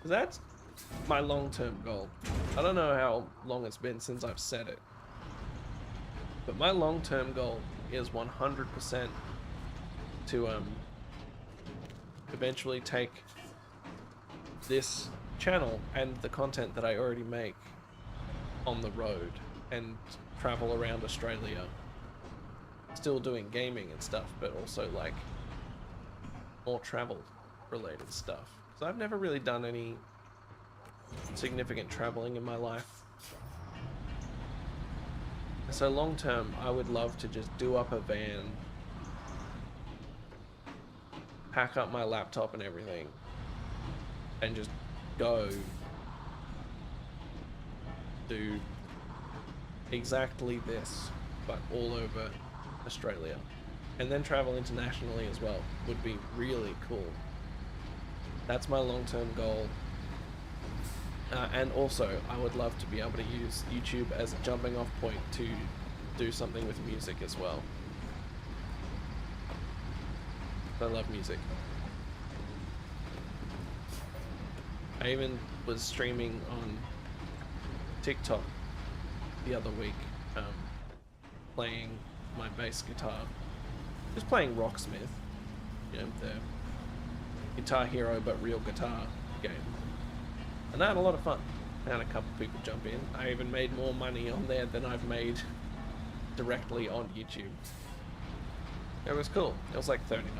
That's my long-term goal. I don't know how long it's been since I've said it, but my long-term goal is 100% to eventually take this channel and the content that I already make on the road and travel around Australia, still doing gaming and stuff, but also like more travel related stuff. So I've never really done any significant traveling in my life. So long term, I would love to just do up a van, pack up my laptop and everything, and just go do exactly this, but all over Australia. And then travel internationally as well would be really cool. That's my long-term goal. And also, I would love to be able to use YouTube as a jumping off point to do something with music as well. I love music. I even was streaming on TikTok the other week, playing my bass guitar. Just playing Rocksmith, you know, the Guitar Hero but real guitar game. And I had a lot of fun. I had a couple people jump in. I even made more money on there than I've made directly on YouTube. It was cool. It was like 39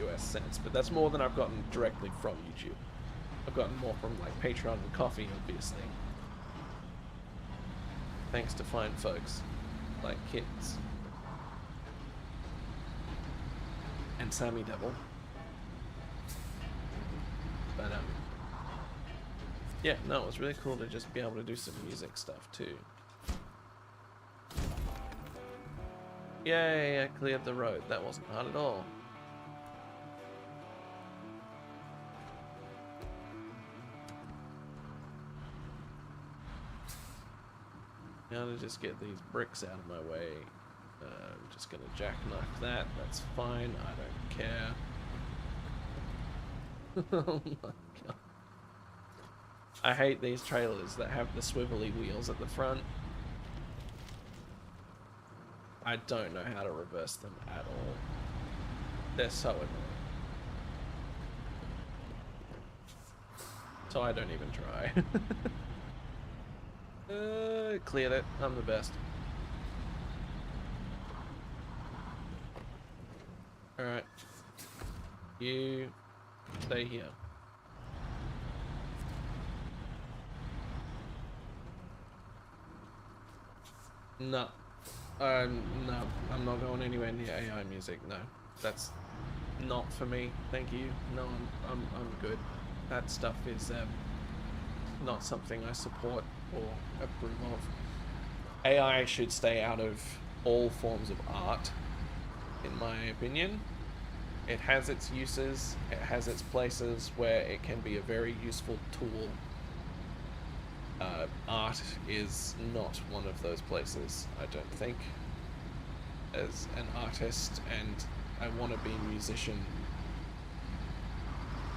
US cents, but that's more than I've gotten directly from YouTube. I've gotten more from like Patreon and Coffee, obviously. Thanks to fine folks like Kids and Sammy Devil. But yeah, no, it was really cool to just be able to do some music stuff too. Yay, I cleared the road. That wasn't hard at all. Now to just get these bricks out of my way. I'm just gonna jackknife that. That's fine. I don't care. Oh my god. I hate these trailers that have the swivelly wheels at the front. I don't know how to reverse them at all. They're so annoying. So I don't even try. Cleared it. I'm the best. Alright. You stay here. No. No, I'm not going anywhere near AI music. No, that's not for me. Thank you. No, I'm good. That stuff is not something I support or approve of. AI should stay out of all forms of art, in my opinion. It has its uses. It has its places where it can be a very useful tool. Art is not one of those places, I don't think. As an artist, and I want to be a musician,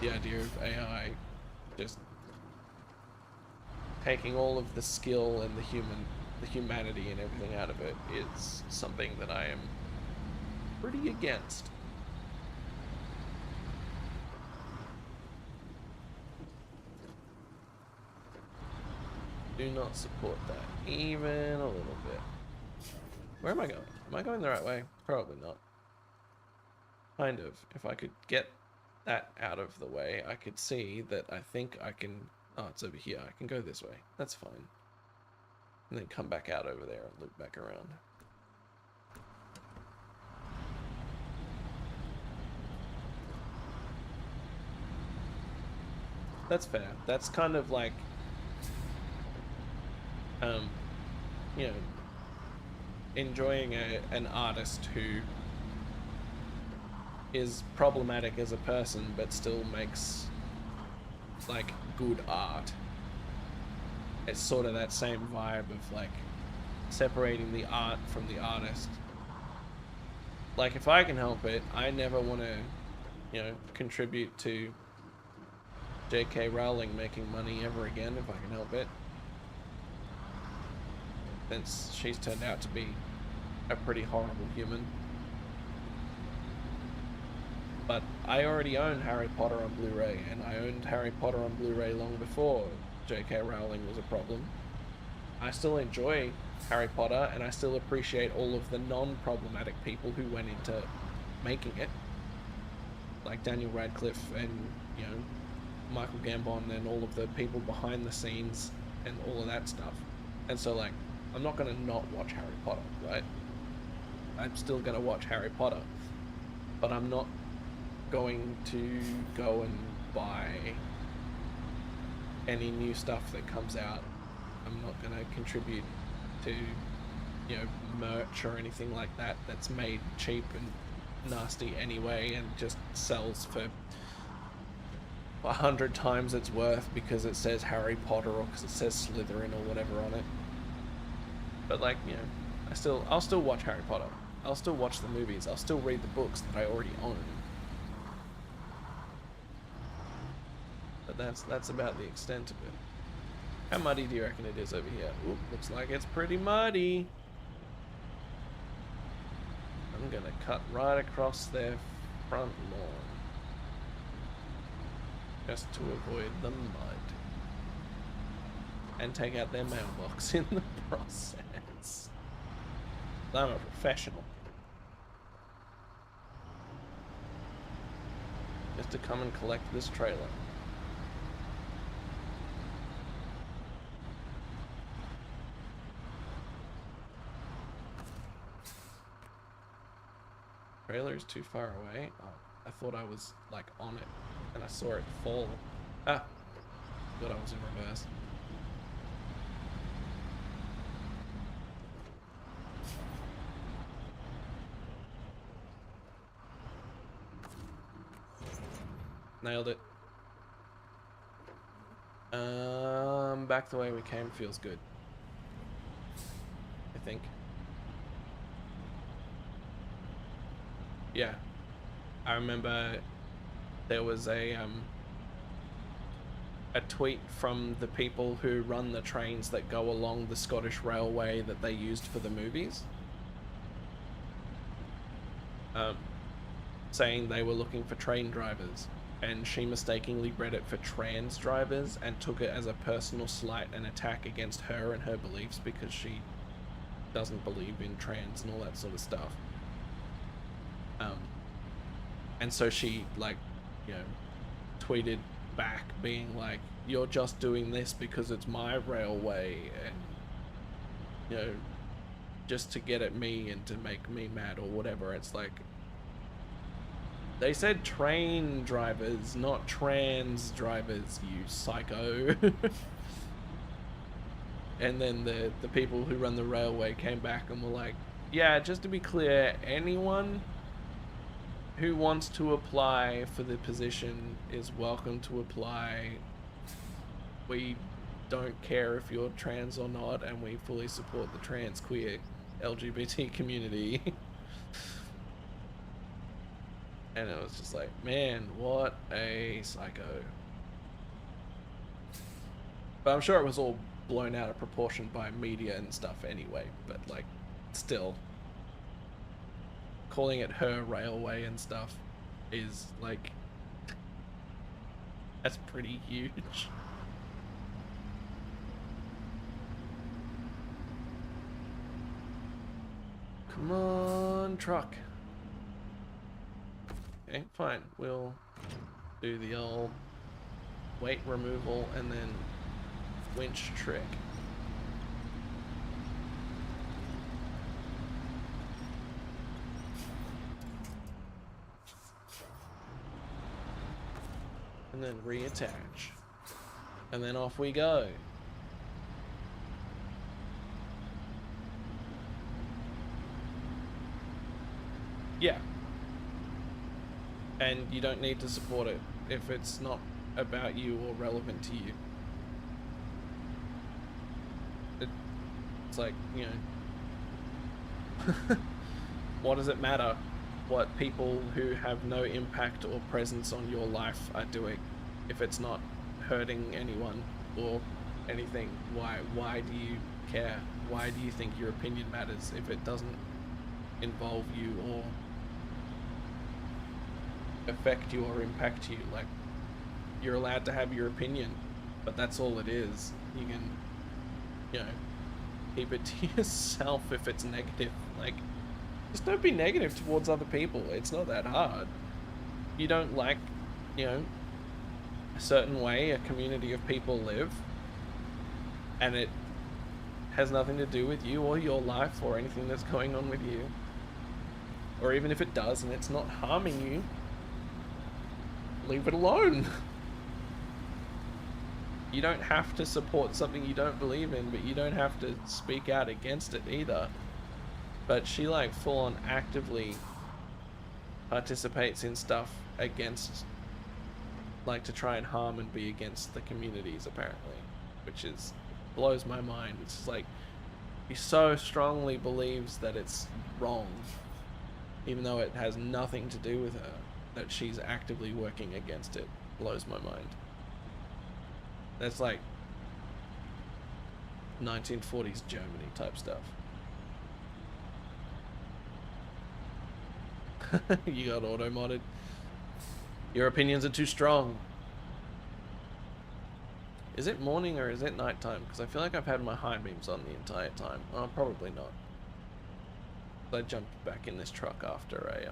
the idea of AI just taking all of the skill and the humanity and everything out of it is something that I am pretty against. Do not support that, even a little bit. Where am I going? Am I going the right way? Probably not. Kind of. If I could get that out of the way, I could see that I think I can... Oh, it's over here. I can go this way. That's fine. And then come back out over there and loop back around. That's fair. That's kind of like... you know, enjoying an artist who is problematic as a person, but still makes like good art. It's sort of that same vibe of like separating the art from the artist. Like if I can help it, I never want to, you know, contribute to J.K. Rowling making money ever again if I can help it. Since she's turned out to be a pretty horrible human. But I already own Harry Potter on Blu-ray, and I owned Harry Potter on Blu-ray long before J.K. Rowling was a problem. I still enjoy Harry Potter, and I still appreciate all of the non-problematic people who went into making it. Like Daniel Radcliffe and, you know, Michael Gambon and all of the people behind the scenes and all of that stuff. And so, like, I'm not going to not watch Harry Potter, right? I'm still going to watch Harry Potter. But I'm not going to go and buy any new stuff that comes out. I'm not going to contribute to, you know, merch or anything like that that's made cheap and nasty anyway and just sells for 100 times its worth because it says Harry Potter or because it says Slytherin or whatever on it. But like, you know, I'll still watch Harry Potter. I'll still watch the movies. I'll still read the books that I already own. But that's about the extent of it. How muddy do you reckon it is over here? Oop, looks like it's pretty muddy. I'm gonna cut right across their front lawn. Just to avoid the mud. And take out their mailbox in the process. I'm a professional. Just to come and collect this trailer. Trailer's too far away. Oh, I thought I was like on it and I saw it fall. Ah, thought I was in reverse. Nailed it. Back the way we came feels good. I think. Yeah. I remember there was a tweet from the people who run the trains that go along the Scottish Railway that they used for the movies. Saying they were looking for train drivers. And she mistakenly read it for trans drivers and took it as a personal slight and attack against her and her beliefs because she doesn't believe in trans and all that sort of stuff. And so she, like, you know, tweeted back being like, you're just doing this because it's my railway and, you know, just to get at me and to make me mad or whatever. It's like, they said train drivers, not trans drivers, you psycho. And then the people who run the railway came back and were like, yeah, just to be clear, anyone who wants to apply for the position is welcome to apply. We don't care if you're trans or not, and we fully support the trans, queer, LGBT community. And it was just like, man, what a psycho. But I'm sure it was all blown out of proportion by media and stuff anyway, but like, still. Calling it her railway and stuff is like, that's pretty huge. Come on, truck. Okay, fine. We'll do the old weight removal and then winch trick. And then reattach. And then off we go. Yeah. and you don't need to support it if it's not about you or relevant to you. It's like, you know, what does it matter what people who have no impact or presence on your life are doing if it's not hurting anyone or anything? Why do you care? Why do you think your opinion matters if it doesn't involve you or affect you or impact you? Like, you're allowed to have your opinion, but that's all it is. You can, you know, keep it to yourself if it's negative. Like, just don't be negative towards other people. It's not that hard. You don't like, you know, a certain way a community of people live, and it has nothing to do with you or your life or anything that's going on with you. Or even if it does and it's not harming you, leave it alone. You don't have to support something you don't believe in, but you don't have to speak out against it either. But she like full on actively participates in stuff against, like, to try and harm and be against the communities apparently, which is, blows my mind. It's just like, he so strongly believes that it's wrong, even though it has nothing to do with her, that she's actively working against it. Blows my mind. That's like 1940s Germany type stuff. You got auto modded. Your opinions are too strong. Is it morning or is it nighttime? Because I feel like I've had my high beams on the entire time. Oh, probably not. I jumped back in this truck after a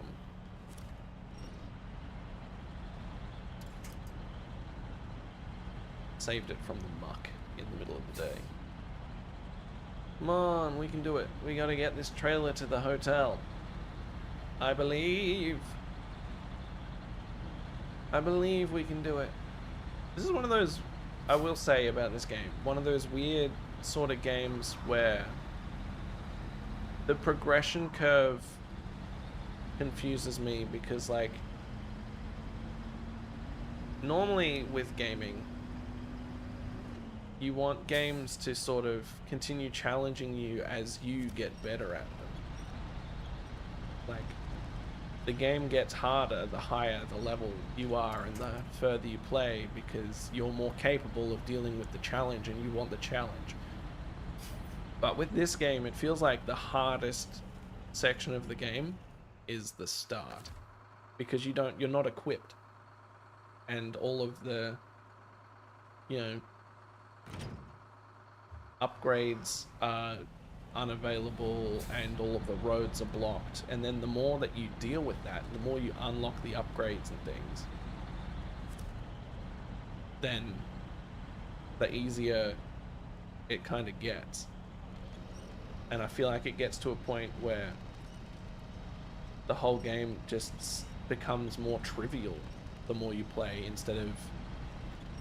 saved it from the muck in the middle of the day. Come on, we can do it. We gotta get this trailer to the hotel. I believe we can do it. This is one of those, I will say about this game, one of those weird sort of games where the progression curve confuses me, because like, normally with gaming, you want games to sort of continue challenging you as you get better at them. Like, the game gets harder the higher the level you are and the further you play, because you're more capable of dealing with the challenge and you want the challenge. But with this game, it feels like the hardest section of the game is the start, because you're not equipped, and all of the, you know, upgrades are unavailable and all of the roads are blocked. And then the more that you deal with that, the more you unlock the upgrades and things, then the easier it kind of gets. And I feel like it gets to a point where the whole game just becomes more trivial the more you play, instead of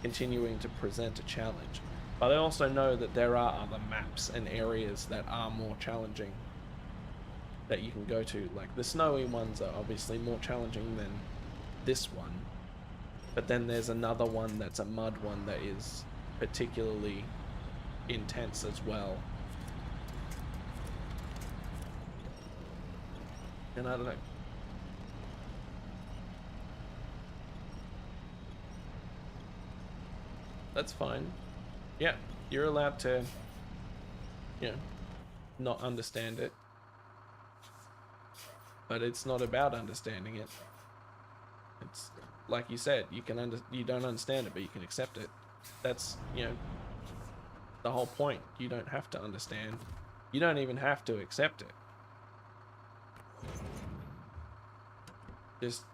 continuing to present a challenge. But I also know that there are other maps and areas that are more challenging that you can go to. Like, the snowy ones are obviously more challenging than this one. But then there's another one that's a mud one that is particularly intense as well. And I don't know. That's fine. Yeah, you're allowed to, you know, not understand it. But it's not about understanding it. It's like you said, you don't understand it, but you can accept it. That's, you know, the whole point. You don't have to understand. You don't even have to accept it. Just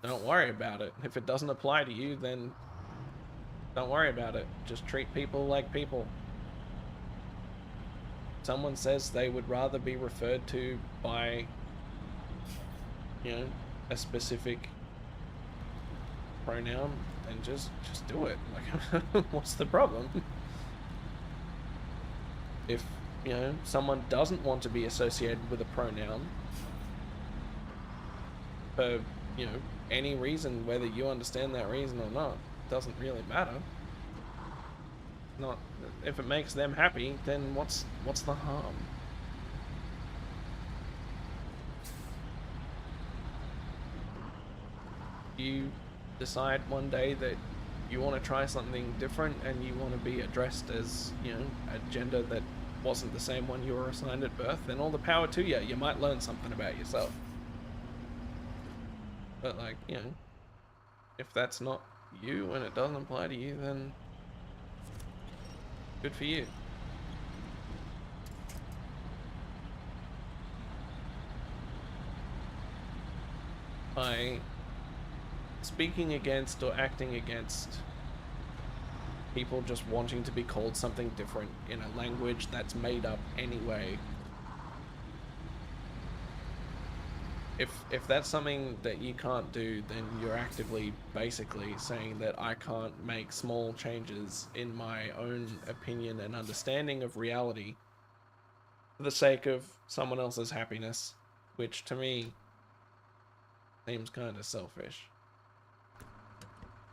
don't worry about it. If it doesn't apply to you, then don't worry about it. Just treat people like people. Someone says they would rather be referred to by, you know, a specific pronoun, and just do it. Like, what's the problem? If, you know, someone doesn't want to be associated with a pronoun for you know, any reason, whether you understand that reason or not, doesn't really matter. Not if it makes them happy, then what's the harm? You decide one day that you want to try something different and you want to be addressed as, you know, a gender that wasn't the same one you were assigned at birth, then all the power to you. You might learn something about yourself. But, like, you know, if that's not you and it doesn't apply to you, then good for you. By speaking against or acting against people just wanting to be called something different in a language that's made up anyway, if that's something that you can't do, then you're actively basically saying that I can't make small changes in my own opinion and understanding of reality for the sake of someone else's happiness, which to me seems kind of selfish,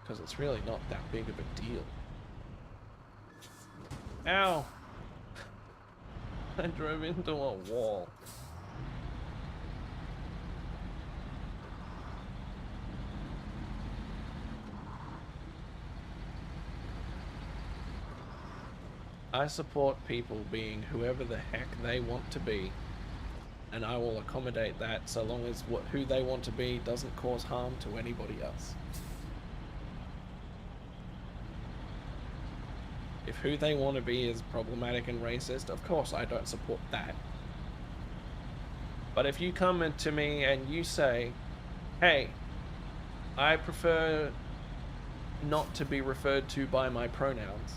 because it's really not that big of a deal. Ow! I drove into a wall. I support people being whoever the heck they want to be, and I will accommodate that so long as who they want to be doesn't cause harm to anybody else. If who they want to be is problematic and racist, of course I don't support that. But if you come to me and you say, hey, I prefer not to be referred to by my pronouns,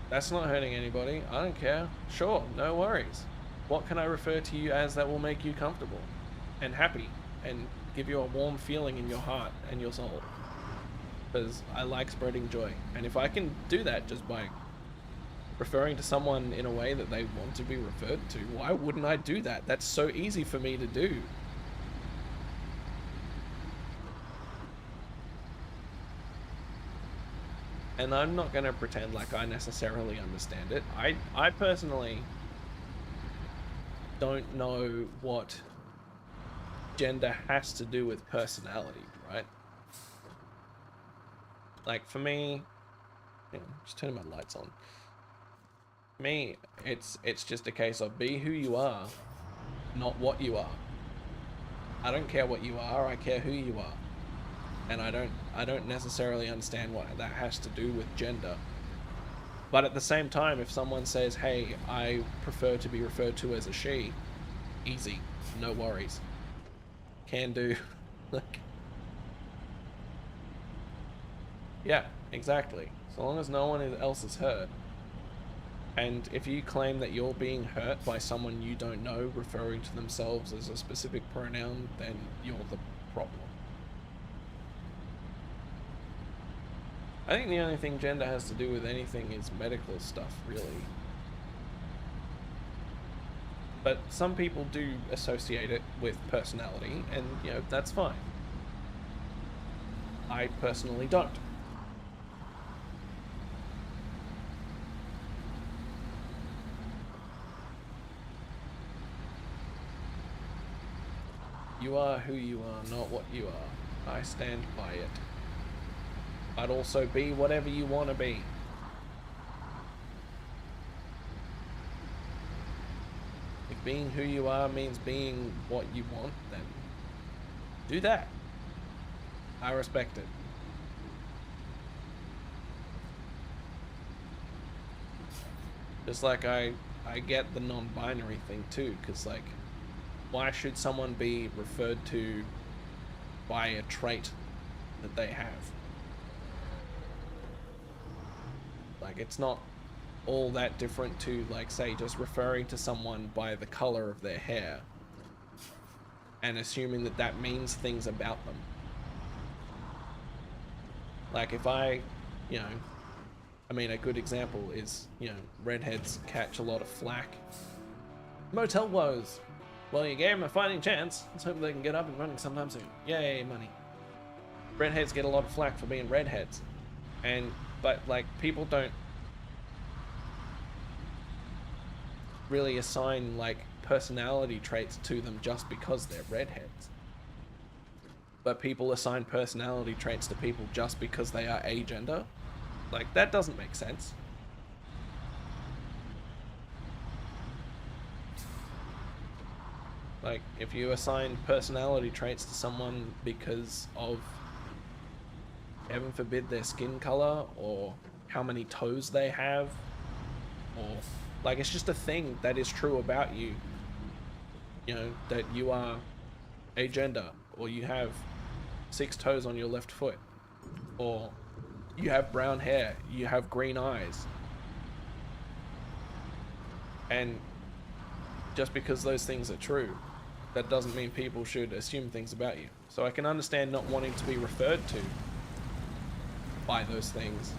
that's not hurting anybody. I don't care. Sure, no worries. What can I refer to you as that will make you comfortable and happy and give you a warm feeling in your heart and your soul? Because I like spreading joy. And if I can do that just by referring to someone in a way that they want to be referred to, why wouldn't I do that? That's so easy for me to do. And I'm not going to pretend like I necessarily understand it. I personally don't know what gender has to do with personality, right? Like, for me, just turning my lights on. For me, it's just a case of be who you are, not what you are. I don't care what you are, I care who you are. And I don't necessarily understand what that has to do with gender. But at the same time, if someone says, hey, I prefer to be referred to as a she, easy, no worries. Can do. Like, yeah, exactly. So long as no one else is hurt. And if you claim that you're being hurt by someone you don't know referring to themselves as a specific pronoun, then you're the problem. I think the only thing gender has to do with anything is medical stuff, really. But some people do associate it with personality, and, you know, that's fine. I personally don't. You are who you are, not what you are. I stand by it. I'd also be whatever you want to be. If being who you are means being what you want, then do that. I respect it. Just like I get the non-binary thing too, because, like, why should someone be referred to by a trait that they have? Like, it's not all that different to, like, say, just referring to someone by the color of their hair and assuming that that means things about them. Like, if I, you know, I mean, a good example is, you know, redheads catch a lot of flack Motel woes. Well, you gave them a fighting chance. Let's hope they can get up and running sometime soon. Yay, money. Redheads get a lot of flack for being redheads. But like, people don't really assign like personality traits to them just because they're redheads. But people assign personality traits to people just because they are agender. Like, that doesn't make sense. Like, if you assign personality traits to someone because of, heaven forbid, their skin color, or how many toes they have, or, like, it's just a thing that is true about you. You know, that you are agender, or you have 6 toes on your left foot, or you have brown hair, you have green eyes. And just because those things are true, that doesn't mean people should assume things about you. So I can understand not wanting to be referred to by those things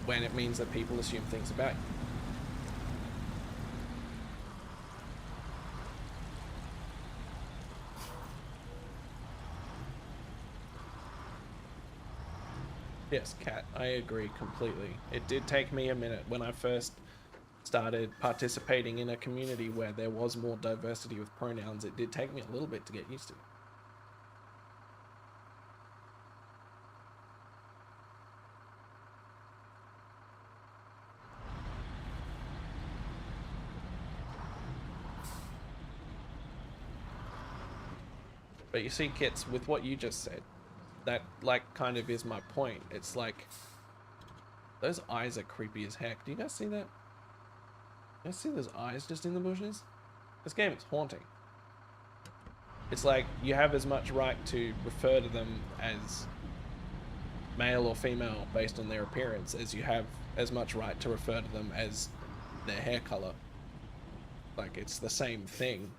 when it means that people assume things about you. Yes, Kat, I agree completely. It did take me a minute when I first started participating in a community where there was more diversity with pronouns. It did take me a little bit to get used to. But you see, Kits, with what you just said, that like kind of is my point. It's like, those eyes are creepy as heck. Do you guys see that? You guys see those eyes just in the bushes? This game is haunting. It's like you have as much right to refer to them as male or female based on their appearance as you have as much right to refer to them as their hair color. Like, it's the same thing.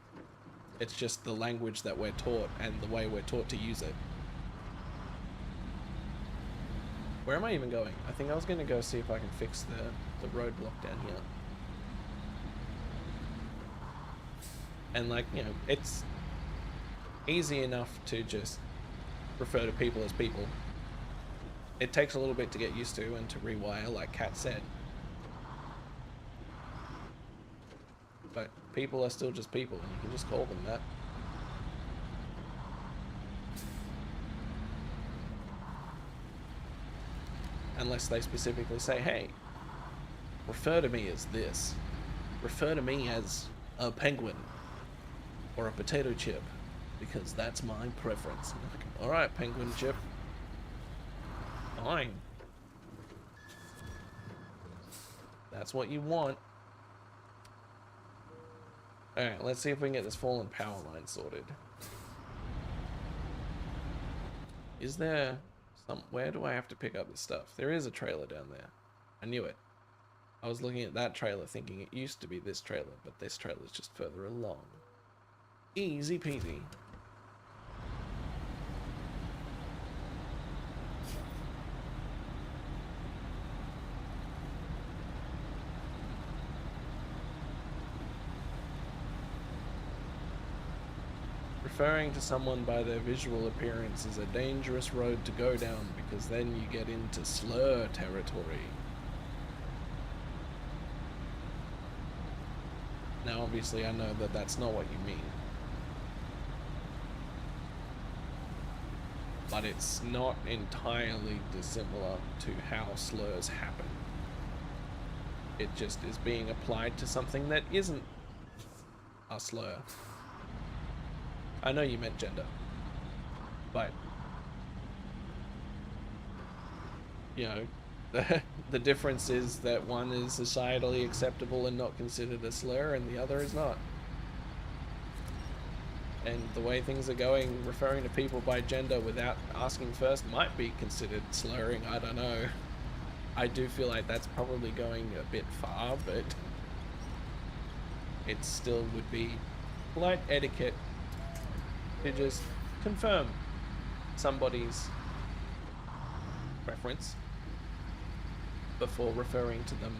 It's just the language that we're taught and the way we're taught to use it. Where am I even going? I think I was going to go see if I can fix the roadblock down here. And like, you know, it's easy enough to just refer to people as people. It takes a little bit to get used to and to rewire, like Kat said. But people are still just people, and you can just call them that. Unless they specifically say, hey, refer to me as this. Refer to me as a penguin or a potato chip, because that's my preference. Like, alright, penguin chip. Fine. That's what you want. Alright, let's see if we can get this fallen power line sorted. Is there some... Where do I have to pick up this stuff? There is a trailer down there. I knew it. I was looking at that trailer thinking it used to be this trailer, but this trailer's just further along. Easy peasy. Referring to someone by their visual appearance is a dangerous road to go down, because then you get into slur territory. Now obviously I know that that's not what you mean. But it's not entirely dissimilar to how slurs happen. It just is being applied to something that isn't a slur. I know you meant gender, but you know, the difference is that one is societally acceptable and not considered a slur, and the other is not. And the way things are going, referring to people by gender without asking first might be considered slurring. I don't know. I do feel like that's probably going a bit far, but it still would be polite etiquette to just confirm somebody's preference before referring to them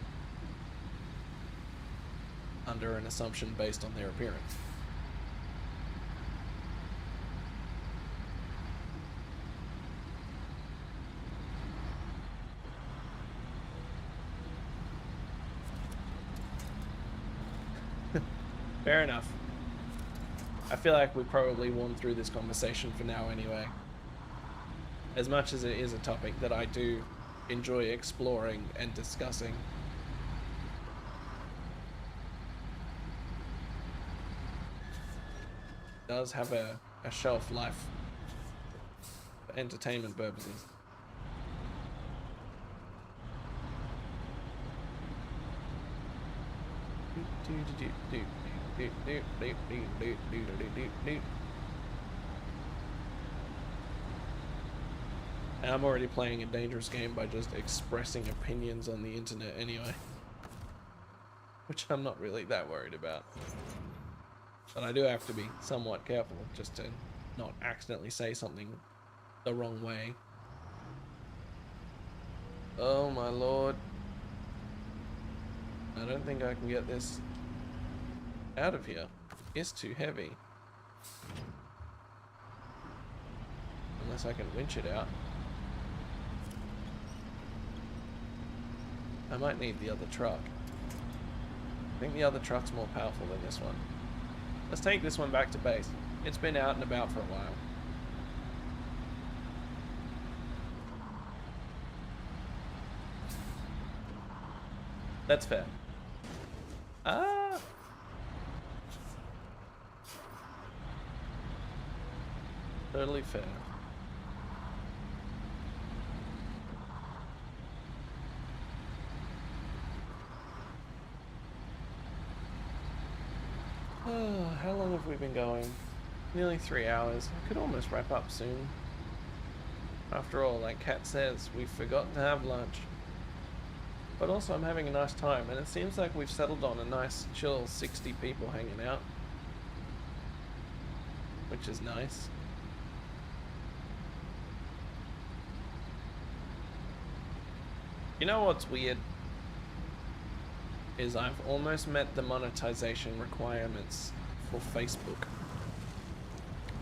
under an assumption based on their appearance. Fair enough. I feel like we probably won through this conversation for now anyway. As much as it is a topic that I do enjoy exploring and discussing. It does have a shelf life for entertainment purposes. And I'm already playing a dangerous game by just expressing opinions on the internet anyway. Which I'm not really that worried about. But I do have to be somewhat careful just to not accidentally say something the wrong way. Oh my lord. I don't think I can get this out of here. It's too heavy. Unless I can winch it out. I might need the other truck. I think the other truck's more powerful than this one. Let's take this one back to base. It's been out and about for a while. That's fair. Ah! Totally fair. Oh, how long have we been going? Nearly 3 hours. I could almost wrap up soon. After all, like Kat says, we've forgotten to have lunch. But also I'm having a nice time, and it seems like we've settled on a nice, chill 60 people hanging out. Which is nice. You know what's weird? Is I've almost met the monetization requirements for Facebook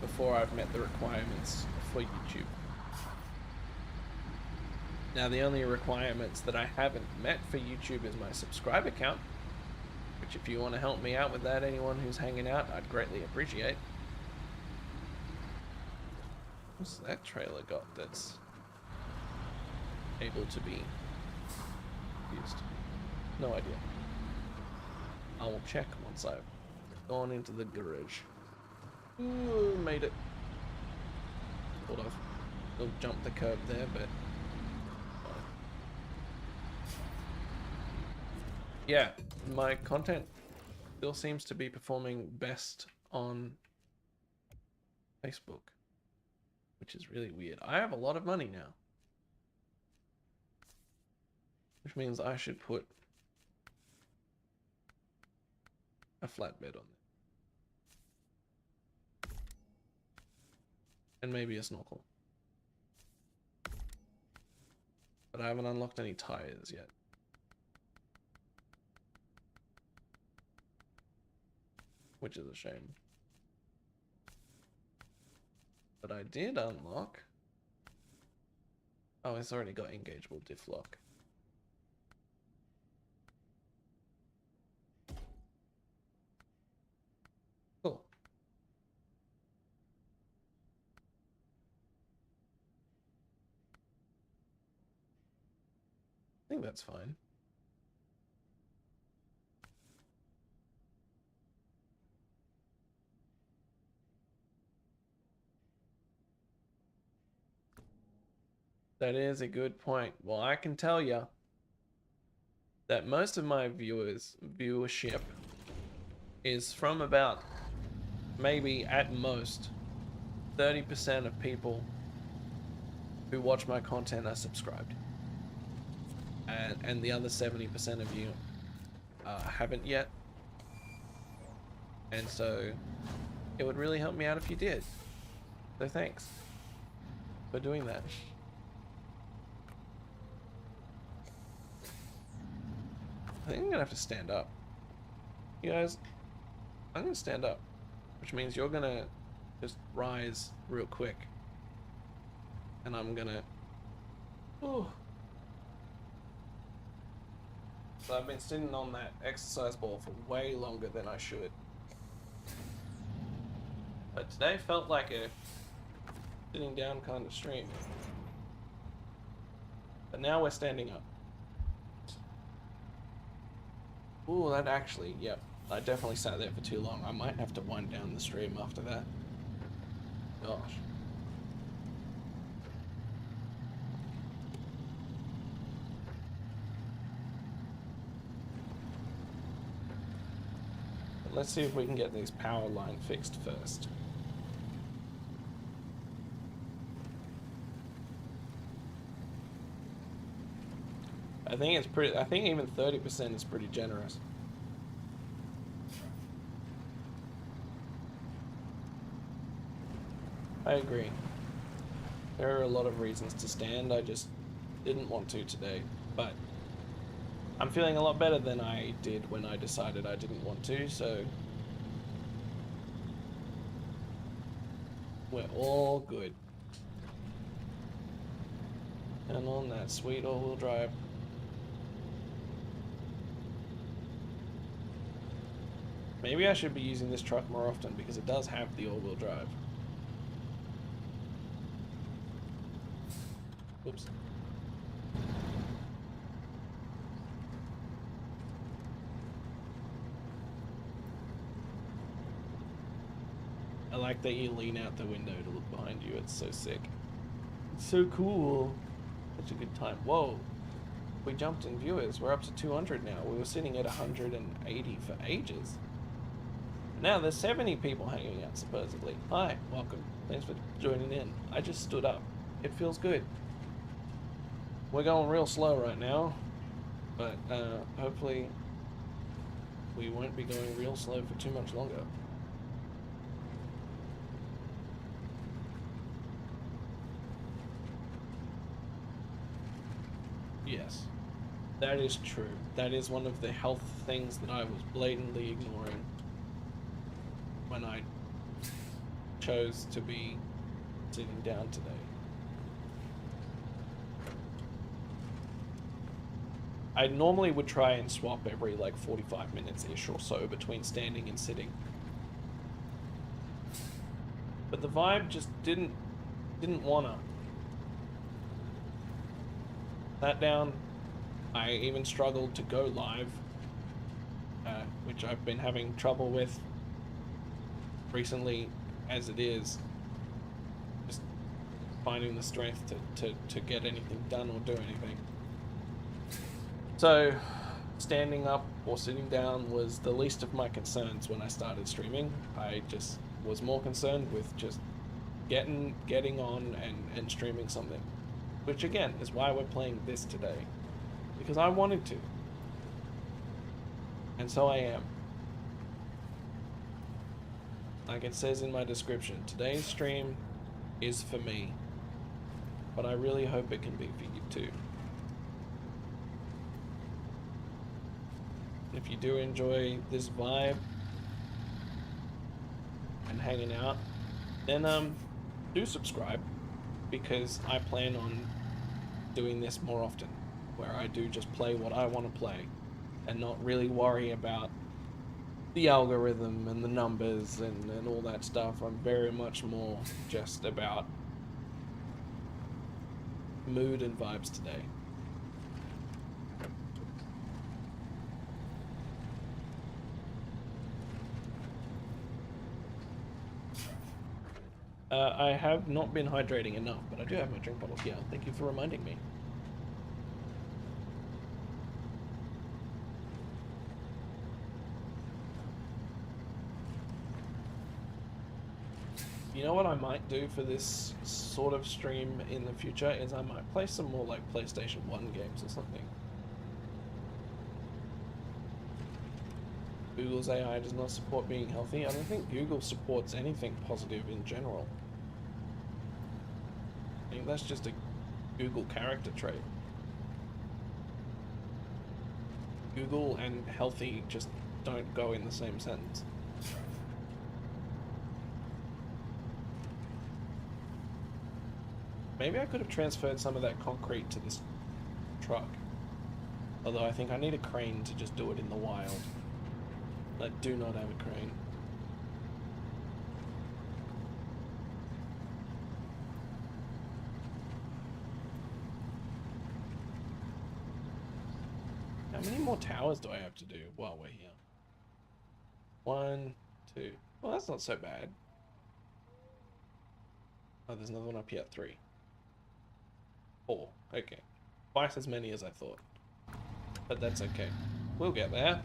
before I've met the requirements for YouTube. Now the only requirements that I haven't met for YouTube is my subscriber count, which if you want to help me out with that, anyone who's hanging out, I'd greatly appreciate. What's that trailer got that's able to be used? No idea. I will check once I've gone into the garage. Ooh, made it. Sort of. Still jumped the curb there, but yeah, my content still seems to be performing best on Facebook, which is really weird. I have a lot of money now, which means I should put a flatbed on there. And maybe a snorkel. But I haven't unlocked any tires yet. Which is a shame. But I did unlock... Oh, it's already got engageable diff lock. Cool. I think that's fine. That is a good point. Well, I can tell you that most of my viewership is from about maybe at most 30% of people who watch my content are subscribed. And the other 70% of you haven't yet. And so it would really help me out if you did. So thanks for doing that. I think I'm gonna have to stand up. You guys, I'm gonna stand up, which means you're gonna just rise real quick. And I'm gonna... Oh. So I've been sitting on that exercise ball for way longer than I should. But today felt like a sitting down kind of stream. But now we're standing up. Ooh, that actually, yep. I definitely sat there for too long. I might have to wind down the stream after that. Gosh. But let's see if we can get this power line fixed first. I think it's pretty, I think even 30% is pretty generous. I agree. There are a lot of reasons to stand, I just didn't want to today, but I'm feeling a lot better than I did when I decided I didn't want to, so we're all good. And on that sweet all-wheel drive. Maybe I should be using this truck more often because it does have the all-wheel drive. Oops. I like that you lean out the window to look behind you. It's so sick. It's so cool. Such a good time. Whoa. We jumped in viewers. We're up to 200 now. We were sitting at 180 for ages. Now there's 70 people hanging out, supposedly. Hi, welcome. Thanks for joining in. I just stood up. It feels good. We're going real slow right now, but hopefully we won't be going real slow for too much longer. Yes, that is true. That is one of the health things that I was blatantly ignoring when I chose to be sitting down today. I normally would try and swap every like 45 minutes-ish or so between standing and sitting. But the vibe just didn't wanna. Sat down. I even struggled to go live, which I've been having trouble with recently as it is. Just finding the strength to get anything done or do anything. So, standing up or sitting down was the least of my concerns when I started streaming. I just was more concerned with just getting on and streaming something. Which again, is why we're playing this today. Because I wanted to. And so I am. Like it says in my description, today's stream is for me. But I really hope it can be for you too. If you do enjoy this vibe and hanging out, then do subscribe, because I plan on doing this more often, where I do just play what I want to play and not really worry about the algorithm and the numbers and all that stuff. I'm very much more just about mood and vibes today. I have not been hydrating enough, but I do have my drink bottle here. Thank you for reminding me. You know what I might do for this sort of stream in the future is I might play some more like PlayStation 1 games or something. Google's AI does not support being healthy. I don't think Google supports anything positive in general. I think that's just a Google character trait. Google and healthy just don't go in the same sentence. Maybe I could have transferred some of that concrete to this truck. Although I think I need a crane to just do it in the wild. I do not have a crane. How many more towers do I have to do while we're here? 1, 2. Well, that's not so bad. Oh, there's another one up here. 3. 4. Okay. Twice as many as I thought. But that's okay. We'll get there.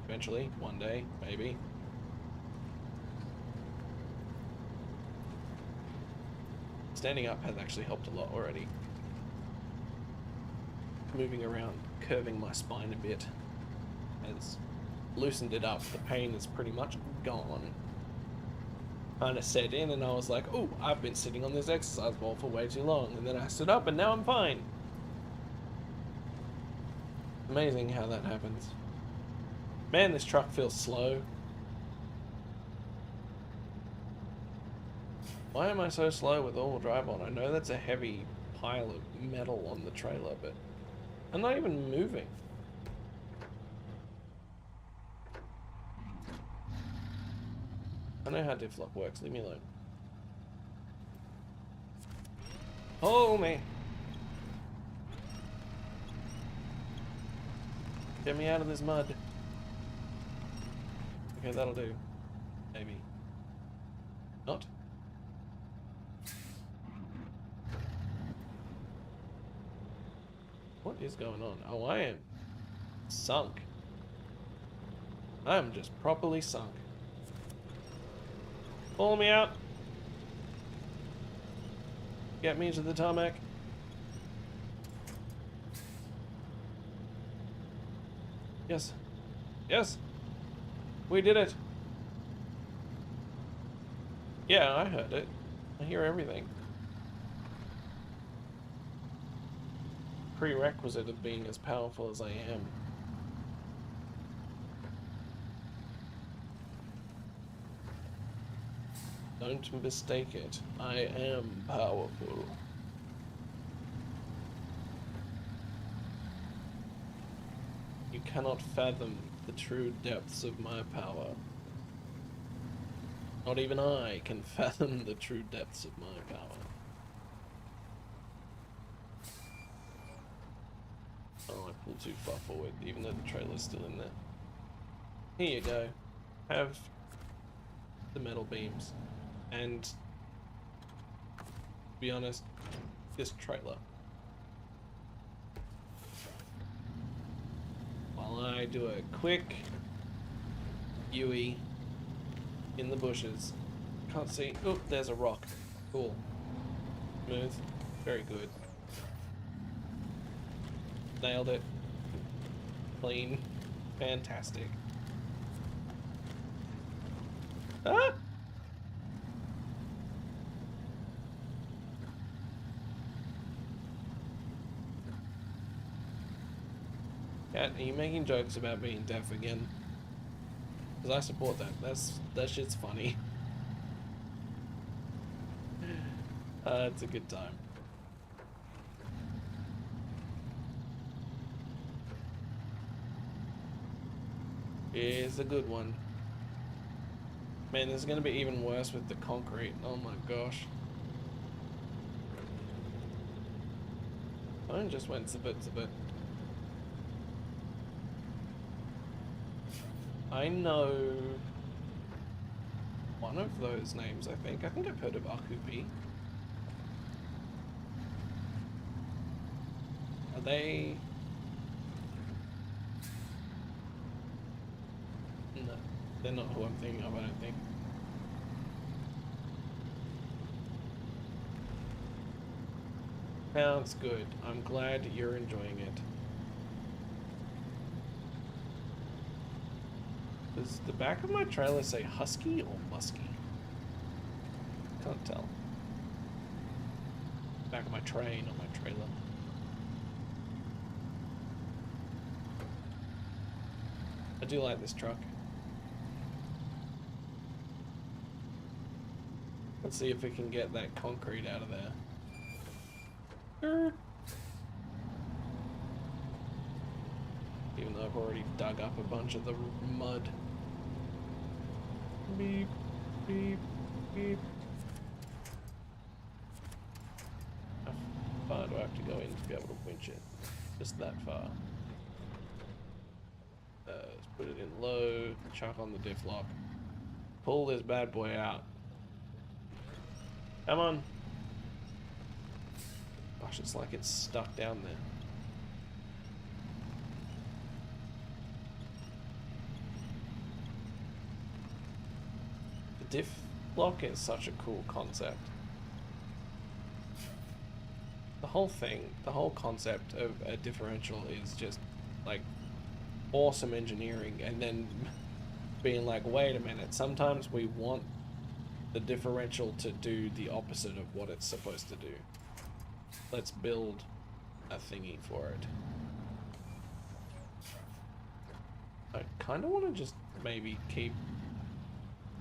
Eventually. One day. Maybe. Standing up has actually helped a lot already. Moving around, curving my spine a bit has loosened it up. The pain is pretty much gone. Kind of set in, and I was like, oh, I've been sitting on this exercise ball for way too long. And then I stood up, and now I'm fine. Amazing how that happens. Man, this truck feels slow. Why am I so slow with all-wheel drive on? I know that's a heavy pile of metal on the trailer, but I'm not even moving. I know how diff lock works, leave me alone. Oh, man. Get me out of this mud. Okay, that'll do. Maybe. Not. What is going on? Oh, I am sunk. I am just properly sunk. Pull me out. Get me to the tarmac. Yes. Yes. We did it. Yeah, I heard it. I hear everything. Prerequisite of being as powerful as I am. Don't mistake it. I am powerful. You cannot fathom the true depths of my power. Not even I can fathom the true depths of my power. Oh, I pulled too far forward, even though the trailer's still in there. Here you go. Have the metal beams. And, to be honest, this trailer. While I do a quick Yui in the bushes. Can't see. Oh, there's a rock. Cool. Smooth. Very good. Nailed it. Clean. Fantastic. Ah! Cat, are you making jokes about being deaf again? Because I support that. That shit's funny. It's a good time. It's a good one. Man, this is gonna be even worse with the concrete. Oh my gosh. Phone just went zibit. I know one of those names, I think. I think I've heard of Akupi. Are they... No, they're not who I'm thinking of, I don't think. Sounds good. I'm glad you're enjoying it. Does the back of my trailer say husky or musky? Can't tell. Back of my train or my trailer. I do like this truck. Let's see if we can get that concrete out of there. Even though I've already dug up a bunch of the mud. Beep, beep, beep. How far do I have to go in to be able to winch it? Just that far. Let's put it in low, chuck on the diff lock. Pull this bad boy out. Come on. Gosh, it's like it's stuck down there. The diff lock is such a cool concept. The whole thing, the whole concept of a differential is just like awesome engineering, and then being like, wait a minute, sometimes we want the differential to do the opposite of what it's supposed to do. Let's build a thingy for it. I kind of want to just maybe keep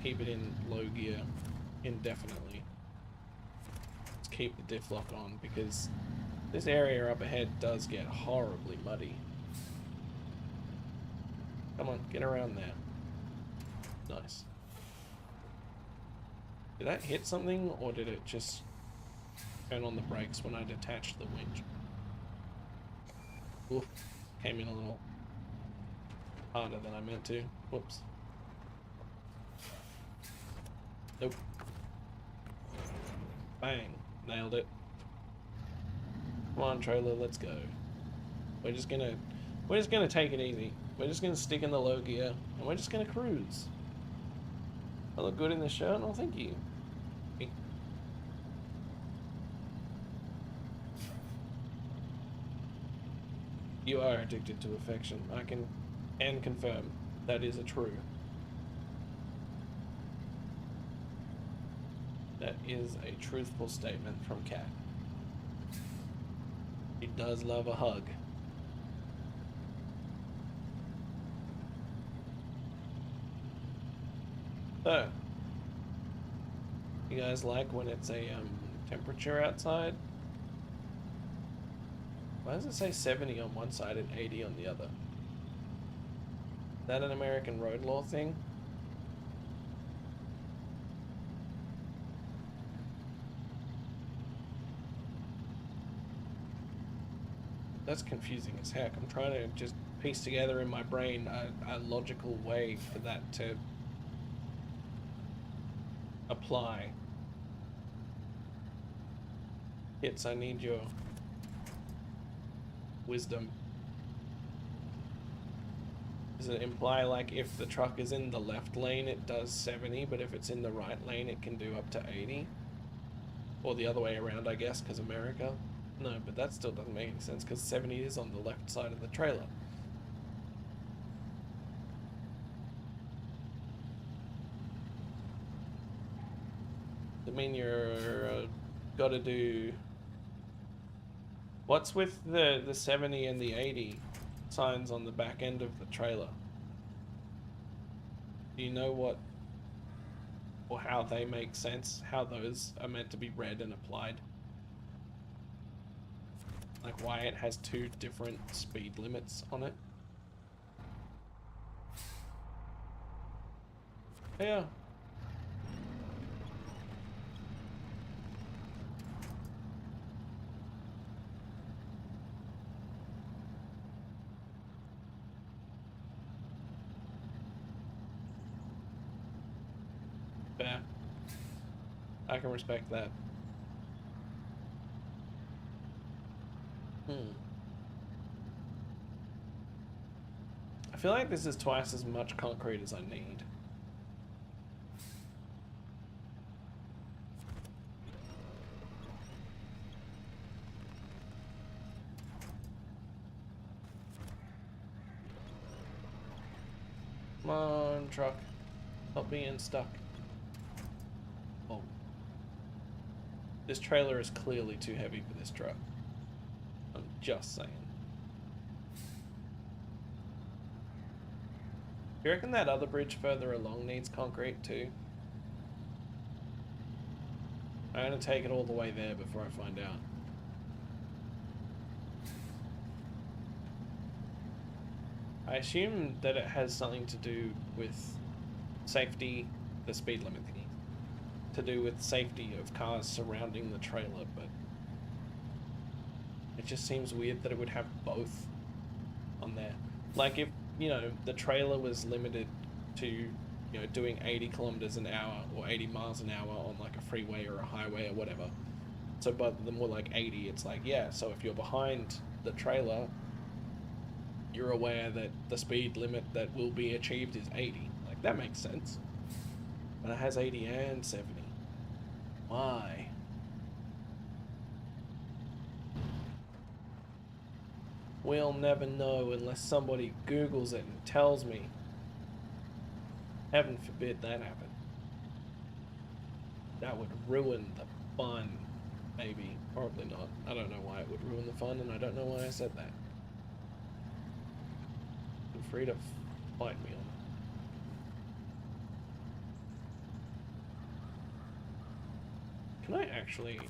it in low gear indefinitely. Let's keep the diff lock on, because this area up ahead does get horribly muddy. Come on, get around there. Nice. Did that hit something, or did it just turn on the brakes when I detached the winch? Oof, came in a little harder than I meant to. Whoops. Nope. Bang, nailed it. Come on, trailer, let's go. We're just gonna take it easy. We're just gonna stick in the low gear, and we're just gonna cruise. I look good in this shirt? Oh, thank you. You are addicted to affection. I can confirm that is a true. That is a truthful statement from Cat. He does love a hug. So, you guys like when it's a temperature outside? Why does it say 70 on one side and 80 on the other? Is that an American road law thing? That's confusing as heck. I'm trying to just piece together in my brain a logical way for that to apply. Hits, I need your wisdom. Does it imply like if the truck is in the left lane it does 70, but if it's in the right lane it can do up to 80? Or the other way around, I guess, because America? No, but that still doesn't make any sense, because 70 is on the left side of the trailer. I mean, you're got to do... What's with the 70 and the 80 signs on the back end of the trailer? Do you know what or how they make sense? How those are meant to be read and applied? Like why it has two different speed limits on it? Yeah. Fair. I can respect that. I feel like this is twice as much concrete as I need. Come on, truck. Stop being stuck. Oh. This trailer is clearly too heavy for this truck. I'm just saying. Do you reckon that other bridge further along needs concrete too? I'm gonna take it all the way there before I find out. I assume that it has something to do with safety, the speed limit thingy, to do with safety of cars surrounding the trailer, but it just seems weird that it would have both on there. Like if, you know, the trailer was limited to, you know, doing 80 kilometers an hour or 80 miles an hour on like a freeway or a highway or whatever. So both of them were like 80. It's like, yeah, so if you're behind the trailer, you're aware that the speed limit that will be achieved is 80. Like, that makes sense. But it has 80 and 70. Why? We'll never know unless somebody Googles it and tells me. Heaven forbid that happen. That would ruin the fun. Maybe. Probably not. I don't know why it would ruin the fun, and I don't know why I said that. Feel free to fight me on it. Can I actually...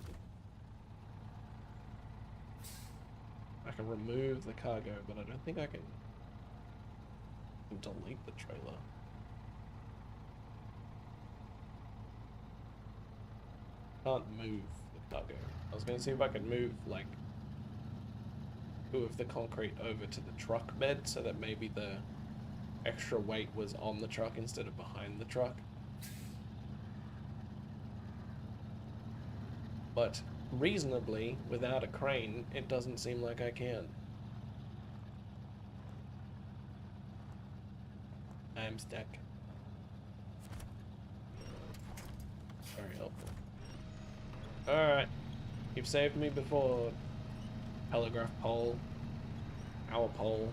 I can remove the cargo, but I don't think I can delete the trailer. Can't move the cargo. I was going to see if I could move, like, 2 of the concrete over to the truck bed so that maybe the extra weight was on the truck instead of behind the truck. But reasonably, without a crane, it doesn't seem like I can. I'm stuck. Very helpful. Alright. You've saved me before. Telegraph pole. Power pole.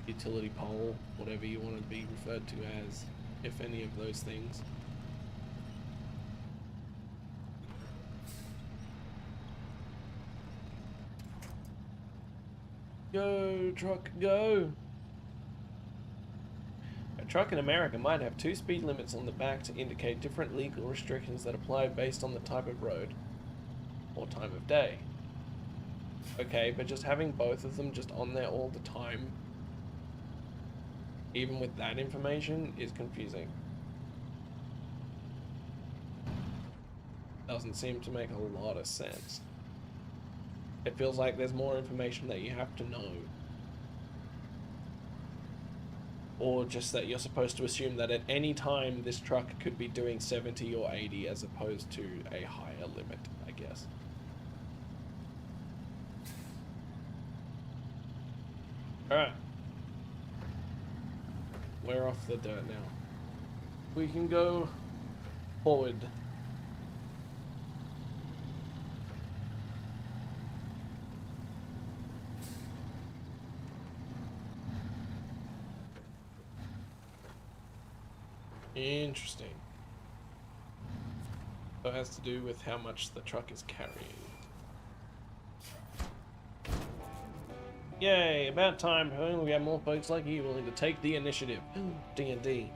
Utility pole. Whatever you want to be referred to as. If any of those things. Go, truck, go! A truck in America might have 2 speed limits on the back to indicate different legal restrictions that apply based on the type of road or time of day. Okay, but just having both of them just on there all the time, even with that information, is confusing. Doesn't seem to make a lot of sense. It feels like there's more information that you have to know. Or just that you're supposed to assume that at any time this truck could be doing 70 or 80 as opposed to a higher limit, I guess. Alright. We're off the dirt now. We can go forward. Interesting. So it has to do with how much the truck is carrying. Yay, about time. We have more folks like you willing to take the initiative. D&D.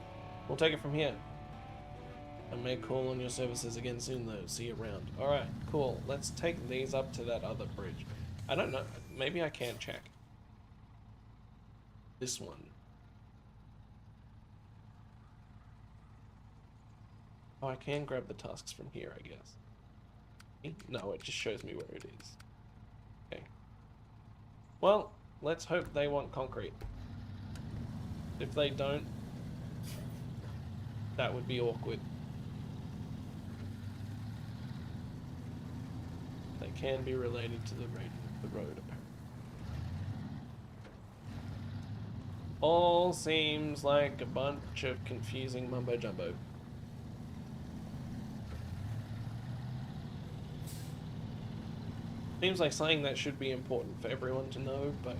We'll take it from here. I may call on your services again soon though. See you around. Alright, cool. Let's take these up to that other bridge. I don't know. Maybe I can check. This one. Oh, I can grab the tasks from here, I guess. No, it just shows me where it is. Okay. Well, let's hope they want concrete. If they don't, that would be awkward. They can be related to the rating of the road, apparently. All seems like a bunch of confusing mumbo-jumbo. Seems like something that should be important for everyone to know, but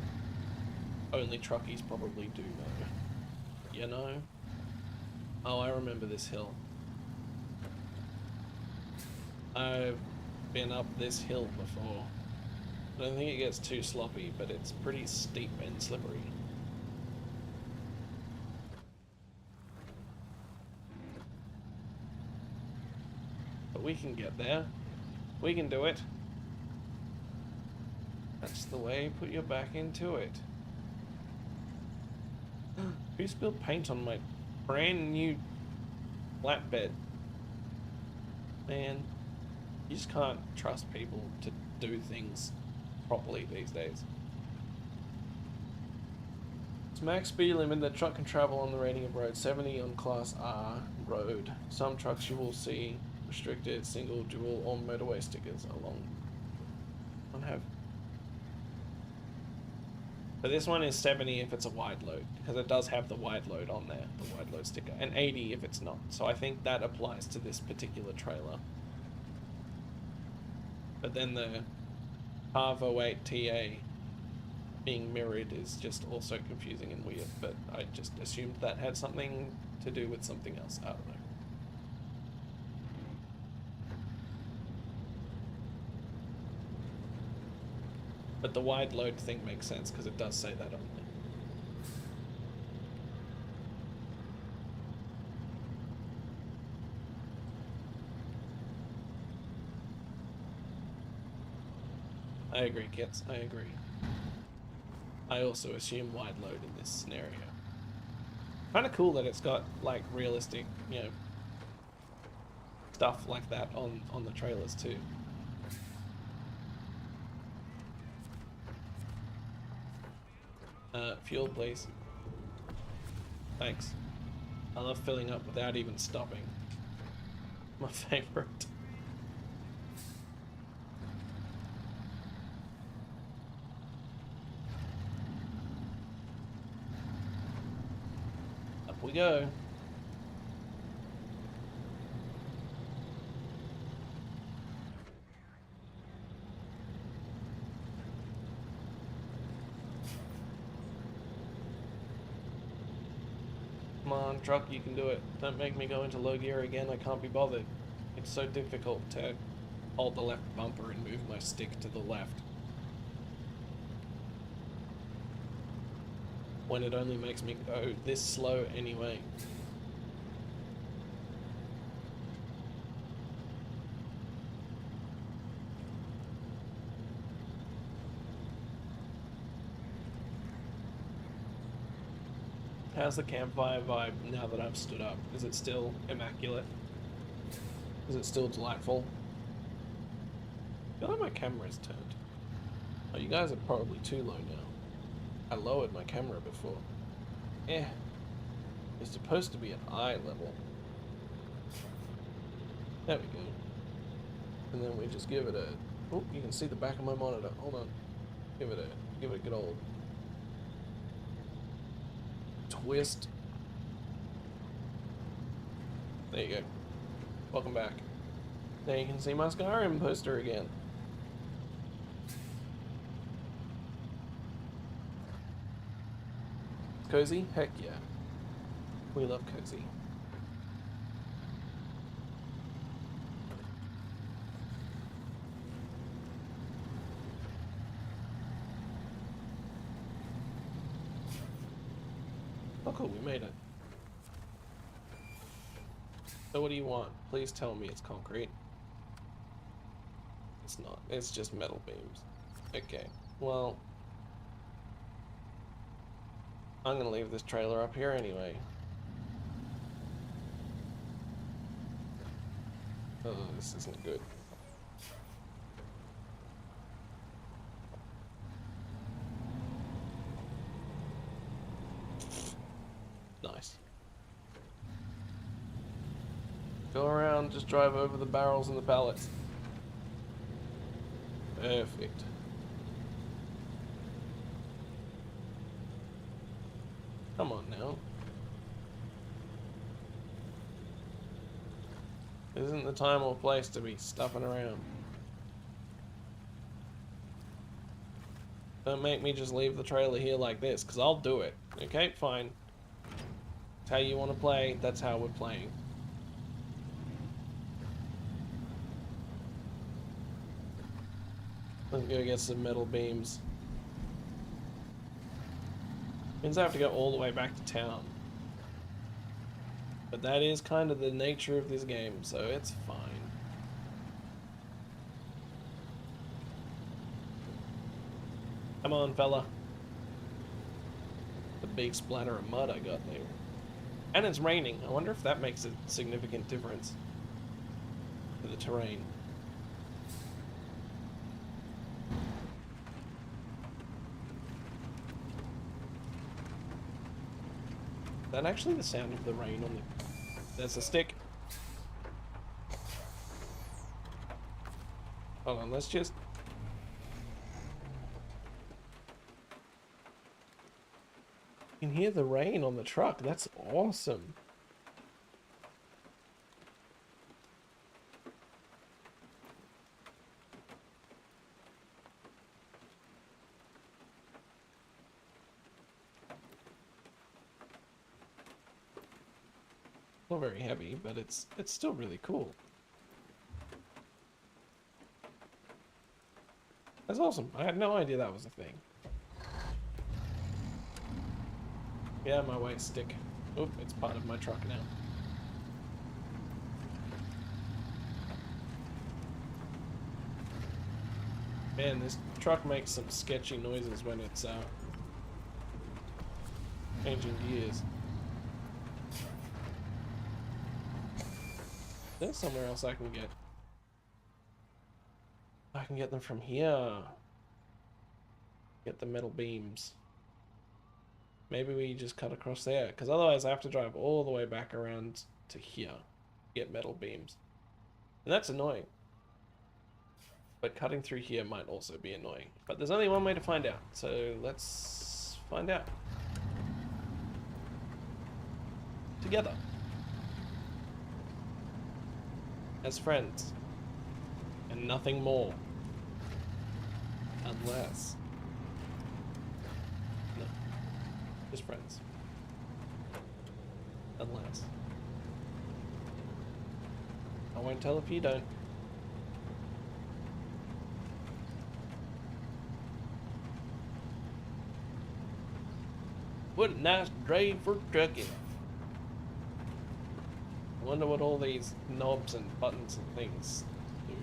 only truckies probably do know. You know? Oh, I remember this hill. I've been up this hill before. I don't think it gets too sloppy, but it's pretty steep and slippery. But we can get there. We can do it. That's the way. Put your back into it. Who spilled paint on my brand new flatbed? Man, you just can't trust people to do things properly these days. It's max speed limit. The truck can travel on the rating of road 70 on Class R road. Some trucks you will see restricted, single, dual, or motorway stickers along. I have. But this one is 70 if it's a wide load, because it does have the wide load on there, the wide load sticker, and 80 if it's not. So I think that applies to this particular trailer. But then the Carvo 8 TA being mirrored is just also confusing and weird, but I just assumed that had something to do with something else. I don't know. But the wide load thing makes sense because it does say that only. I agree, Kits. I agree. I also assume wide load in this scenario. Kind of cool that it's got like realistic, you know, stuff like that on the trailers too. Fuel, please. Thanks. I love filling up without even stopping. My favorite. Up we go. Come on, truck, you can do it. Don't make me go into low gear again, I can't be bothered. It's so difficult to hold the left bumper and move my stick to the left, when it only makes me go this slow anyway. How's the campfire vibe now that I've stood up? Is it still immaculate? Is it still delightful? I feel like my camera's turned. Oh, you guys are probably too low now. I lowered my camera before. Eh. It's supposed to be at eye level. There we go. And then we just give it a... Oh, you can see the back of my monitor. Hold on. Give it a good old... twist. There you go. Welcome back. Now you can see my Skyrim poster again. Cozy? Heck yeah. We love cozy. Oh cool, we made it. So what do you want? Please tell me it's concrete. It's not. It's just metal beams. Okay. Well, I'm gonna leave this trailer up here anyway. Oh, this isn't good. Nice. Go around, just drive over the barrels and the pallets. Perfect. Come on now. Isn't the time or place to be stuffing around. Don't make me just leave the trailer here like this, because I'll do it. Okay, fine. That's how you want to play, that's how we're playing. Let's go get some metal beams. Means I have to go all the way back to town. But that is kind of the nature of this game, so it's fine. Come on, fella. The big splatter of mud I got there. And it's raining. I wonder if that makes a significant difference to the terrain. Is that actually the sound of the rain on the... There's a stick. Hold on, let's just... You can hear the rain on the truck. That's awesome. Not very heavy, but it's still really cool. That's awesome. I had no idea that was a thing. Yeah, my white stick. Oh, it's part of my truck now. Man, this truck makes some sketchy noises when it's changing gears. There's somewhere else I can get. I can get them from here. Get the metal beams. Maybe we just cut across there, because otherwise I have to drive all the way back around to here to get metal beams. And that's annoying. But cutting through here might also be annoying. But there's only one way to find out, so let's find out. Together. As friends. And nothing more. Unless... No. Just friends. Unless. I won't tell if you don't. What a nice day for trucking. I wonder what all these knobs and buttons and things do.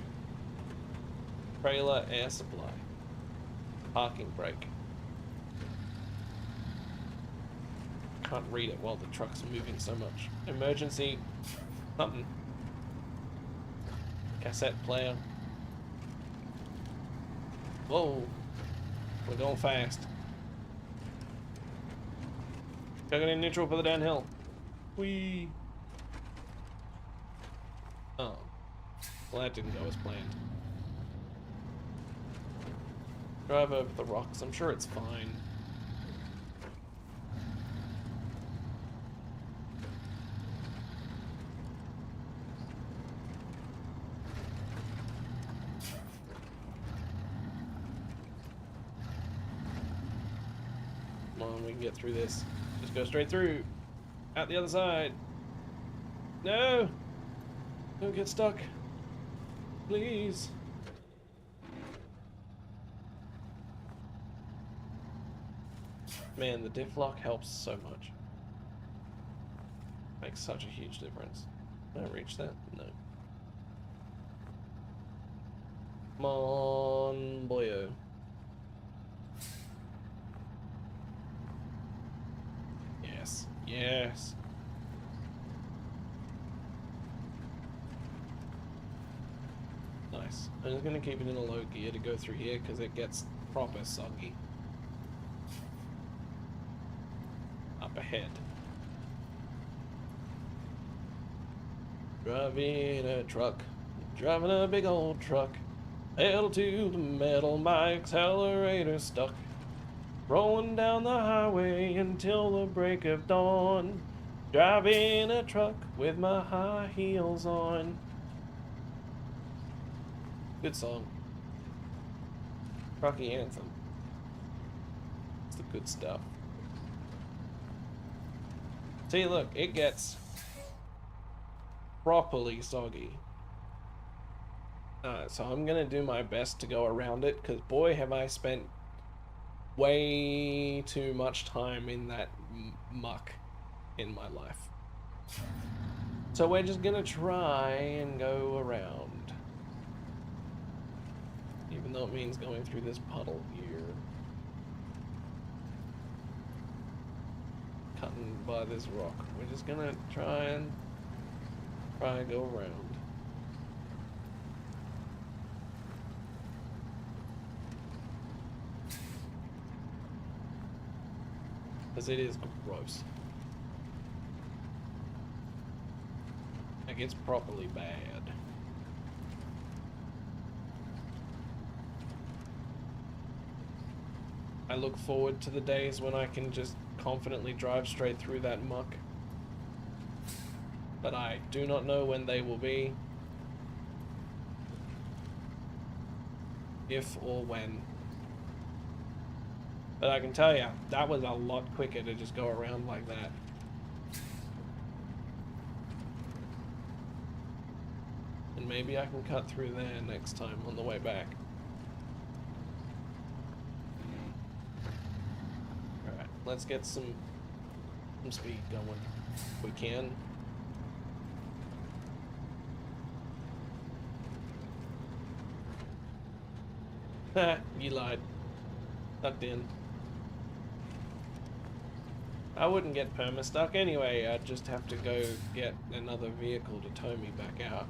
Trailer air supply. Parking brake. Can't read it while the truck's moving so much. Emergency something. Cassette player. Whoa. We're going fast. Chugging in neutral for the downhill. Whee! Oh. Well, that didn't go as planned. Drive over the rocks. I'm sure it's fine. Come on, we can get through this. Just go straight through. Out the other side. No! Don't get stuck. Please. Man, the diff lock helps so much. Makes such a huge difference. Did I reach that? No. Come on, boyo. Yes. Yes. Nice. I'm just gonna keep it in a low gear to go through here because it gets proper soggy. Up ahead. Driving a truck. Driving a big old truck. Pedal to the metal, my accelerator stuck. Rolling down the highway until the break of dawn. Driving a truck with my high heels on. Good song. Trucky anthem. It's the good stuff. See, look, it gets properly soggy. So I'm gonna do my best to go around it, because boy have I spent way too much time in that muck in my life. So we're just gonna try and go around. Even though it means going through this puddle here. cutting by this rock. We're just gonna try and go around. Because it is gross. Like, it's properly bad. I look forward to the days when I can just confidently drive straight through that muck. But I do not know when they will be. If or when. But I can tell you, that was a lot quicker to just go around like that. And maybe I can cut through there next time on the way back. Alright, let's get some speed going if we can. Ha, you lied. Tucked in. I wouldn't get perma-stuck anyway, I'd just have to go get another vehicle to tow me back out.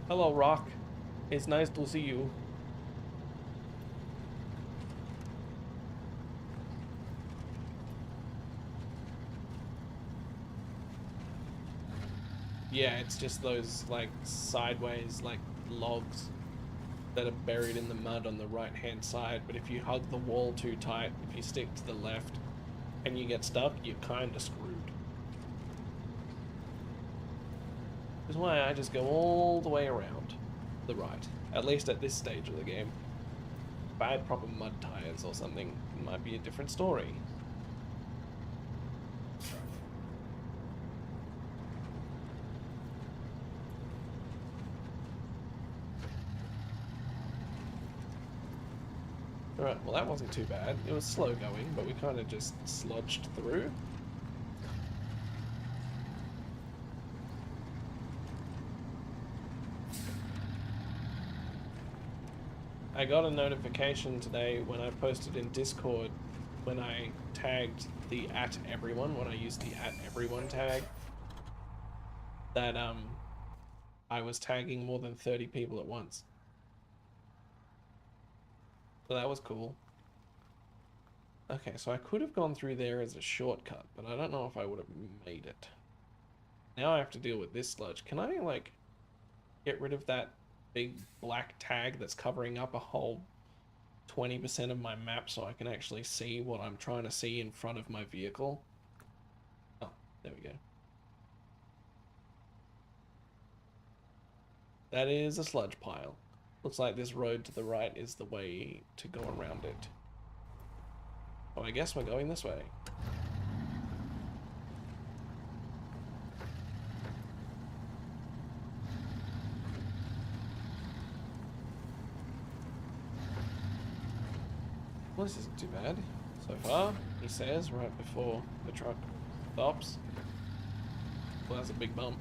Hello, Rock. It's nice to see you. Yeah, it's just those, like, sideways, like, logs that are buried in the mud on the right-hand side, but if you hug the wall too tight, if you stick to the left, and you get stuck, you're kinda screwed. That's why I just go all the way around the right, at least at this stage of the game. If I had proper mud tires or something, it might be a different story. Alright, well that wasn't too bad. It was slow going, but we kind of just sludged through. I got a notification today when I posted in Discord when I tagged the @everyone, when I used the @everyone tag, that I was tagging more than 30 people at once. So that was cool. Okay, so I could have gone through there as a shortcut, but I don't know if I would have made it. Now I have to deal with this sludge. Can I, like, get rid of that big black tag that's covering up a whole 20% of my map so I can actually see what I'm trying to see in front of my vehicle? Oh, there we go. That is a sludge pile. Looks like this road to the right is the way to go around it. Oh, I guess we're going this way. Well, this isn't too bad so far, he says, right before the truck stops. Well, that's a big bump.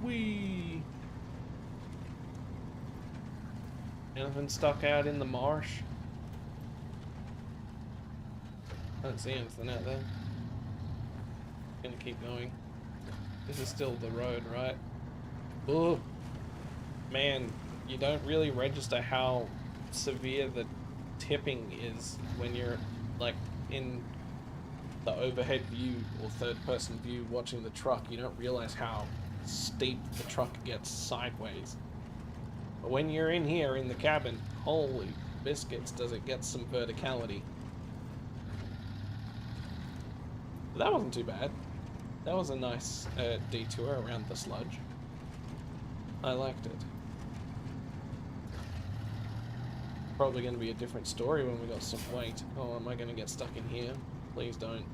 Whee! Anything stuck out in the marsh? I don't see anything out there. Gonna keep going. This is still the road, right? Oh, man, you don't really register how severe the tipping is when you're, like, in the overhead view or third-person view watching the truck. You don't realize how steep the truck gets sideways. But when you're in here in the cabin, holy biscuits, does it get some verticality. But that wasn't too bad. That was a nice detour around the sludge. I liked it. Probably going to be a different story when we got some weight. Oh, am I going to get stuck in here? Please don't.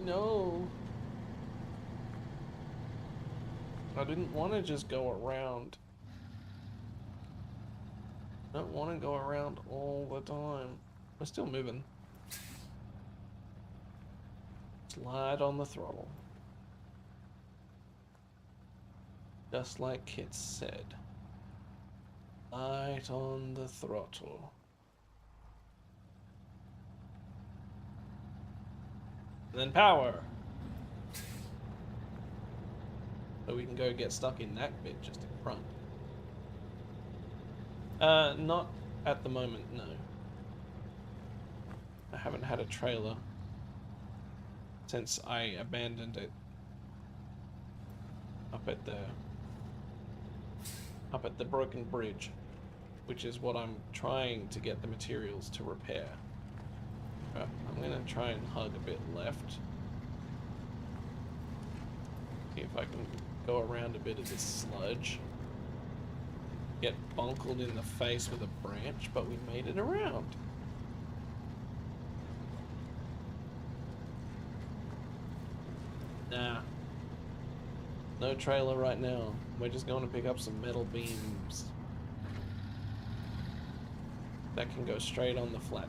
No. I didn't want to just go around. I don't want to go around all the time. We're still moving. Slide on the throttle. Just like Kit said. Light on the throttle. And then power. So we can go get stuck in that bit just in front. Not at the moment, no. I haven't had a trailer since I abandoned it up at the broken bridge, which is what I'm trying to get the materials to repair. I'm gonna try and hug a bit left. See if I can go around a bit of this sludge. Get bunkled in the face with a branch, but we made it around. Nah. No trailer right now. We're just going to pick up some metal beams that can go straight on the flatbed.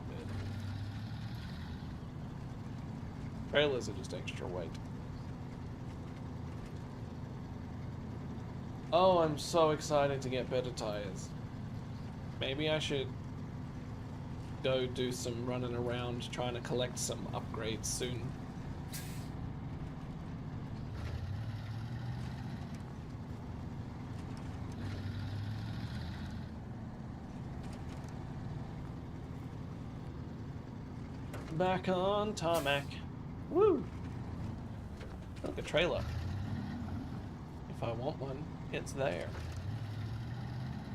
Trailers are just extra weight. Oh, I'm so excited to get better tires. Maybe I should go do some running around trying to collect some upgrades soon. Back on tarmac. Woo! Look, a trailer. If I want one, it's there.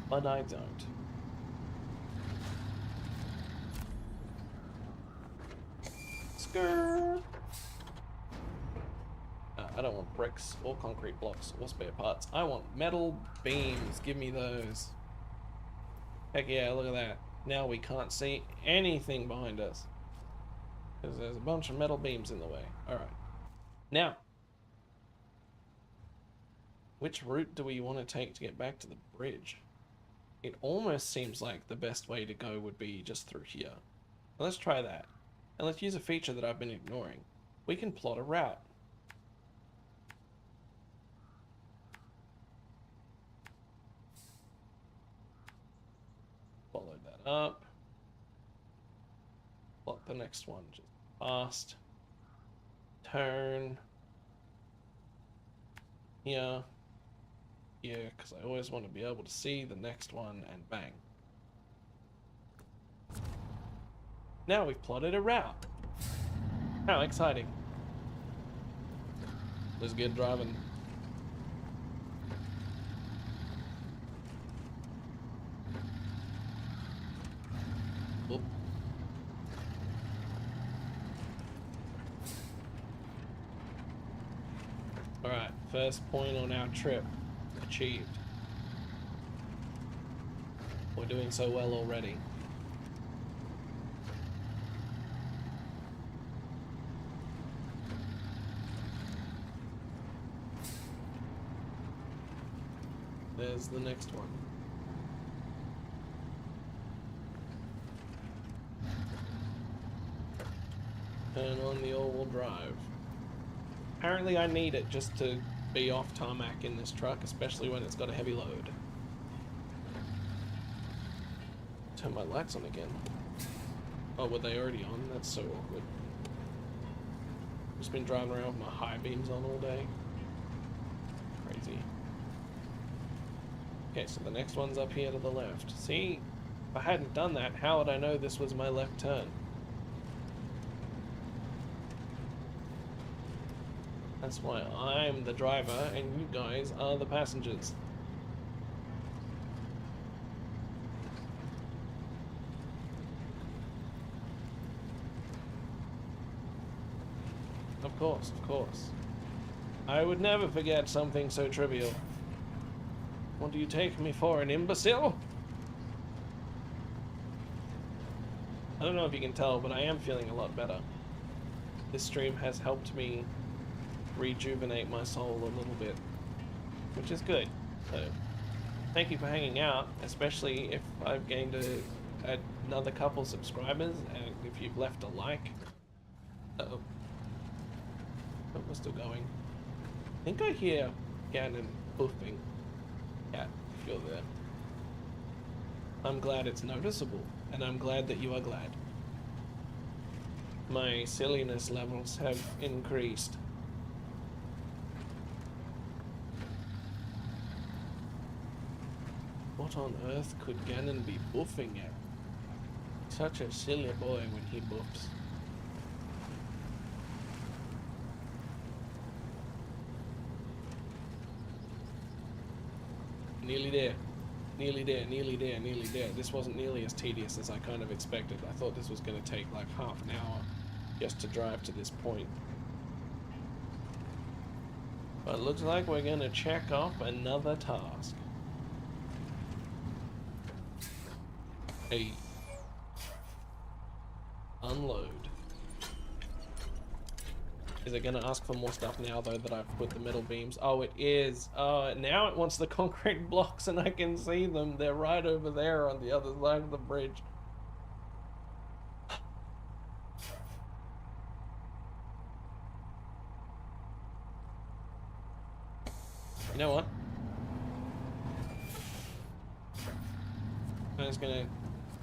But I don't. Skrrr! I don't want bricks or concrete blocks or spare parts. I want metal beams. Give me those. Heck yeah, look at that. Now we can't see anything behind us, because there's a bunch of metal beams in the way. Alright. Now, which route do we want to take to get back to the bridge? It almost seems like the best way to go would be just through here. Well, let's try that. And let's use a feature that I've been ignoring. We can plot a route. Follow that up. Plot the next one just past. Turn. Here. Yeah, because I always want to be able to see the next one and bang. Now we've plotted a route. How exciting. Let's get driving. Oop. Alright, first point on our trip achieved. We're doing so well already. There's the next one. Turn on the all-wheel drive. Apparently I need it just to be off tarmac in this truck, especially when it's got a heavy load. Turn my lights on again. Oh, were they already on? That's so awkward. Just been driving around with my high beams on all day. Crazy. Okay, so the next one's up here to the left. See, if I hadn't done that, how would I know this was my left turn? That's why I'm the driver and you guys are the passengers. Of course, of course. I would never forget something so trivial. What do you take me for, an imbecile? I don't know if you can tell, but I am feeling a lot better. This stream has helped me rejuvenate my soul a little bit, which is good. So, thank you for hanging out, especially if I've gained another couple subscribers, and if you've left a like. Uh-oh. Oh, we're still going. I think I hear Gannon boofing. Yeah, if you're there. I'm glad it's noticeable, and I'm glad that you are glad. My silliness levels have increased. What on earth could Ganon be buffing at? Such a silly boy when he buffs. Nearly there. Nearly there, nearly there, nearly there. This wasn't nearly as tedious as I kind of expected. I thought this was going to take like half an hour just to drive to this point. But it looks like we're going to check off another task. Hey. Unload. Is it going to ask for more stuff now, though, that I've put the metal beams? Oh, it is. Now it wants the concrete blocks, and I can see them. They're right over there on the other side of the bridge. You know what? I'm just going to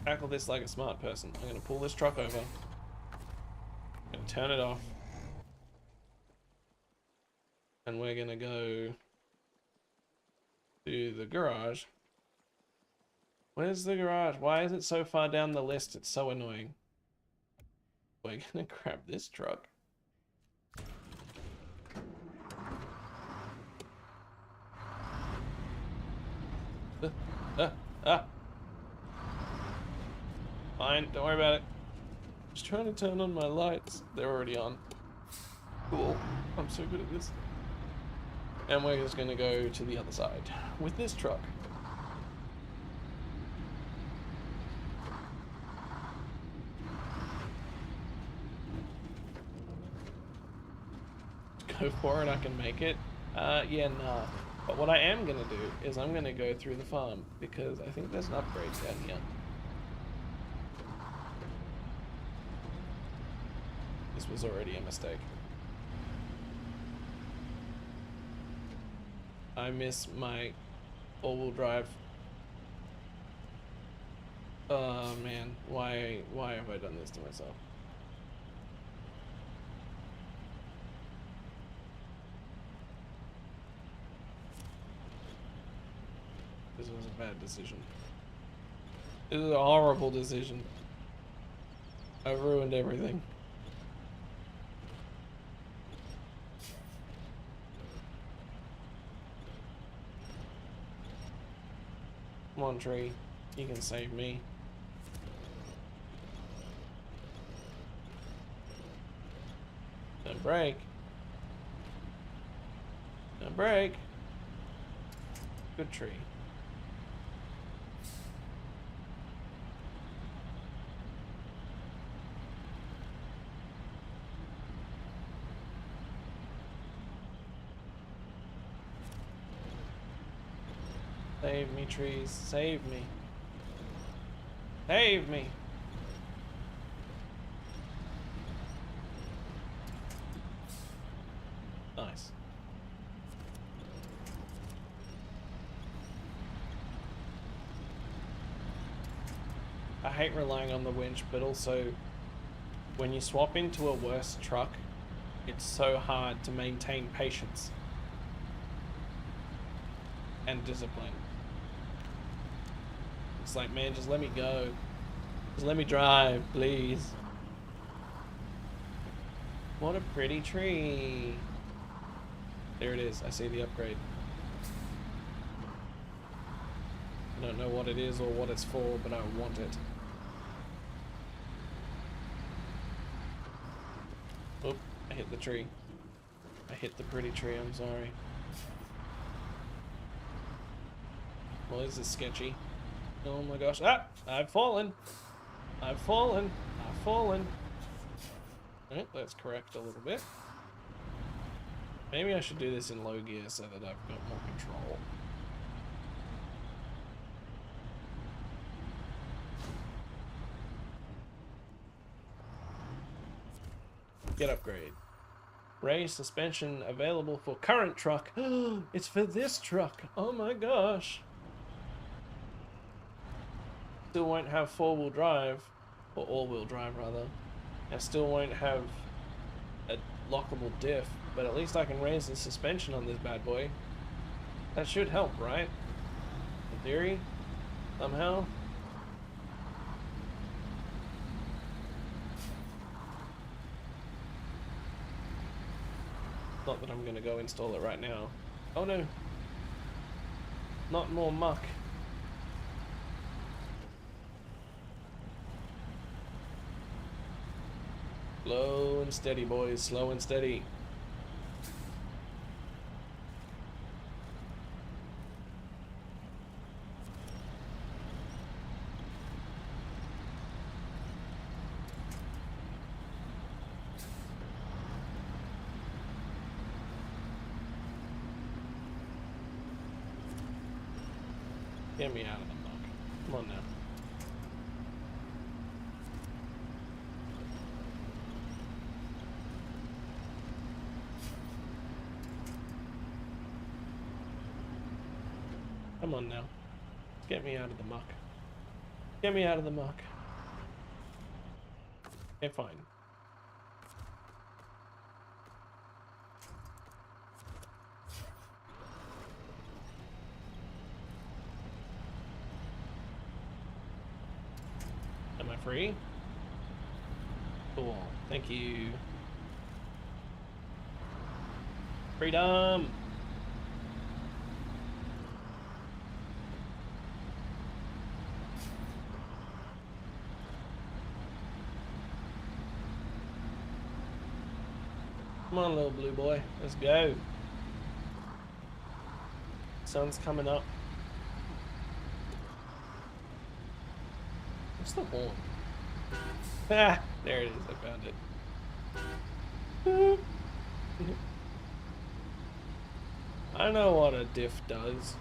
tackle this like a smart person. I'm going to pull this truck over. I'm going to turn it off. And we're going to go to the garage. Where's the garage? Why is it so far down the list? It's so annoying. We're going to grab this truck. Fine, don't worry about it. Just trying to turn on my lights. They're already on. Cool. I'm so good at this. And we're just going to go to the other side with this truck. Go for it, I can make it. Yeah, nah. But what I am going to do is I'm going to go through the farm because I think there's an upgrade down here. This was already a mistake. I miss my all-wheel drive. Oh man, why have I done this to myself? This was a bad decision. This is a horrible decision. I've ruined everything. Come on, tree. You can save me. Don't break. Don't break. Good tree. Save me, trees. Save me. Save me. Nice. I hate relying on the winch, but also when you swap into a worse truck, it's so hard to maintain patience and discipline. It's like, man, just let me go. Just let me drive, please. What a pretty tree. There it is. I see the upgrade. I don't know what it is or what it's for, but I want it. Oop, I hit the tree. I hit the pretty tree, I'm sorry. Well, this is sketchy. Oh my gosh. Ah! I've fallen. I've fallen. I've fallen. Alright, let's correct a little bit. Maybe I should do this in low gear so that I've got more control. Get upgrade. Raised suspension available for current truck. It's for this truck. Oh my gosh. Still won't have four-wheel drive, or all-wheel drive rather. I still won't have a lockable diff, but at least I can raise the suspension on this bad boy. That should help, right? In theory, somehow. Not that I'm gonna go install it right now. Oh no! Not more muck. Slow and steady, boys. Slow and steady. Get me out of the muck. Come on now. Come on now. Get me out of the muck. Get me out of the muck. Okay, fine. Am I free? Cool. Thank you. Freedom! Come on, little blue boy. Let's go. Sun's coming up. What's the horn? Ah, there it is. I found it. I know what a diff does.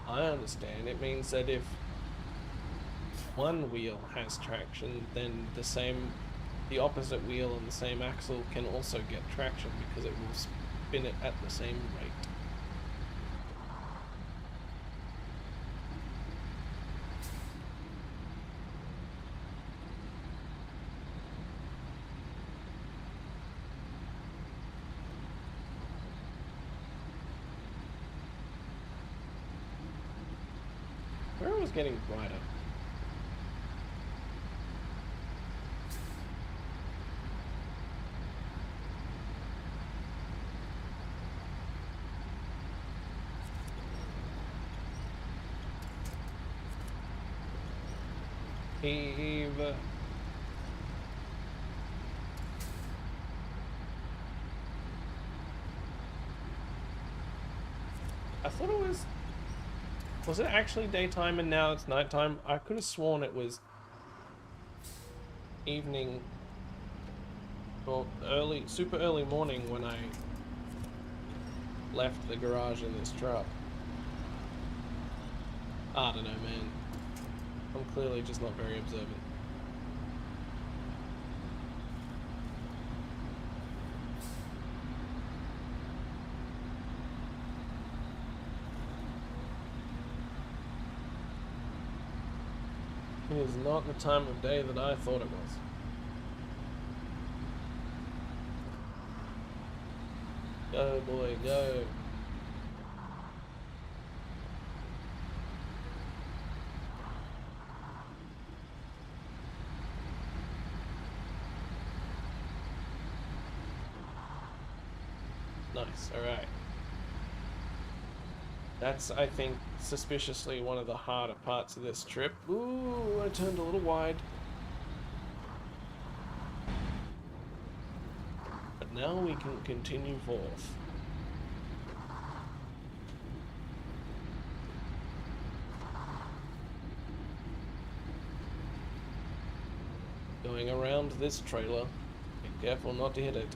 I understand. It means that if one wheel has traction, then the opposite wheel on the same axle can also get traction because it will spin it at the same rate. Where was getting brighter? Heave. I thought it was it actually daytime and now it's nighttime? I could have sworn it was evening or super early morning when I left the garage in this truck. I don't know, man. I'm clearly just not very observant. It is not the time of day that I thought it was. Go, boy, go. Nice, alright. That's, I think, suspiciously one of the harder parts of this trip. Ooh, I turned a little wide. But now we can continue forth. Going around this trailer. Be careful not to hit it.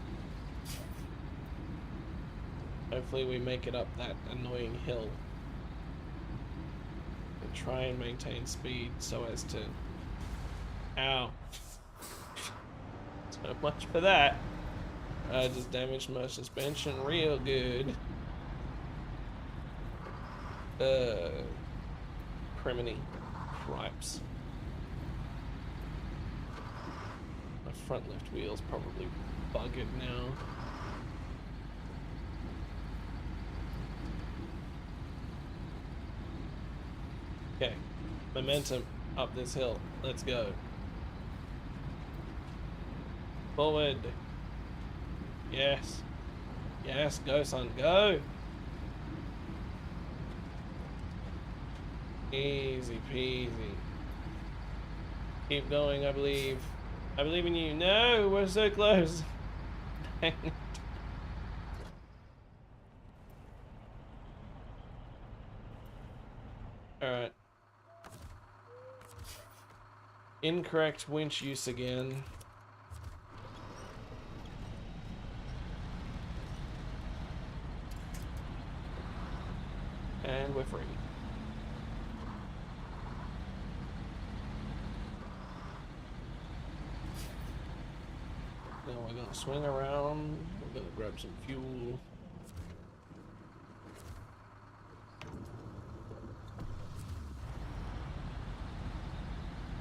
Hopefully we make it up that annoying hill. And try and maintain speed so as to... Ow. So much for that. I just damaged my suspension real good. Criminy. Cripes. My front left wheel's probably buggered now. Okay, momentum up this hill. Let's go. Forward. Yes. Yes, go son, go. Easy peasy. Keep going, I believe. I believe in you. No, we're so close. Dang it. Alright. Incorrect winch use again. And we're free. Now we're gonna swing around. We're gonna grab some fuel.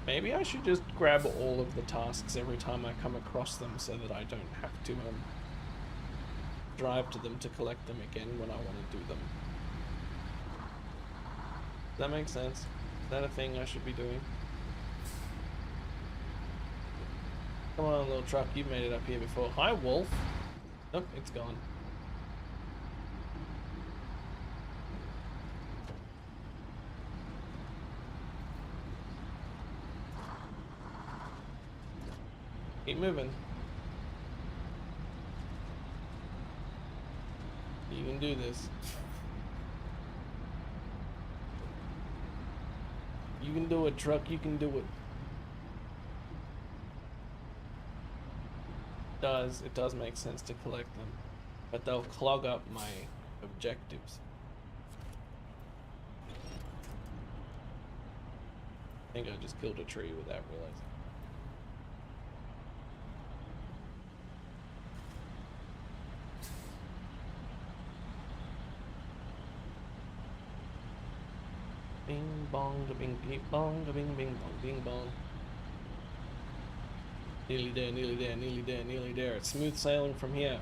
Maybe I should just grab all of the tasks every time I come across them so that I don't have to drive to them to collect them again when I want to do them. Does that make sense? Is that a thing I should be doing? Come on, little truck, you've made it up here before. Hi, wolf. Nope, it's gone. Keep moving. You can do this. You can do it, truck. You can do it. It does make sense to collect them, but they'll clog up my objectives. I think I just killed a tree without realizing. Bing bong, da bing bing bong, da bing bing bong, bing bong. Nearly there, nearly there, nearly there, nearly there. It's smooth sailing from here.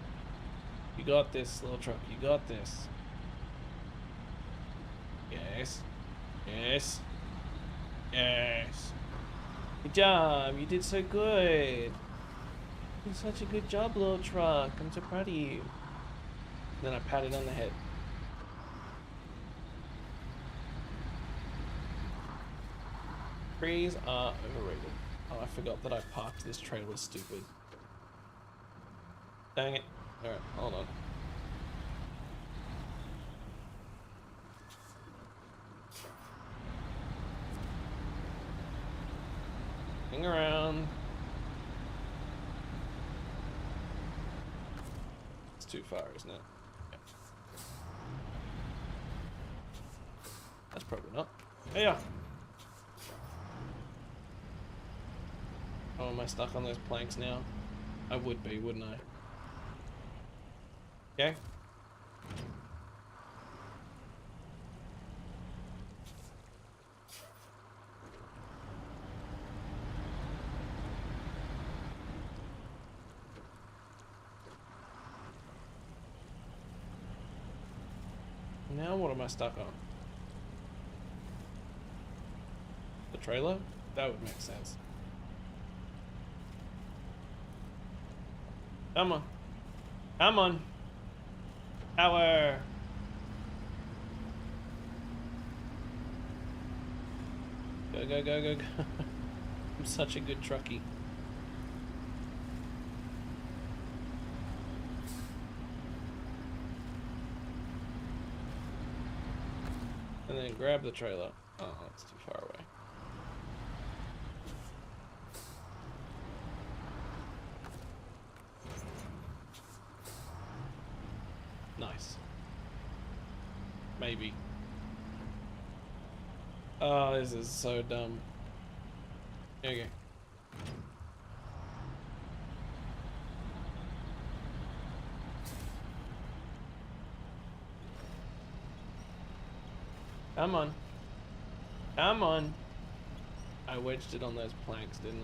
You got this, little truck. You got this. Yes. Yes. Yes. Good job. You did so good. You did such a good job, little truck. I'm so proud of you. And then I pat it on the head. Trees are overrated. Oh, I forgot that I parked this trailer stupid. Dang it. Alright, hold on. Hang around. It's too far, isn't it? Yeah. That's probably not. Yeah. Oh, am I stuck on those planks now? I would be, wouldn't I? Okay. Now what am I stuck on? The trailer? That would make sense. Come on. Come on. Power. Go, go, go, go, go. I'm such a good truckie. And then grab the trailer. Oh, that's too far away. Nice. Maybe. Oh, this is so dumb. Okay. Come on. Come on. I wedged it on those planks, didn't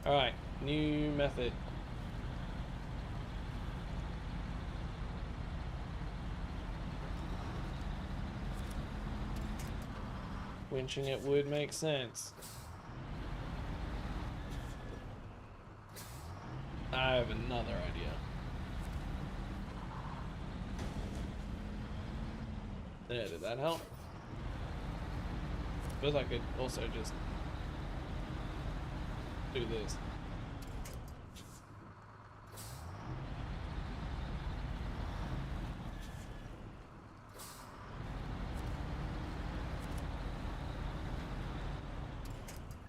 I? Alright, new method. Winching it would make sense. I have another idea. There, did that help? Feels like I could also just do this.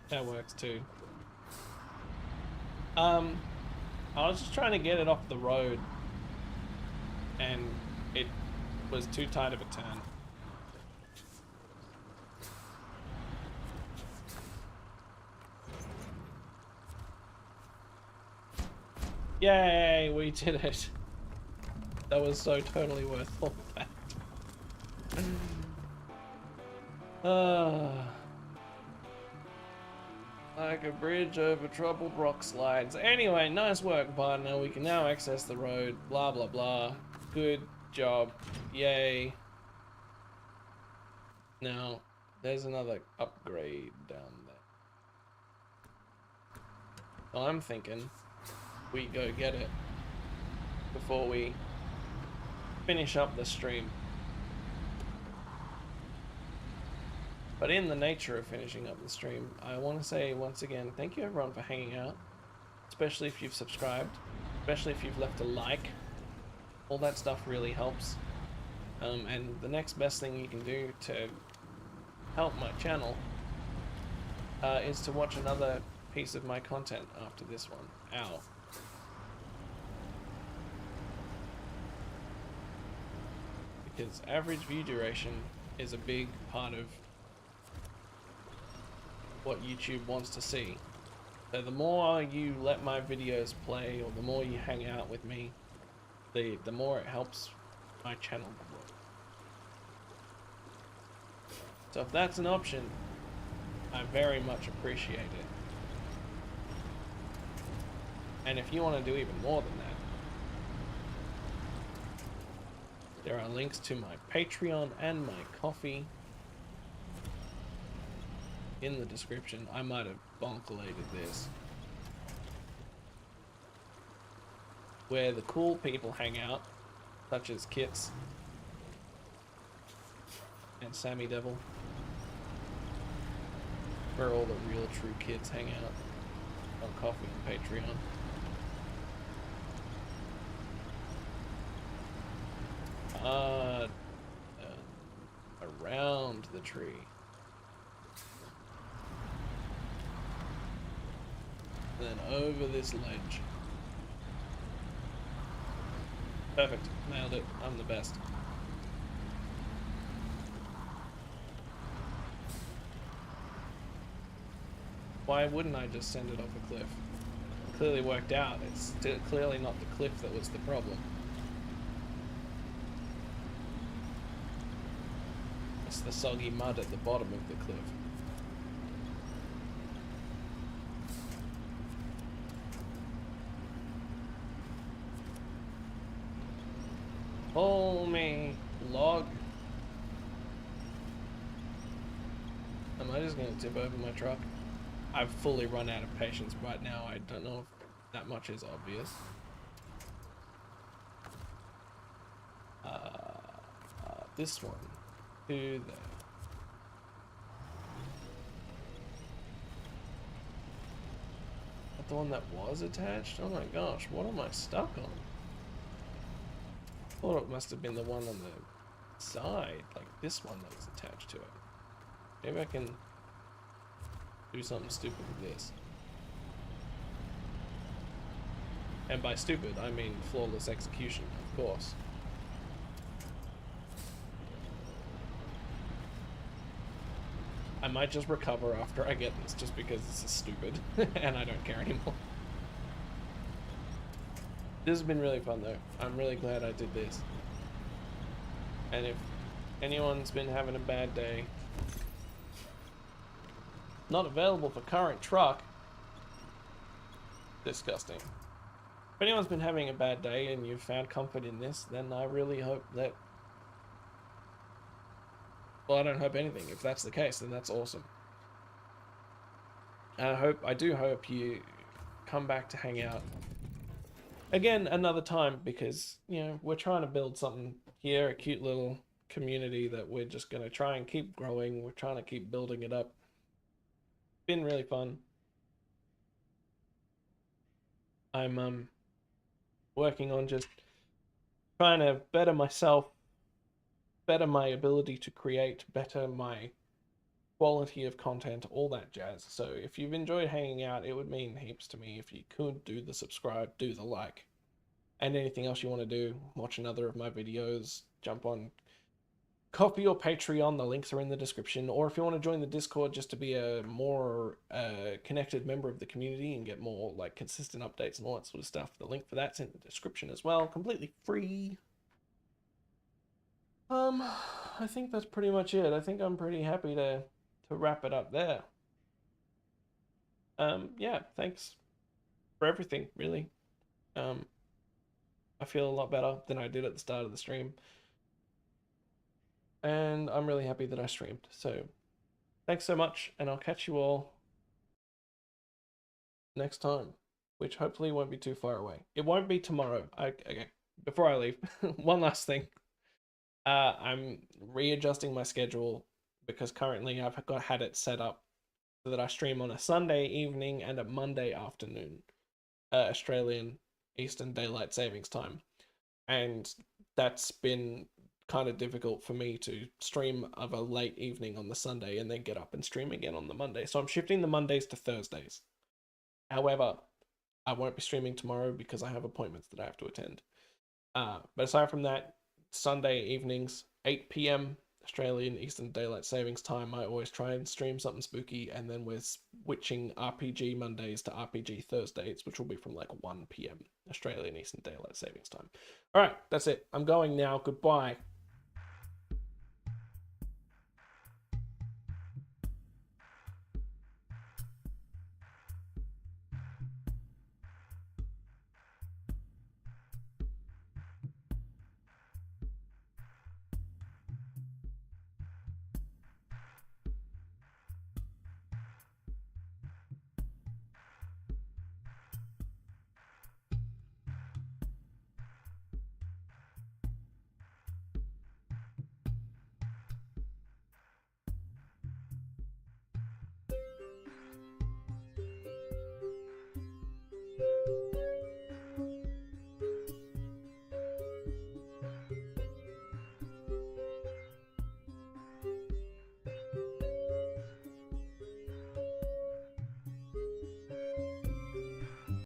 That works too. I was just trying to get it off the road and it was too tight of a turn. Yay, we did it. That was so totally worth all that. Like a bridge over troubled rock slides. Anyway, nice work, partner. We can now access the road. Blah, blah, blah. Good job. Yay. Now, there's another upgrade down there. So I'm thinking we go get it before we finish up the stream. But in the nature of finishing up the stream, I want to say once again, thank you everyone for hanging out, especially if you've subscribed, especially if you've left a like. All that stuff really helps. And the next best thing you can do to help my channel is to watch another piece of my content after this one. Ow. Because average view duration is a big part of what YouTube wants to see. So the more you let my videos play, or the more you hang out with me, the more it helps my channel grow. So if that's an option, I very much appreciate it. And if you want to do even more than that, there are links to my Patreon and my Ko-fi in the description. I might have bonkulated this. Where the cool people hang out, such as Kits and Sammy Devil. Where all the real true kids hang out on Ko-fi and Patreon. Around the tree. And then over this ledge. Perfect. Nailed it. I'm the best. Why wouldn't I just send it off a cliff? It clearly worked out. It's still clearly not the cliff that was the problem. It's the soggy mud at the bottom of the cliff. Pull me, log. Am I just gonna tip over my truck? I've fully run out of patience right now. I don't know if that much is obvious. This one. To there. That the one that was attached? Oh my gosh, what am I stuck on? I thought it must have been the one on the side, like this one that was attached to it. Maybe I can do something stupid with this. And by stupid, I mean flawless execution, of course. I might just recover after I get this, just because this is stupid, and I don't care anymore. This has been really fun though. I'm really glad I did this. And if Anyone's been having a bad day. Not available for current truck. Disgusting. If anyone's been having a bad day and you've found comfort in this, then I really hope that... Well, I don't hope anything. If that's the case, then that's awesome. I do hope you come back to hang out again another time, because, you know, we're trying to build something here, a cute little community that we're just going to try and keep growing. We're trying to keep building it up. Been really fun. I'm working on just trying to better myself, better my ability to create, better my quality of content, all that jazz. So if you've enjoyed hanging out, it would mean heaps to me if you could do the subscribe, do the like, and anything else you want to do. Watch another of my videos, jump on Ko-fi or Patreon, the links are in the description. Or if you want to join the Discord just to be a more connected member of the community and get more like consistent updates and all that sort of stuff, the link for that's in the description as well, completely free. I think that's pretty much it. I think I'm pretty happy to wrap it up there. Yeah, thanks for everything, really. I feel a lot better than I did at the start of the stream. And I'm really happy that I streamed. So thanks so much, and I'll catch you all next time, which hopefully won't be too far away. It won't be tomorrow. Okay, before I leave, one last thing. I'm readjusting my schedule because currently I've had it set up so that I stream on a Sunday evening and a Monday afternoon, Australian Eastern Daylight Savings Time. And that's been kind of difficult for me to stream of a late evening on the Sunday and then get up and stream again on the Monday. So I'm shifting the Mondays to Thursdays. However, I won't be streaming tomorrow because I have appointments that I have to attend. But aside from that, Sunday evenings, 8 p.m. Australian Eastern Daylight Savings Time, I always try and stream something spooky, and then we're switching RPG Mondays to RPG Thursdays, which will be from like 1 p.m. Australian Eastern Daylight Savings Time. All right, that's it. I'm going now. Goodbye.